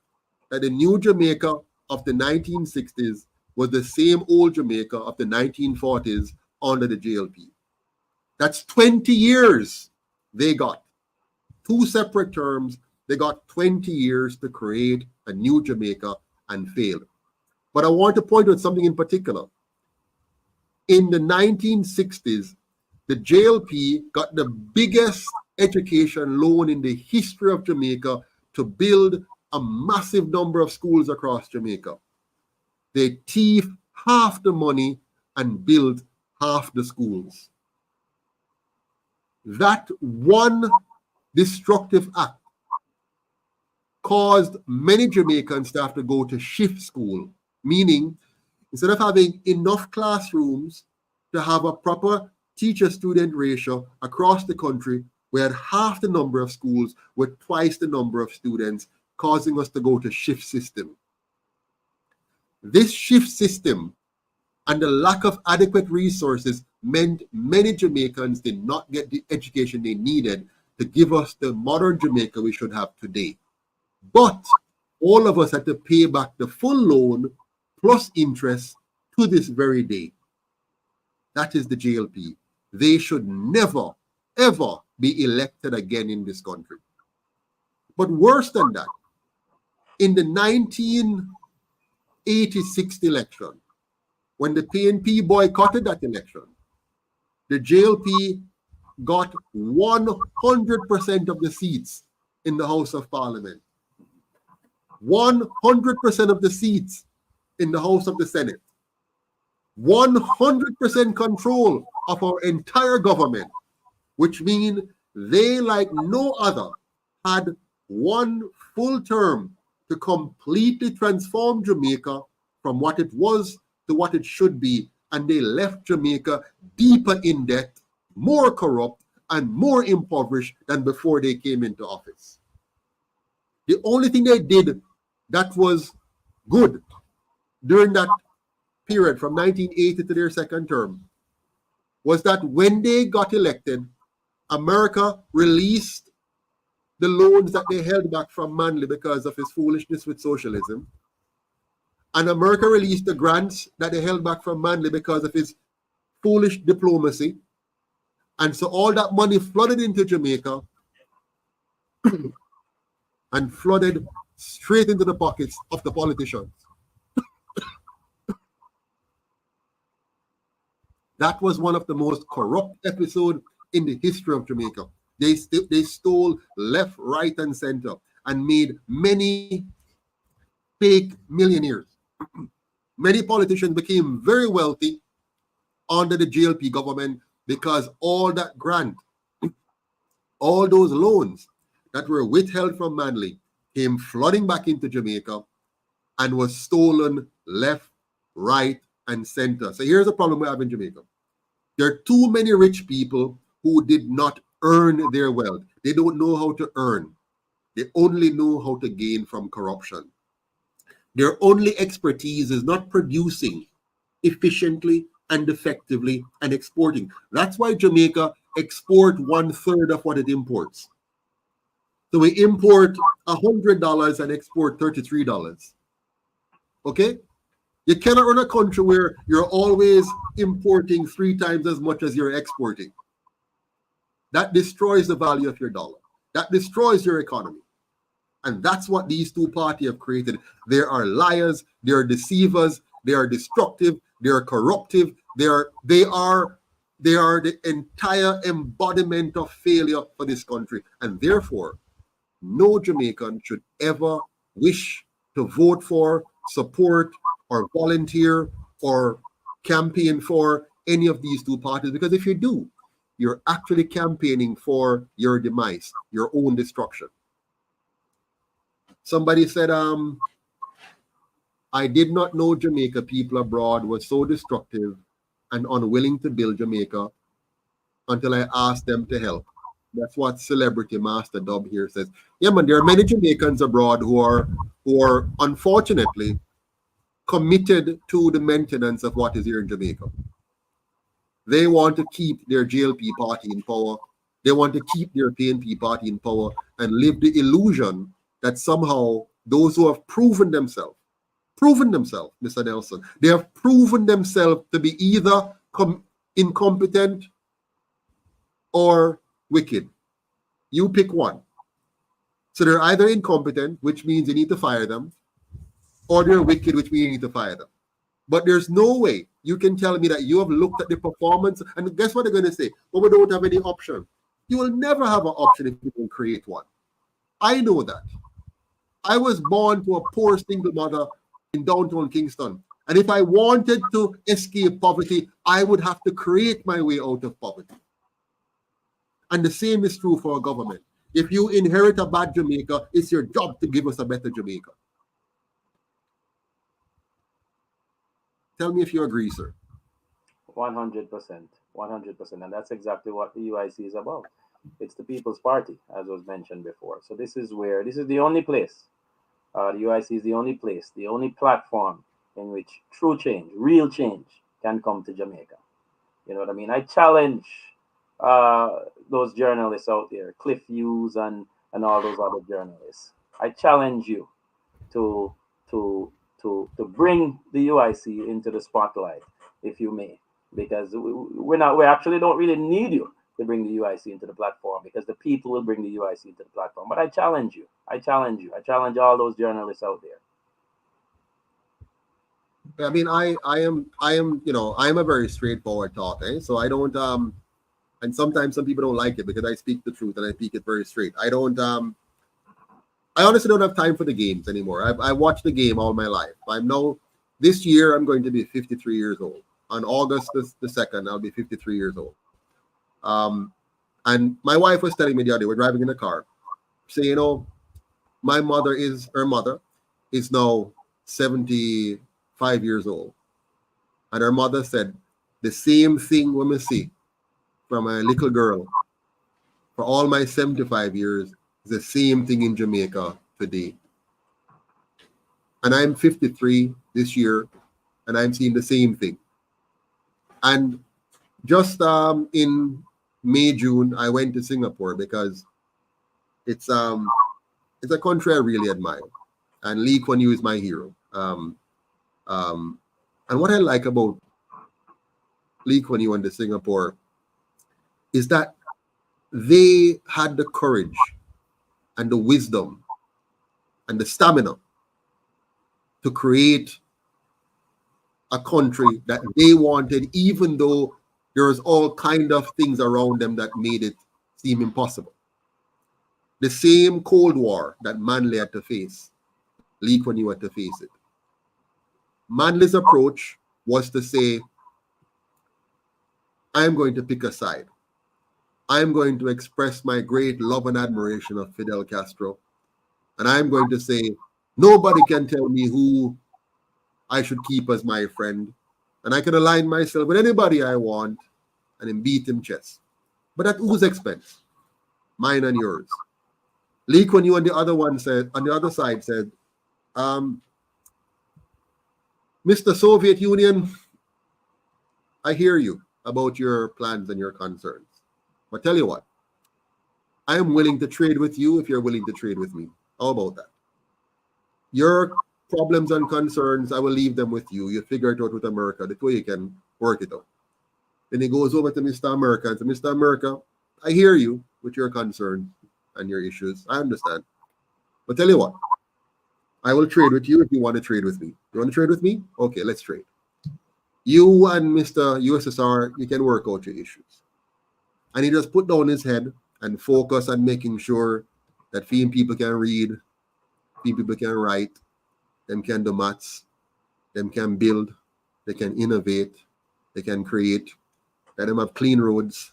that the new Jamaica of the 1960s was the same old Jamaica of the 1940s under the GLP. That's 20 years they got. 2 separate terms. They got 20 years to create a new Jamaica and failed. But I want to point out something in particular. In the 1960s, the JLP got the biggest education loan in the history of Jamaica to build a massive number of schools across Jamaica. They thieved half the money and built half the schools. That one destructive act caused many Jamaicans to have to go to shift school, meaning instead of having enough classrooms to have a proper teacher-student ratio across the country, we had half the number of schools with twice the number of students, causing us to go to shift system. This shift system and the lack of adequate resources meant many Jamaicans did not get the education they needed to give us the modern Jamaica we should have today. But all of us had to pay back the full loan plus interest to this very day. That is the JLP. They should never, ever be elected again in this country. But worse than that, in the 1986 election, when the PNP boycotted that election, the JLP got 100% of the seats in the House of Parliament. 100% of the seats in the House of the Senate. 100% control of our entire government, which means they, like no other, had 1 full term to completely transform Jamaica from what it was to what it should be. And they left Jamaica deeper in debt, more corrupt, and more impoverished than before they came into office. The only thing they did that was good during that period from 1980 to their second term was that when they got elected, America released the loans that they held back from Manley because of his foolishness with socialism. And America released the grants that they held back from Manley because of his foolish diplomacy. And so all that money flooded into Jamaica and flooded straight into the pockets of the politicians. That was one of the most corrupt episodes in the history of Jamaica. They stole left, right, and center and made many fake millionaires. Many politicians became very wealthy under the JLP government because all that grant, all those loans that were withheld from Manley came flooding back into Jamaica and was stolen left, right, and center. So here's the problem we have in Jamaica. There are too many rich people who did not earn their wealth. They don't know how to earn. They only know how to gain from corruption. Their only expertise is not producing efficiently and effectively and exporting. That's why Jamaica exports 1/3 of what it imports. So we import $100 and export $33. Okay? You cannot run a country where you're always importing 3 times as much as you're exporting. That destroys the value of your dollar. That destroys your economy. And that's what these two parties have created. They are liars, they are deceivers, they are destructive, they are corruptive, they are the entire embodiment of failure for this country. And therefore, no Jamaican should ever wish to vote for, support, or volunteer or campaign for any of these two parties, because if you do, you're actually campaigning for your demise, your own destruction. Somebody said, I did not know Jamaica people abroad were so destructive and unwilling to build Jamaica until I asked them to help. That's what Celebrity Master Dub here says. Yeah, man, there are many Jamaicans abroad who are unfortunately committed to the maintenance of what is here in Jamaica. They want to keep their JLP party in power. They want to keep their PNP party in power and live the illusion that somehow those who have proven themselves, Mr. Nelson, they have proven themselves to be either incompetent or wicked. You pick one. So they're either incompetent, which means you need to fire them, or they're wicked, which means you need to fire them. But there's no way you can tell me that you have looked at the performance, and guess what they're going to say? Well, we don't have any option. You will never have an option if you can create one. I know that. I was born to a poor single mother in downtown Kingston. And if I wanted to escape poverty, I would have to create my way out of poverty. And the same is true for a government. If you inherit a bad Jamaica, it's your job to give us a better Jamaica. Tell me if you agree, sir. 100%. 100%. And that's exactly what the UIC is about. It's the People's Party, as was mentioned before. So this is the only place. The UIC is the only place, the only platform in which true change, real change can come to Jamaica. You know what I mean? I challenge those journalists out there, Cliff Hughes and all those other journalists. I challenge you to bring the UIC into the spotlight, if you may, because we actually don't really need you to bring the UIC into the platform, because the people will bring the UIC into the platform. But I challenge you. I challenge all those journalists out there. I mean, I am a very straightforward talker, so I don't and sometimes some people don't like it because I speak the truth and I speak it very straight. I honestly don't have time for the games anymore. I watched the game all my life. This year I'm going to be 53 years old. On August the 2nd, I'll be 53 years old. And my wife was telling me the other day, we're driving in the car, saying, my mother is her mother. is now 75 years old. And her mother said, the same thing when we see from a little girl for all my 75 years is the same thing in Jamaica today. And I'm 53 this year, and I'm seeing the same thing. And just in May, June, I went to Singapore because it's a country I really admire. And Lee Kuan Yew is my hero. And what I like about Lee Kuan Yew and the Singapore is that they had the courage and the wisdom and the stamina to create a country that they wanted, even though there was all kind of things around them that made it seem impossible. The same Cold War that Manley had to face, Lee Kuan Yew had to face it. Manley's approach was to say, I'm going to pick a side. I'm going to express my great love and admiration of Fidel Castro. And I'm going to say, nobody can tell me who I should keep as my friend. And I can align myself with anybody I want and then beat him chess. But at whose expense? Mine and yours. Lee Kuan Yew on the other side said, Mr. Soviet Union, I hear you about your plans and your concerns. But tell you what, I am willing to trade with you if you're willing to trade with me. How about that? Your problems and concerns, I will leave them with you. You figure it out with America. That way you can work it out. Then he goes over to Mr. America and says, Mr. America, I hear you with your concerns and your issues. I understand. But tell you what, I will trade with you if you want to trade with me. You want to trade with me? Okay, let's trade. You and Mr. USSR, you can work out your issues. And he just put down his head and focus on making sure that people can read, people can write, them can do maths, them can build, they can innovate, they can create, let them have clean roads.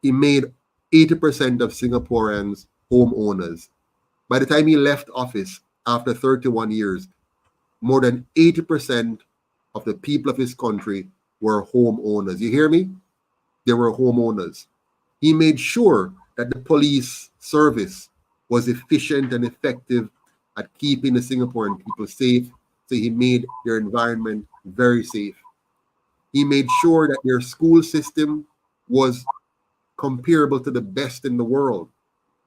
He made 80% of Singaporeans homeowners. By the time he left office after 31 years, more than 80% of the people of his country were homeowners. You hear me? They were homeowners. He made sure that the police service was efficient and effective at keeping the Singaporean people safe. So he made their environment very safe. He made sure that their school system was comparable to the best in the world.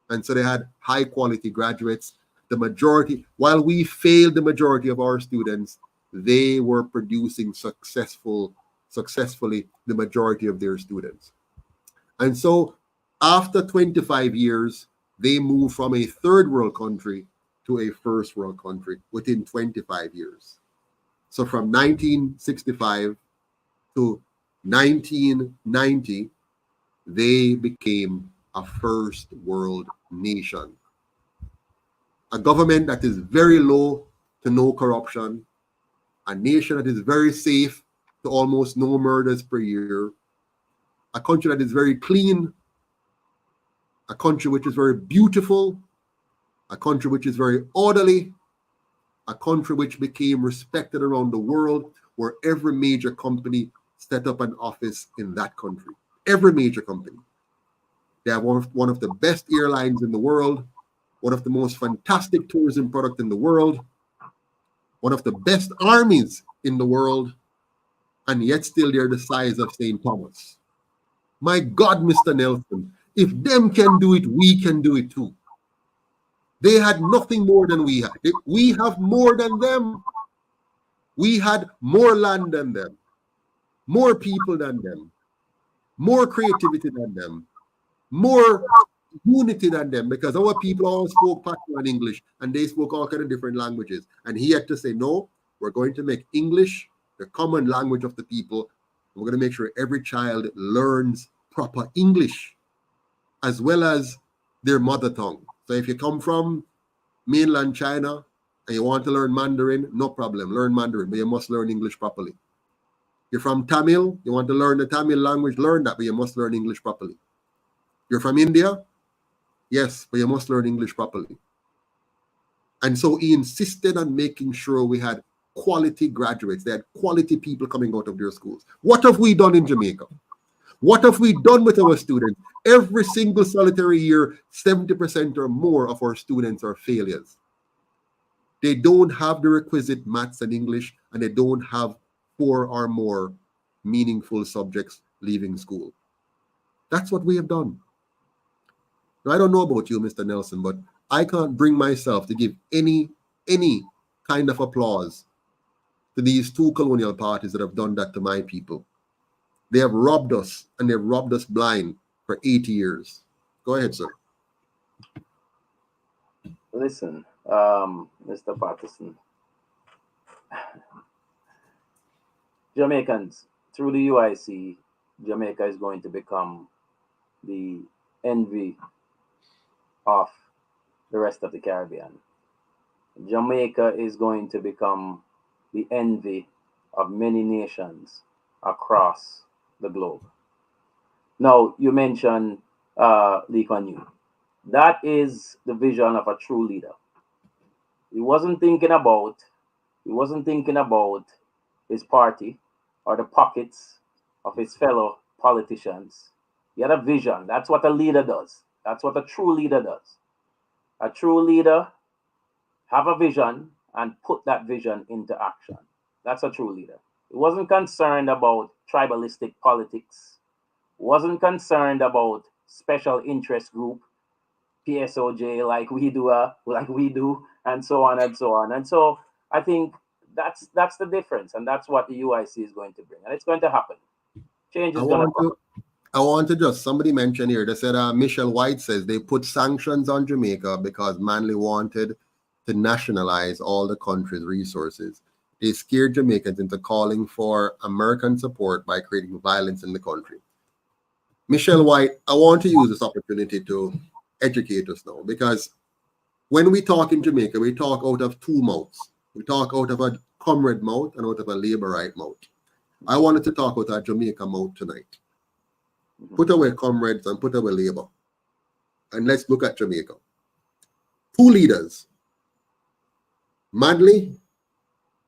And so they had high quality graduates. The majority, while we failed the majority of our students, they were producing successfully the majority of their students. And so after 25 years, they moved from a third world country to a first world country within 25 years. So from 1965 to 1990, they became a first world nation. A government that is very low to no corruption, a nation that is very safe to almost no murders per year, a country that is very clean, a country which is very beautiful, a country which is very orderly, a country which became respected around the world, where every major company set up an office in that country. Every major company. They have one of the best airlines in the world, one of the most fantastic tourism product in the world, one of the best armies in the world, and yet still they're the size of St. Thomas. My God, Mr. Nelson, if them can do it, we can do it too. They had nothing more than we had. We have more than them. We had more land than them, more people than them, more creativity than them, more unity than them, because our people all spoke Patois and English, and they spoke all kind of different languages. And he had to say, no, we're going to make English the common language of the people. We're going to make sure every child learns proper English as well as their mother tongue. So if you come from mainland China and you want to learn Mandarin, no problem, learn Mandarin, but you must learn English properly. You're from Tamil, you want to learn the Tamil language, learn that, but you must learn English properly. You're from India, yes, but you must learn English properly. And so he insisted on making sure we had quality graduates. They had quality people coming out of their schools. What have we done in Jamaica? What have we done with our students? Every single solitary year, 70% or more of our students are failures. They don't have the requisite maths and English, and they don't have 4 or more meaningful subjects leaving school. That's what we have done. Now, I don't know about you, Mr. Nelson, but I can't bring myself to give any kind of applause to these 2 colonial parties that have done that to my people. They have robbed us, and they've robbed us blind for 80 years. Go ahead, sir. Listen, Mr. Patterson, Jamaicans, through the UIC, Jamaica is going to become the envy of the rest of the Caribbean. Jamaica is going to become the envy of many nations across the globe. Now, you mentioned Lee Kuan Yew. That is the vision of a true leader. He wasn't thinking about his party or the pockets of his fellow politicians. He had a vision. That's what a leader does. That's what a true leader does. A true leader have a vision and put that vision into action. That's a true leader. He wasn't concerned about tribalistic politics. Wasn't concerned about special interest group, PSOJ, like we do, and so on and so on. And so I think that's the difference, and that's what the UIC is going to bring, and it's going to happen. Change is going to happen. I want to just, somebody mentioned here, they said Michelle White says they put sanctions on Jamaica because Manley wanted to nationalize all the country's resources. They scared Jamaicans into calling for American support by creating violence in the country. Michelle White, I want to use this opportunity to educate us now, because when we talk in Jamaica, we talk out of 2 mouths. We talk out of a comrade mouth and out of a laborite mouth. I wanted to talk out of a Jamaica mouth tonight. Put away comrades and put away labor. And let's look at Jamaica. 2 leaders, Manley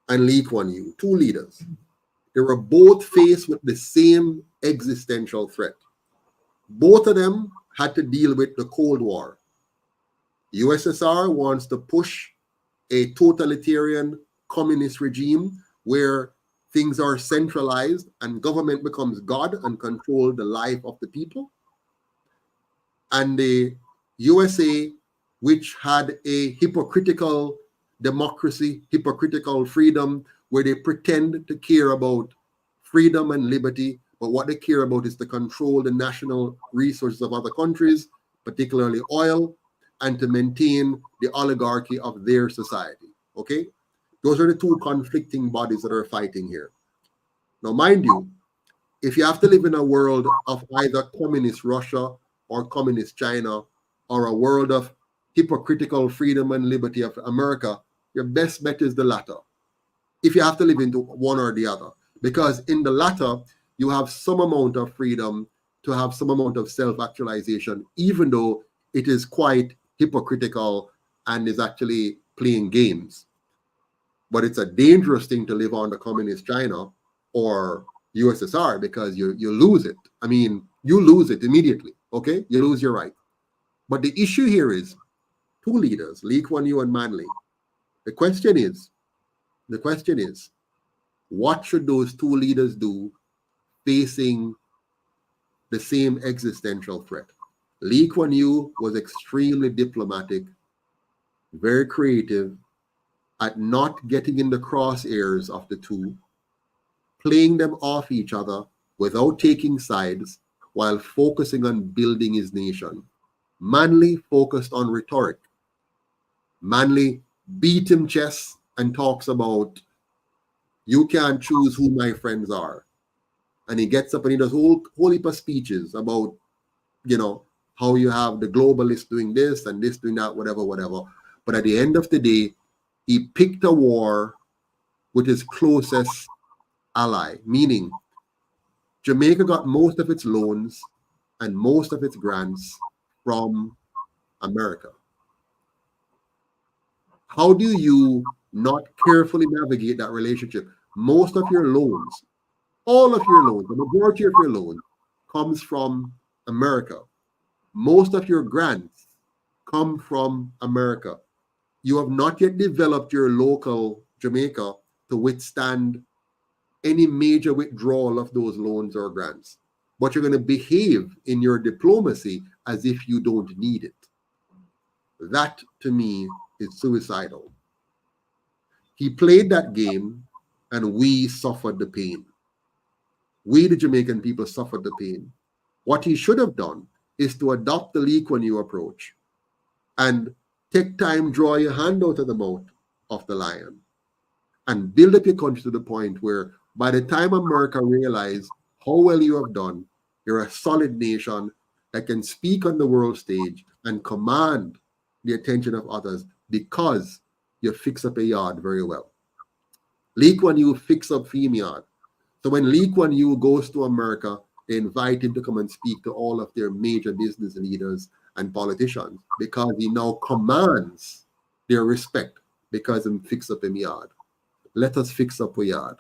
and Lee Kuan Yew, 2 leaders. They were both faced with the same existential threat. Both of them had to deal with the Cold War. USSR wants to push a totalitarian communist regime where things are centralized and government becomes God and control the life of the people. And the USA, which had a hypocritical democracy, hypocritical freedom, where they pretend to care about freedom and liberty, but what they care about is to control the national resources of other countries, particularly oil, and to maintain the oligarchy of their society. Okay? Those are the 2 conflicting bodies that are fighting here. Now, mind you, if you have to live in a world of either communist Russia or communist China, or a world of hypocritical freedom and liberty of America, your best bet is the latter. If you have to live into one or the other, because in the latter, you have some amount of freedom to have some amount of self-actualization, even though it is quite hypocritical and is actually playing games. But it's a dangerous thing to live under communist China or USSR, because you lose it. I mean, you lose it immediately, okay? You lose your right. But the issue here is 2 leaders, Lee Kuan Yew and Manley. The question is, what should those 2 leaders do facing the same existential threat? Lee Kuan Yew was extremely diplomatic, very creative at not getting in the crosshairs of the 2, playing them off each other without taking sides while focusing on building his nation. Manley focused on rhetoric. Manley beat him chess and talks about, you can't choose who my friends are. And he gets up and he does whole heap of speeches about, how you have the globalists doing this and this doing that, whatever. But at the end of the day, he picked a war with his closest ally, meaning Jamaica got most of its loans and most of its grants from America. How do you not carefully navigate that relationship? Most of your loans, all of your loans, the majority of your loans comes from America. Most of your grants come from America. You have not yet developed your local Jamaica to withstand any major withdrawal of those loans or grants. But you're going to behave in your diplomacy as if you don't need it. That, to me, is suicidal. He played that game, and we suffered the pain. We, the Jamaican people, suffered the pain. What he should have done is to adopt the Lee Kuan Yew approach and take time, draw your hand out of the mouth of the lion, and build up your country to the point where by the time America realizes how well you have done, you're a solid nation that can speak on the world stage and command the attention of others because you fix up a yard very well. Lee Kuan Yew fix up Theme Yard. So when Lee Kuan Yew goes to America, they invite him to come and speak to all of their major business leaders and politicians because he now commands their respect because he fix up a yard. Let us fix up a yard.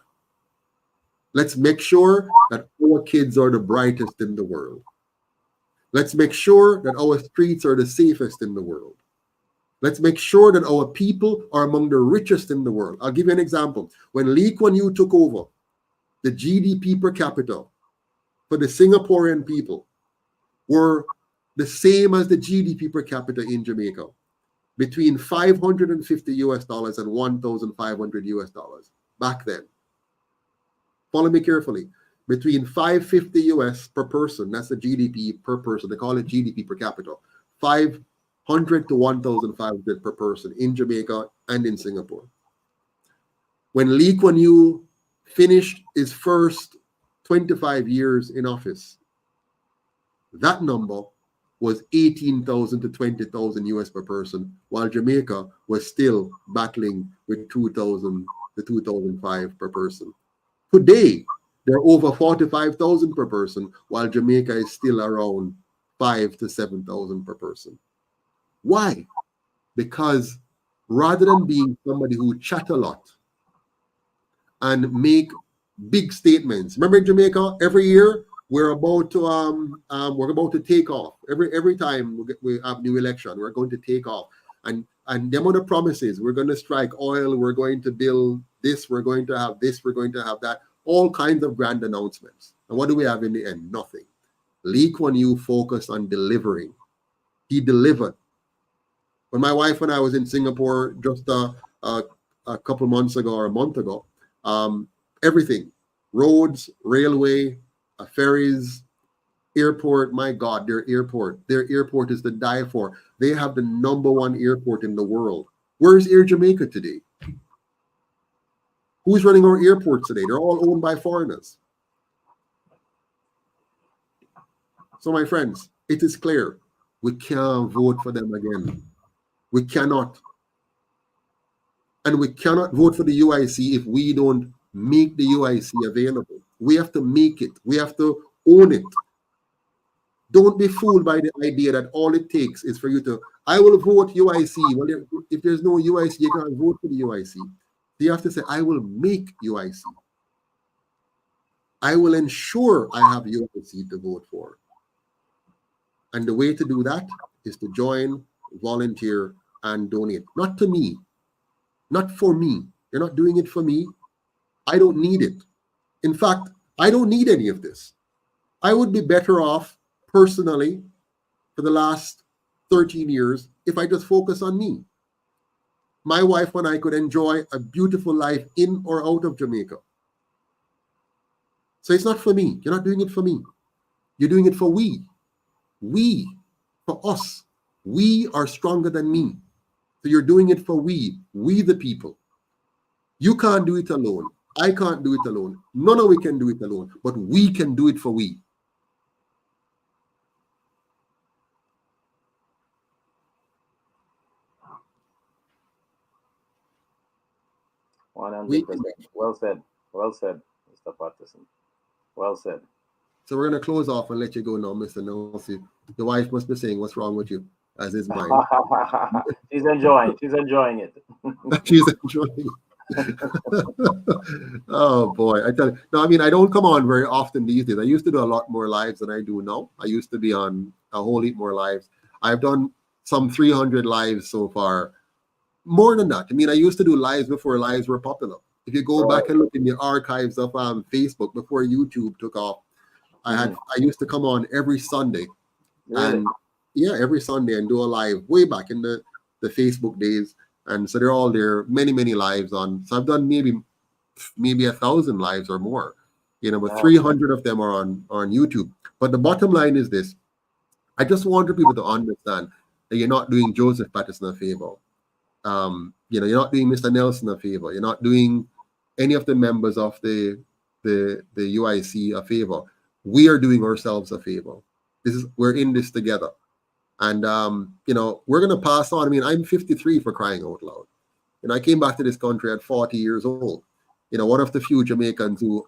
Let's make sure that our kids are the brightest in the world. Let's make sure that our streets are the safest in the world. Let's make sure that our people are among the richest in the world. I'll give you an example. When Lee Kuan Yew took over, the GDP per capita for the Singaporean people were the same as the GDP per capita in Jamaica, between $550 and $1,500 back then. Follow me carefully. Between $550 per person, that's the GDP per person. They call it GDP per capita. $500 to $1,500 per person in Jamaica and in Singapore. When Lee Kuan Yew finished his first 25 years in office, that number was 18,000 to 20,000 US per person, while Jamaica was still battling with 2,000 to 2,500 per person. Today, they're over 45,000 per person, while Jamaica is still around 5,000 to 7,000 per person. Why? Because rather than being somebody who chat a lot and make big statements, remember in Jamaica, every year we're about to take off. Every time we have new election, we're going to take off, and them are the promises. We're going to strike oil. We're going to build this. We're going to have this. We're going to have that. All kinds of grand announcements. And what do we have in the end? Nothing. Lee Kuan Yew focused on delivering. He delivered. When my wife and I was in Singapore just a couple months ago or a month ago, everything, roads, railway, ferries, airport, my God, their airport is to die for. They have the #1 airport in the world. Where's Air Jamaica today? Who's running our airports today? They're all owned by foreigners. So my friends, it is clear, we can't vote for them again. We cannot. And we cannot vote for the UIC if we don't make the UIC available. We have to make it. We have to own it. Don't be fooled by the idea that all it takes is for you to, I will vote UIC. Well, if there's no UIC, you can't vote for the UIC. You have to say, I will make UIC. I will ensure I have UIC to vote for. And the way to do that is to join, volunteer, and donate. Not to me. Not for me. You're not doing it for me. I don't need it. In fact, I don't need any of this. I would be better off personally for the last 13 years if I just focus on me. My wife and I could enjoy a beautiful life in or out of Jamaica. So it's not for me. You're not doing it for me. You're doing it for we. We, for us. We are stronger than me. So you're doing it for we the people. You can't do it alone. I can't do it alone. None of we can do it alone, but we can do it for we. Well said. Well said, Mr. Patterson. Well said. So we're going to close off and let you go now, Mr. Nosy. Your wife must be saying, what's wrong with you? As is mine. She's enjoying it. that she's enjoying. Oh boy, I tell you. No, I mean I don't come on very often these days. I used to do a lot more lives than I do now. I used to be on a whole heap more lives. I've done some 300 lives so far. More than that. I mean, I used to do lives before lives were popular. If you go back and look in the archives of Facebook before YouTube took off, I used to come on every Sunday. Really? And yeah, every Sunday and do a live way back in the Facebook days. And so they're all there, many lives on. So I've done maybe 1,000 lives or more, but 300 of them are on YouTube. But the bottom line is this: I just want people to understand that you're not doing Joseph Patterson a favor. You're not doing Mr. Nelson a favor. You're not doing any of the members of the UIC a favor. We are doing ourselves a favor. We're in this together. And, we're going to pass on. I mean, I'm 53 for crying out loud. I came back to this country at 40 years old. One of the few Jamaicans who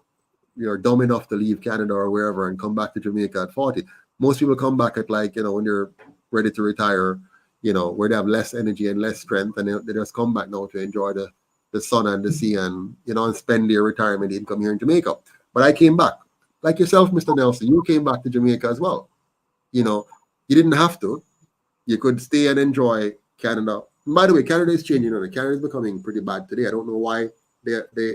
are dumb enough to leave Canada or wherever and come back to Jamaica at 40. Most people come back at when you're ready to retire, where they have less energy and less strength. And they just come back now to enjoy the sun and the sea and, and spend their retirement income here in Jamaica. But I came back. Like yourself, Mr. Nelson, you came back to Jamaica as well. You didn't have to. You could stay and enjoy Canada. By the way, Canada is changing. Canada is becoming pretty bad today. I don't know why they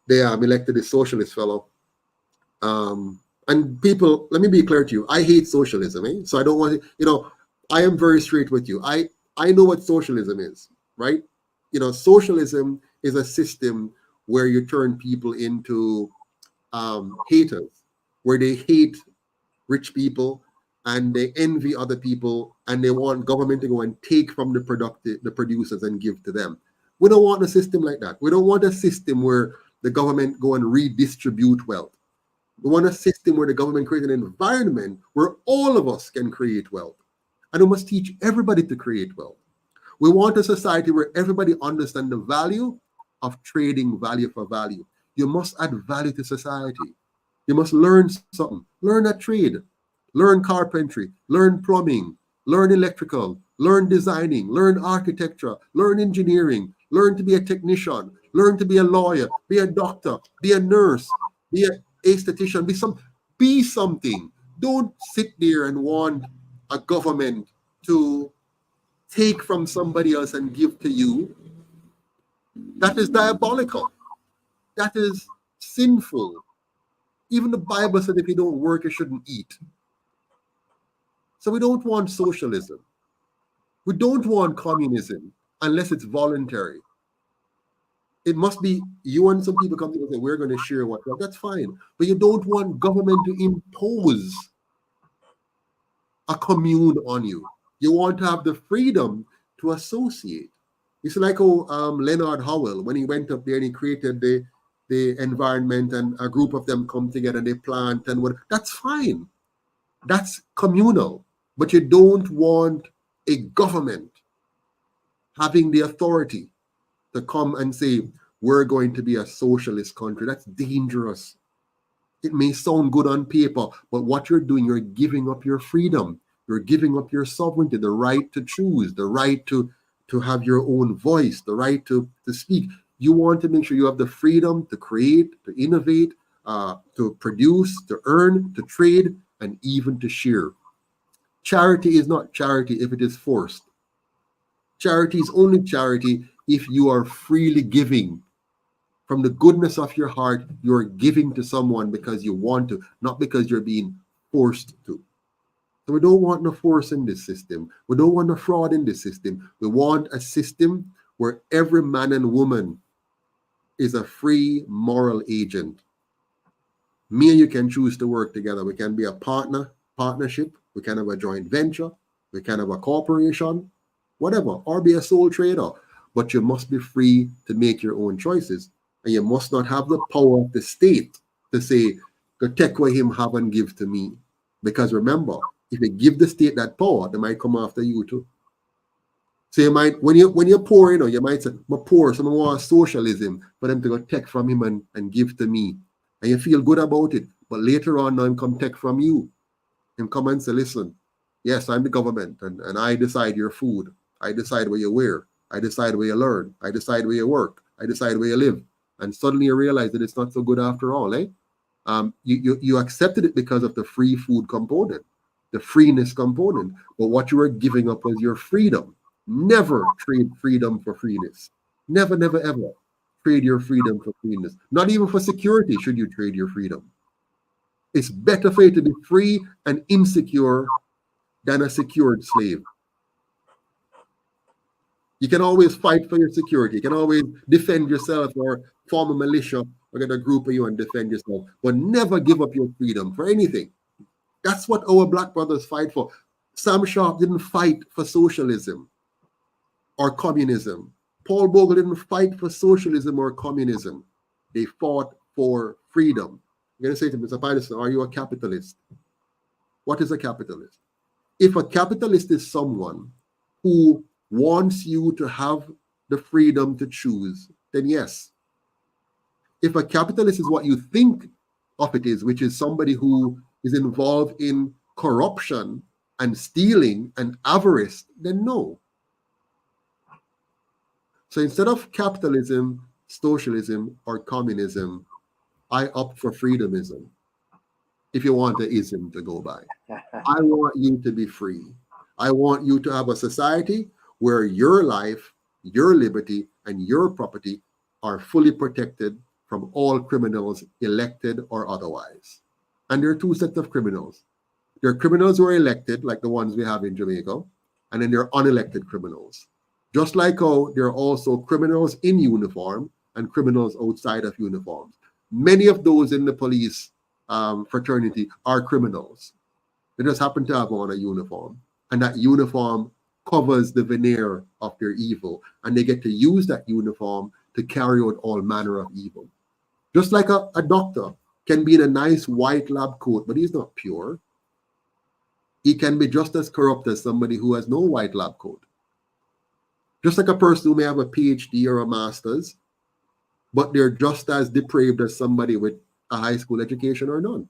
elected this socialist fellow. And people, let me be clear to you. I hate socialism. So I don't want to, I am very straight with you. I know what socialism is, right? Socialism is a system where you turn people into haters, where they hate rich people and they envy other people and they want government to go and take from the producers and give to them. We don't want a system like that. We don't want a system where the government go and redistribute wealth. We want a system where the government creates an environment where all of us can create wealth. And we must teach everybody to create wealth. We want a society where everybody understands the value of trading value for value. You must add value to society. You must learn something. Learn a trade. Learn carpentry. Learn plumbing. Learn electrical. Learn designing. Learn architecture. Learn engineering. Learn to be a technician. Learn to be a lawyer. Be a doctor. Be a nurse. Be a statistician. Be something. Don't sit there and want a government to take from somebody else and give to you. That is diabolical. That is sinful. Even the Bible said if you don't work, you shouldn't eat. So we don't want socialism. We don't want communism unless it's voluntary. It must be you and some people come together and say, we're going to share what. Well, that's fine. But you don't want government to impose a commune on you. You want to have the freedom to associate. It's like Leonard Howell, when he went up there and he created the environment and a group of them come together and they plant and what. That's fine. That's communal. But you don't want a government having the authority to come and say, we're going to be a socialist country. That's dangerous. It may sound good on paper, but what you're doing, you're giving up your freedom. You're giving up your sovereignty, the right to choose, the right to have your own voice, the right to speak. You want to make sure you have the freedom to create, to innovate, to produce, to earn, to trade, and even to share. Charity is not charity if it is forced. Charity is only charity if you are freely giving. From the goodness of your heart, you're giving to someone because you want to, not because you're being forced to. So we don't want no force in this system. We don't want no fraud in this system. We want a system where every man and woman is a free moral agent. Me and you can choose to work together. We can be a partnership. We can have a joint venture. We can have a corporation, whatever, or be a sole trader. But you must be free to make your own choices. And you must not have the power of the state to say, go take what him have and give to me. Because remember, if you give the state that power, they might come after you too. So you might, when you're poor, you might say, I'm poor, someone wants socialism for them to go take from him and give to me. And you feel good about it. But later on, now him come take from you. Him come and say, listen, yes, I'm the government, and I decide your food. I decide what you wear. I decide where you learn. I decide where you work. I decide where you live. And suddenly you realize that it's not so good after all, eh? You accepted it because of the free food component, the freeness component. But what you were giving up was your freedom. Never trade freedom for freeness. Never, never, ever trade your freedom for freeness. Not even for security should you trade your freedom. It's better for you to be free and insecure than a secured slave. You can always fight for your security. You can always defend yourself or form a militia or get a group of you and defend yourself. But never give up your freedom for anything. That's what our black brothers fight for. Sam Sharp didn't fight for socialism or communism. Paul Bogle didn't fight for socialism or communism. They fought for freedom. You're going to say to Mr. Patterson, are you a capitalist? What is a capitalist? If a capitalist is someone who wants you to have the freedom to choose, then yes. If a capitalist is what you think of it is, which is somebody who is involved in corruption and stealing and avarice, then no. So instead of capitalism, socialism, or communism, I opt for freedomism. If you want the ism to go by, I want you to be free. I want you to have a society where your life, your liberty, and your property are fully protected from all criminals, elected or otherwise. And there are two sets of criminals. There are criminals who are elected, like the ones we have in Jamaica, and then there are unelected criminals. Just like how there are also criminals in uniform and criminals outside of uniforms. Many of those in the police fraternity are criminals. They just happen to have on a uniform, and that uniform covers the veneer of their evil, and they get to use that uniform to carry out all manner of evil. Just like a doctor can be in a nice white lab coat, but he's not pure. He can be just as corrupt as somebody who has no white lab coat. Just like a person who may have a PhD or a master's, but they're just as depraved as somebody with a high school education or none.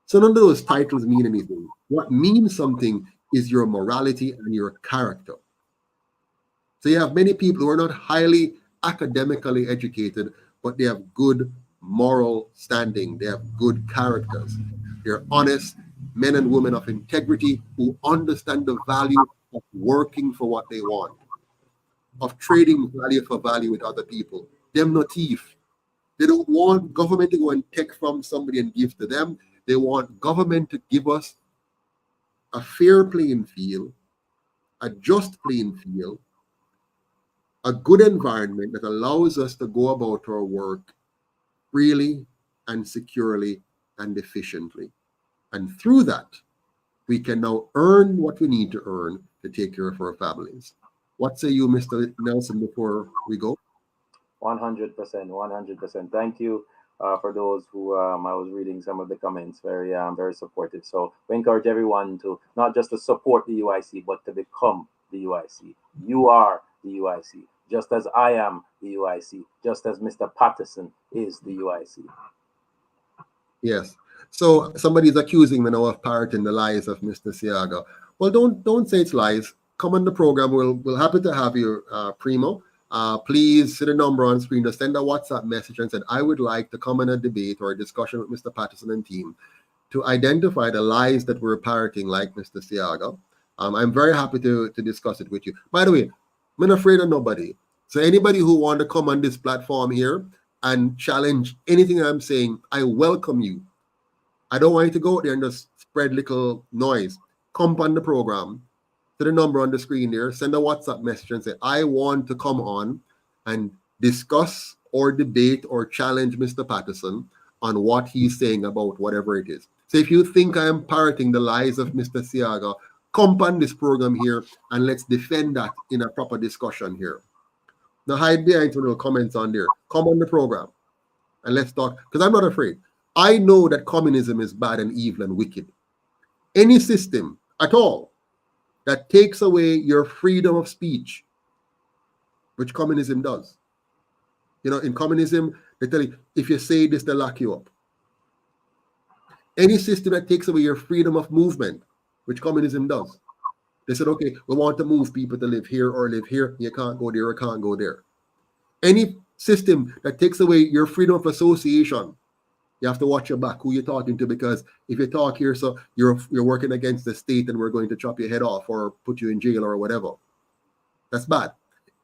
So none of those titles mean anything. What means something is your morality and your character. So you have many people who are not highly academically educated, but they have good moral standing. They have good characters. They're honest men and women of integrity who understand the value of working for what they want, of trading value for value with other people. Them not thief. They don't want government to go and take from somebody and give to them. They want government to give us a fair playing field, a just playing field, a good environment that allows us to go about our work freely and securely and efficiently. And through that, we can now earn what we need to earn to take care of our families. What say you, Mr. Nelson, before we go? 100%, 100%. Thank you for those who I was reading some of the comments, very supportive. So we encourage everyone to not just to support the UIC, but to become the UIC. You are the UIC, just as I am the UIC, just as Mr. Patterson is the UIC. Yes. So somebody's accusing me now of parroting the lies of Mr. Siaga. Well, don't say it's lies. Come on the program. We're happy to have you, Primo. Please see the number on screen to send a WhatsApp message and said, I would like to come in a debate or a discussion with Mr. Patterson and team to identify the lies that we're parroting like Mr. Siaga. I'm very happy to discuss it with you. By the way, I'm not afraid of nobody. So anybody who want to come on this platform here and challenge anything I'm saying, I welcome you. I don't want you to go out there and just spread little noise. Come on the program. To the number on the screen there, send a WhatsApp message and say, I want to come on and discuss or debate or challenge Mr. Patterson on what he's saying about whatever it is. So if you think I am parroting the lies of Mr. Siaga, come on this program here and let's defend that in a proper discussion here. Now hide behind some little comments on there. Come on the program and let's talk, because I'm not afraid. I know that communism is bad and evil and wicked. Any system at all that takes away your freedom of speech, which communism does. You know, in communism, they tell you, if you say this, they'll lock you up. Any system that takes away your freedom of movement, which communism does. They said, okay, we want to move people to live here or live here. You can't go there or can't go there. Any system that takes away your freedom of association, you have to watch your back, who you're talking to, because if you talk here, so you're working against the state and we're going to chop your head off or put you in jail or whatever. That's bad.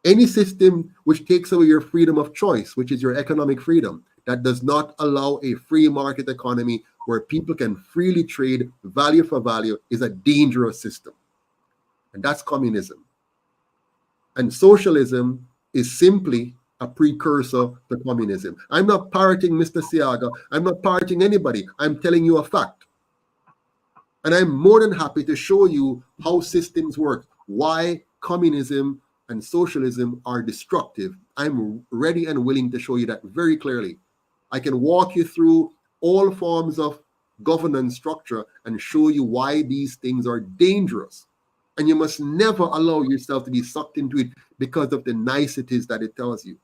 Any system which takes away your freedom of choice, which is your economic freedom, that does not allow a free market economy where people can freely trade value for value, is a dangerous system. And that's communism. And socialism is simply a precursor to communism. I'm not parroting Mr. Siaga. I'm not parroting anybody. I'm telling you a fact. And I'm more than happy to show you how systems work, why communism and socialism are destructive. I'm ready and willing to show you that very clearly. I can walk you through all forms of governance structure and show you why these things are dangerous. And you must never allow yourself to be sucked into it because of the niceties that it tells you.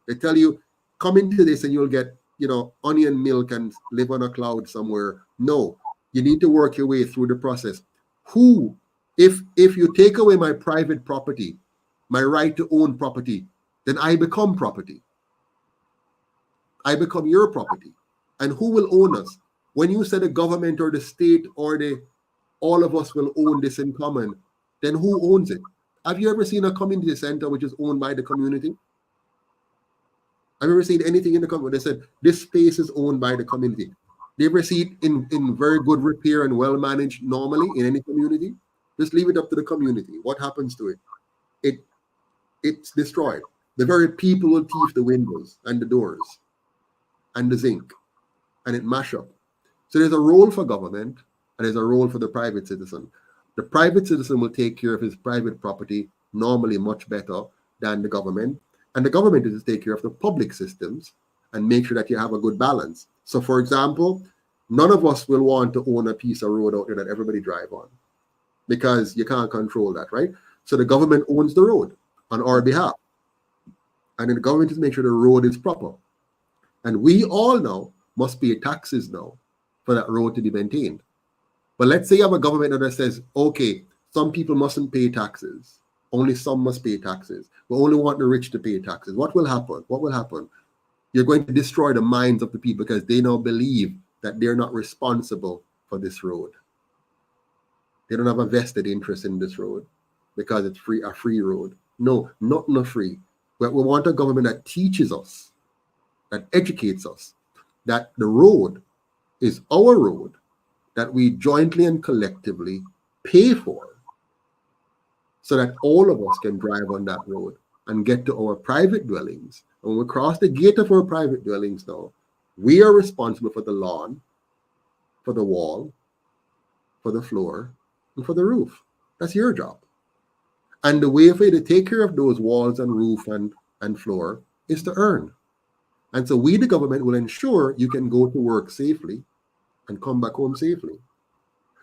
They tell you, come into this and you'll get, onion milk and live on a cloud somewhere. No, you need to work your way through the process. If you take away my private property, my right to own property, then I become property. I become your property. And who will own us? When you say the government or the state or all of us will own this in common, then who owns it? Have you ever seen a community center which is owned by the community? Have you ever seen anything in the community? They said, this space is owned by the community. Do you ever see it in very good repair and well managed normally in any community? Just leave it up to the community. What happens to it? It's destroyed. The very people will thief the windows and the doors and the zinc, and it mash up. So there's a role for government and there's a role for the private citizen. The private citizen will take care of his private property normally much better than the government. And the government is to take care of the public systems and make sure that you have a good balance. So for example, none of us will want to own a piece of road out there that everybody drive on because you can't control that, right? So the government owns the road on our behalf. And then the government is to make sure the road is proper. And we all now must pay taxes now for that road to be maintained. But let's say you have a government that says, okay, some people mustn't pay taxes. Only some must pay taxes. We only want the rich to pay taxes. What will happen? What will happen? You're going to destroy the minds of the people because they now believe that they're not responsible for this road. They don't have a vested interest in this road because it's a free road. No, not free. But we want a government that teaches us, that educates us, that the road is our road, that we jointly and collectively pay for, so that all of us can drive on that road and get to our private dwellings. And when we cross the gate of our private dwellings now, we are responsible for the lawn, for the wall, for the floor, and for the roof. That's your job. And the way for you to take care of those walls and roof and floor is to earn. And so we, the government, will ensure you can go to work safely and come back home safely.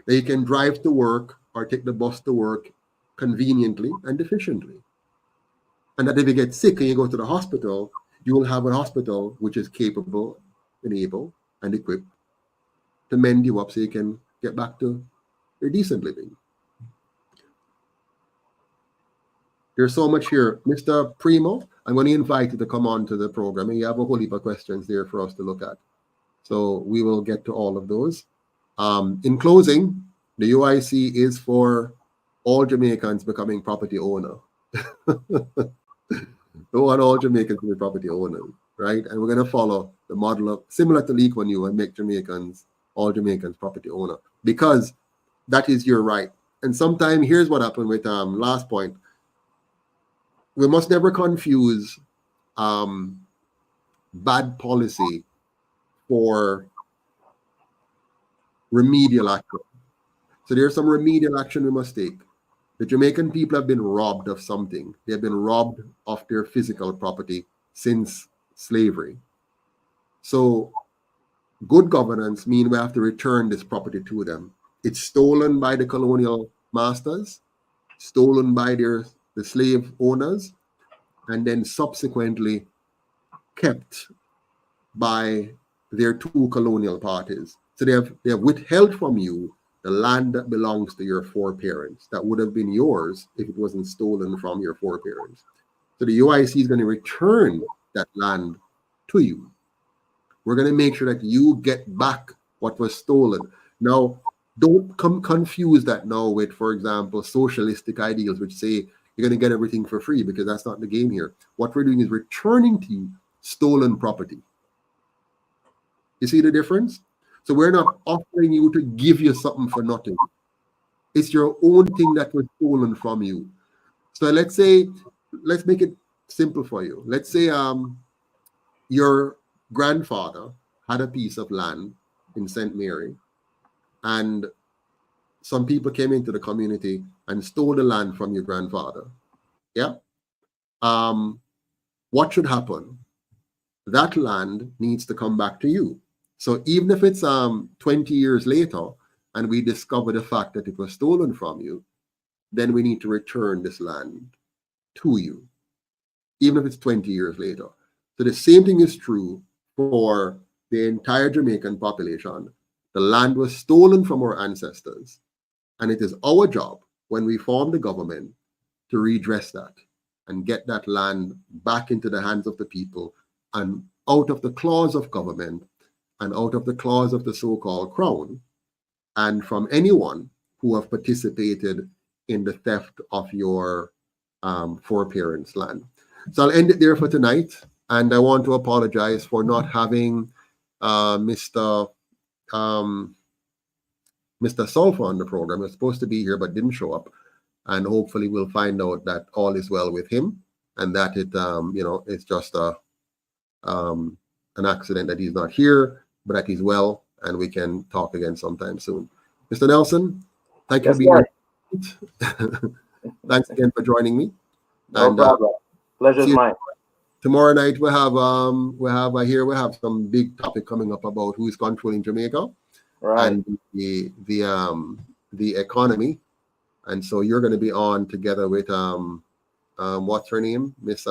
That you can drive to work or take the bus to work conveniently and efficiently. And that if you get sick and you go to the hospital, you will have a hospital which is capable and able and equipped to mend you up so you can get back to your decent living. There's so much here. Mr. Primo, I'm going to invite you to come on to the program. And you have a whole heap of questions there for us to look at. So we will get to all of those. In closing, the UIC is for all Jamaicans becoming property owner. We want all Jamaicans to be property owners, right? And we're going to follow the model of similar to Lee Kuan Yew and make all Jamaicans property owner, because that is your right. And sometimes here's what happened with last point. We must never confuse bad policy for remedial action. So there's some remedial action we must take. The Jamaican people have been robbed of something. They have been robbed of their physical property since slavery. So good governance means we have to return this property to them. It's stolen by the colonial masters, stolen by the slave owners, and then subsequently kept by their two colonial parties. So they have withheld from you the land that belongs to your foreparents, that would have been yours if it wasn't stolen from your foreparents. So the UIC is going to return that land to you. We're going to make sure that you get back what was stolen. Now, don't confuse that now with, for example, socialistic ideals, which say you're going to get everything for free, because that's not the game here. What we're doing is returning to you stolen property. You see the difference? So we're not offering you to give you something for nothing. It's your own thing that was stolen from you. So let's make it simple for you. Let's say your grandfather had a piece of land in St. Mary, and some people came into the community and stole the land from your grandfather. Yeah. What should happen? That land needs to come back to you. So even if it's 20 years later and we discover the fact that it was stolen from you, then we need to return this land to you, even if it's 20 years later. So the same thing is true for the entire Jamaican population. The land was stolen from our ancestors, and it is our job when we form the government to redress that and get that land back into the hands of the people and out of the claws of government and out of the claws of the so-called crown, and from anyone who have participated in the theft of your foreparents' land. So I'll end it there for tonight, and I want to apologize for not having Mr. Sullpha on the program. He was supposed to be here but didn't show up, and hopefully we'll find out that all is well with him and that it it's just an accident that he's not here, but that he's well, and we can talk again sometime soon. Mr. Nelson, thank you for being here. Thanks again for joining me. No problem. Pleasure's mine. Tomorrow night we have some big topic coming up about who is controlling Jamaica, right, and the economy. And so you're going to be on together with what's her name, Miss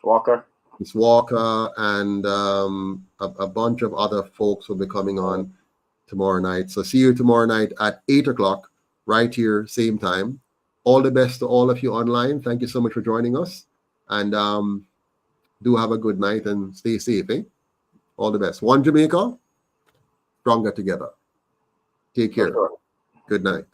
Walker. Miss Walker, and a bunch of other folks will be coming on tomorrow night. So see you tomorrow night at 8 o'clock, right here, same time. All the best to all of you online. Thank you so much for joining us. And do have a good night and stay safe. All the best. One Jamaica, stronger together. Take care. Good night.